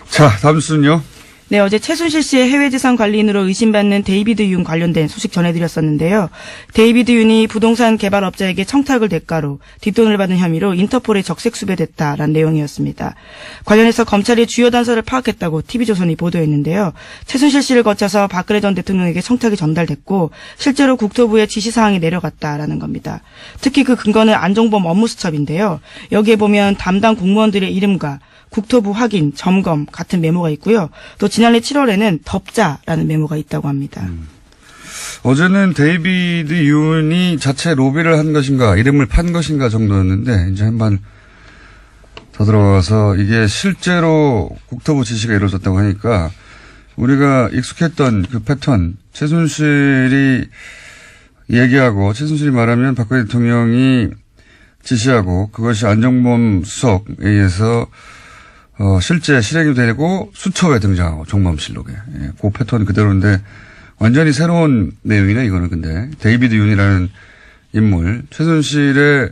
자, 다음 뉴스는요. 네, 어제 최순실 씨의 해외재산 관리인으로 의심받는 데이비드 윤 관련된 소식 전해드렸었는데요. 데이비드 윤이 부동산 개발업자에게 청탁을 대가로 뒷돈을 받은 혐의로 인터폴에 적색 수배됐다라는 내용이었습니다. 관련해서 검찰이 주요 단서를 파악했다고 TV조선이 보도했는데요. 최순실 씨를 거쳐서 박근혜 전 대통령에게 청탁이 전달됐고 실제로 국토부에 지시사항이 내려갔다라는 겁니다. 특히 그 근거는 안종범 업무수첩인데요. 여기에 보면 담당 공무원들의 이름과 국토부 확인, 점검 같은 메모가 있고요. 또 지난해 7월에는 덮자라는 메모가 있다고 합니다. 어제는 데이비드 윤이 자체 로비를 한 것인가, 이름을 판 것인가 정도였는데 이제 한번 더 들어가서 이게 실제로 국토부 지시가 이루어졌다고 하니까 우리가 익숙했던 그 패턴, 최순실이 얘기하고 최순실이 말하면 박근혜 대통령이 지시하고 그것이 안종범 수석에 의해서 실제 실행이 되고 수첩에 등장하고 정범실록에. 예, 그 패턴 그대로인데 완전히 새로운 내용이네 이거는. 근데 데이비드 윤이라는 인물 최순실의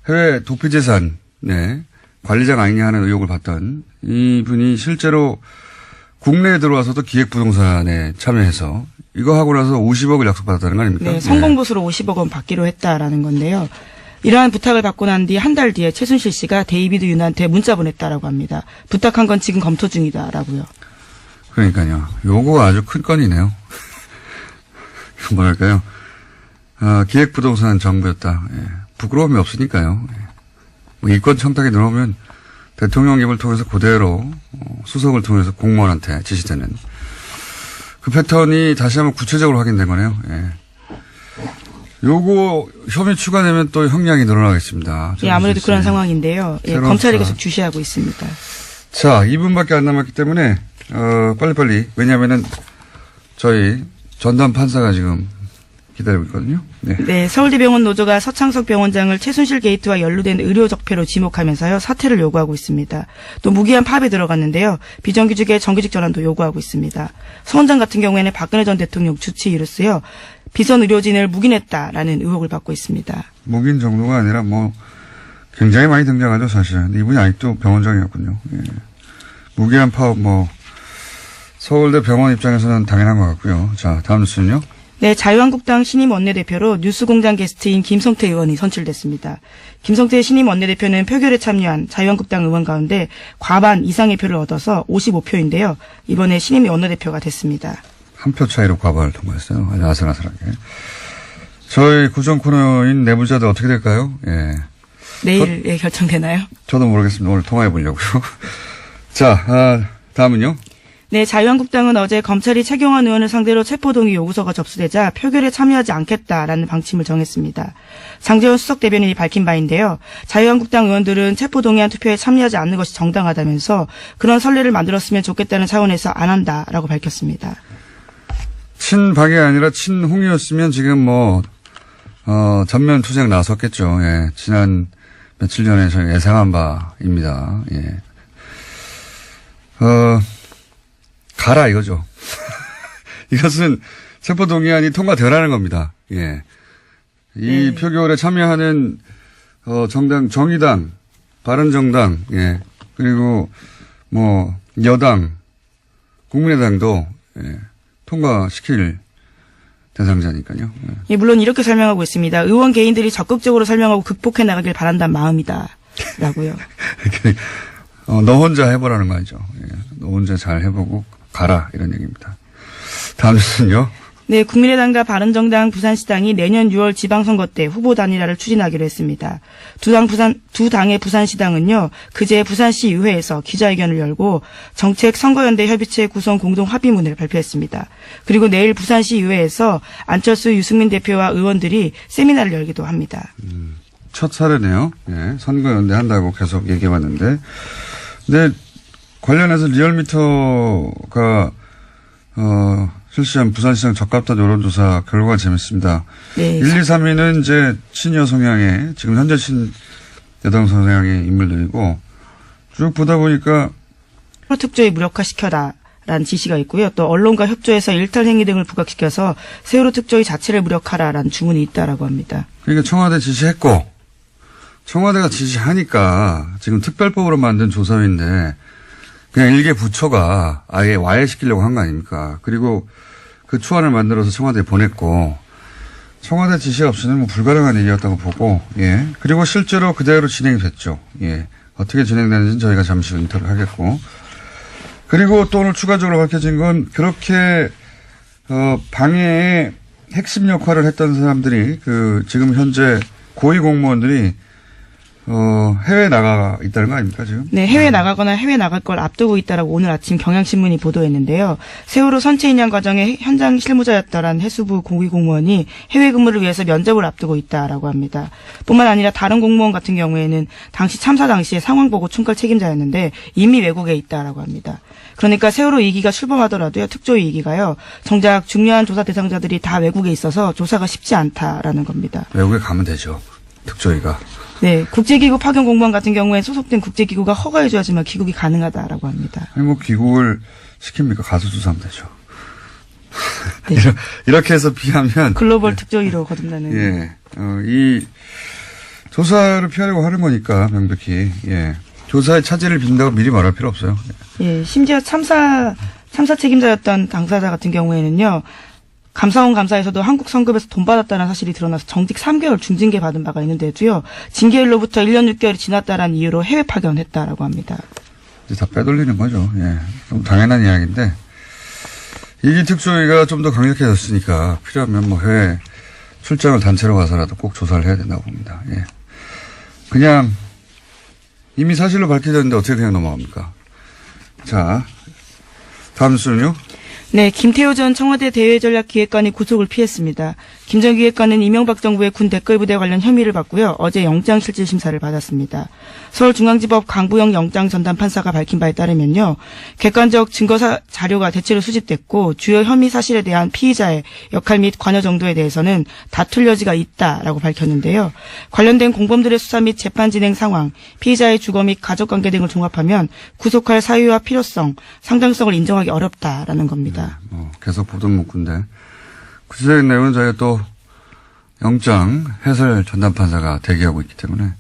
해외 도피재산 관리자가 아니냐 하는 의혹을 받던 이분이 실제로 국내에 들어와서도 기획부동산에 참여해서 이거 하고 나서 50억을 약속받았다는 거 아닙니까? 네, 성공보수로 50억 원 받기로 했다라는 건데요. 이러한 부탁을 받고 난 뒤 한 달 뒤에 최순실 씨가 데이비드 윤한테 문자 보냈다라고 합니다. 부탁한 건 지금 검토 중이다라고요. 그러니까요. 요거가 아주 큰 건이네요. 뭐랄까요. 기획부동산 정부였다. 예. 부끄러움이 없으니까요. 예. 뭐 이권 청탁에 들어오면 대통령 입을 통해서 그대로 수석을 통해서 공무원한테 지시되는 그 패턴이 다시 한번 구체적으로 확인된 거네요. 예. 요거 혐의 추가되면 또 형량이 늘어나겠습니다. 예, 아무래도 그런 상황인데요. 예, 검찰이 계속 주시하고 있습니다. 자, 2분밖에 안 남았기 때문에 빨리빨리. 왜냐하면은 저희 전담 판사가 지금 기다리고 있거든요. 네. 네, 서울대병원 노조가 서창석 병원장을 최순실 게이트와 연루된 의료 적폐로 지목하면서요 사퇴를 요구하고 있습니다. 또 무기한 파업에 들어갔는데요. 비정규직의 정규직 전환도 요구하고 있습니다. 서 원장 같은 경우에는 박근혜 전 대통령 주치 이로써요 비선 의료진을 묵인했다라는 의혹을 받고 있습니다. 묵인 정도가 아니라 뭐 굉장히 많이 등장하죠 사실. 근데 이분이 아직도 병원장이었군요. 예. 무기한 파업 뭐 서울대 병원 입장에서는 당연한 것 같고요. 자, 다음 뉴스는요. 네, 자유한국당 신임 원내대표로 뉴스공장 게스트인 김성태 의원이 선출됐습니다. 김성태 신임 원내대표는 표결에 참여한 자유한국당 의원 가운데 과반 이상의 표를 얻어서 55표인데요. 이번에 신임 원내대표가 됐습니다. 한 표 차이로 과반을 통과했어요. 아주 아슬아슬하게. 저희 구정 코너인 내부자들 어떻게 될까요? 예. 내일 결정되나요? 저도 모르겠습니다. 오늘 통화해 보려고요. 자, 다음은요. 네, 자유한국당은 어제 검찰이 최경환 의원을 상대로 체포동의 요구서가 접수되자 표결에 참여하지 않겠다라는 방침을 정했습니다. 장제원 수석 대변인이 밝힌 바인데요. 자유한국당 의원들은 체포동의안 투표에 참여하지 않는 것이 정당하다면서 그런 선례를 만들었으면 좋겠다는 차원에서 안 한다라고 밝혔습니다. 친박이 아니라 친홍이었으면 지금 전면 투쟁 나섰겠죠. 예. 지난 며칠 전에 저희 예상한 바입니다. 예. 가라 이거죠. 이것은 체포동의안이 통과되라는 겁니다. 예. 이 표결에 참여하는 정당, 정의당, 바른정당, 예. 그리고 여당, 국민의당도 예. 통과시킬 대상자니까요. 예. 예, 물론 이렇게 설명하고 있습니다. 의원 개인들이 적극적으로 설명하고 극복해 나가길 바란다는 마음이다. 라고요. 너 혼자 해보라는 거죠. 예. 너 혼자 잘 해보고 가라 이런 얘기입니다. 다음 뉴스는요. 네, 국민의당과 바른정당 부산시당이 내년 6월 지방선거 때 후보 단일화를 추진하기로 했습니다. 두 당의 부산시당은요, 그제 부산시 의회에서 기자회견을 열고 정책 선거연대 협의체 구성 공동 합의문을 발표했습니다. 그리고 내일 부산시 의회에서 안철수 유승민 대표와 의원들이 세미나를 열기도 합니다. 첫 사례네요. 예, 선거연대 한다고 계속 얘기해왔는데, 근데 관련해서 리얼미터가 실시한 부산시장 적합도 여론조사 결과가 재밌습니다. 네. 1, 2, 3위는 이제 친여 성향의, 지금 현재 친여당 성향의 인물들이고, 쭉 보다 보니까. 특조위 무력화시켜라라는 지시가 있고요. 또 언론과 협조해서 일탈 행위 등을 부각시켜서 세월호 특조위 자체를 무력화라라는 주문이 있다라고 합니다. 그러니까 청와대 지시했고, 청와대가 지시하니까 지금 특별법으로 만든 조사위인데, 그냥 일개 부처가 아예 와해시키려고 한 거 아닙니까? 그리고 그 초안을 만들어서 청와대에 보냈고, 청와대 지시 없이는 불가능한 일이었다고 보고, 예. 그리고 실제로 그대로 진행이 됐죠. 예. 어떻게 진행되는지는 저희가 잠시 후 인터뷰를 하겠고. 그리고 또 오늘 추가적으로 밝혀진 건 그렇게, 방해의 핵심 역할을 했던 사람들이 지금 현재 고위 공무원들이 해외에 나가 있다는 거 아닙니까, 지금? 네, 해외에 나가거나 해외 나갈 걸 앞두고 있다라고 오늘 아침 경향신문이 보도했는데요. 세월호 선체 인양 과정의 현장 실무자였다라는 해수부 고위 공무원이 해외 근무를 위해서 면접을 앞두고 있다라고 합니다. 뿐만 아니라 다른 공무원 같은 경우에는 당시 참사 당시에 상황 보고 총괄 책임자였는데 이미 외국에 있다라고 합니다. 그러니까 세월호 2기가 출범하더라도요, 특조위 2기가요, 정작 중요한 조사 대상자들이 다 외국에 있어서 조사가 쉽지 않다라는 겁니다. 외국에 가면 되죠, 특조위가. 네, 국제기구 파견 공무원 같은 경우에 소속된 국제기구가 허가해줘야지만 귀국이 가능하다라고 합니다. 아니, 귀국을 시킵니까? 가서 조사하면 되죠. 네. 이렇게 해서 피하면. 글로벌 특조위로 거듭나는. 예. 이 조사를 피하려고 하는 거니까, 명백히. 예. 조사에 차질을 빚는다고 미리 말할 필요 없어요. 예, 심지어 참사 책임자였던 당사자 같은 경우에는요. 감사원 감사에서도 한국 성급에서 돈 받았다는 사실이 드러나서 정직 3개월 중징계 받은 바가 있는데도요. 징계일로부터 1년 6개월이 지났다라는 이유로 해외 파견했다라고 합니다. 이제 다 빼돌리는 거죠. 예. 좀 당연한 이야기인데 이기 특조위가 좀 더 강력해졌으니까 필요하면 뭐 해외 출장을 단체로 가서라도 꼭 조사를 해야 된다고 봅니다. 예. 그냥 이미 사실로 밝혀졌는데 어떻게 그냥 넘어갑니까? 자, 다음 순요. 네, 김태호 전 청와대 대외전략기획관이 구속을 피했습니다. 김 전 기획관은 이명박 정부의 군 댓글부대 관련 혐의를 받고요. 어제 영장실질심사를 받았습니다. 서울중앙지법 강부영 영장전담판사가 밝힌 바에 따르면요. 객관적 증거 자료가 대체로 수집됐고 주요 혐의 사실에 대한 피의자의 역할 및 관여 정도에 대해서는 다툴 여지가 있다라고 밝혔는데요. 관련된 공범들의 수사 및 재판 진행 상황, 피의자의 주거 및 가족관계 등을 종합하면 구속할 사유와 필요성, 상당성을 인정하기 어렵다라는 겁니다. 계속 보던 문구인데 구체적인 내용은 저희가 또 영장 해설 전담판사가 대기하고 있기 때문에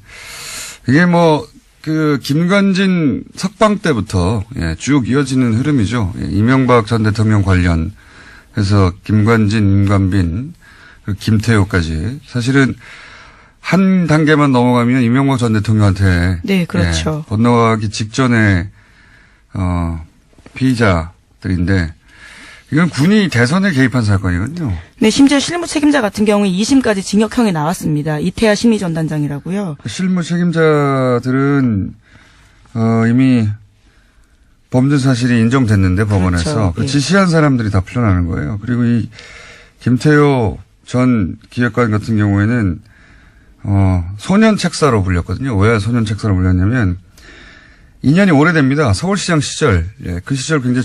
이게 뭐 그 김관진 석방 때부터 쭉 이어지는 흐름이죠. 이명박 전 대통령 관련해서 김관진, 임관빈, 김태호까지 사실은 한 단계만 넘어가면 이명박 전 대통령한테 네, 그렇죠. 건너가기 직전에 피의자들인데 이건 군이 대선에 개입한 사건이거든요. 네, 심지어 실무 책임자 같은 경우에 2심까지 징역형이 나왔습니다. 이태하 심리전단장이라고요. 실무 책임자들은 이미 범죄 사실이 인정됐는데 법원에서 그렇죠. 그 예. 지시한 사람들이 다 풀려나는 거예요. 그리고 이 김태호 전 기획관 같은 경우에는 소년 책사로 불렸거든요. 왜 소년 책사로 불렸냐면 2년이 오래됩니다. 서울시장 시절, 그 시절 굉장히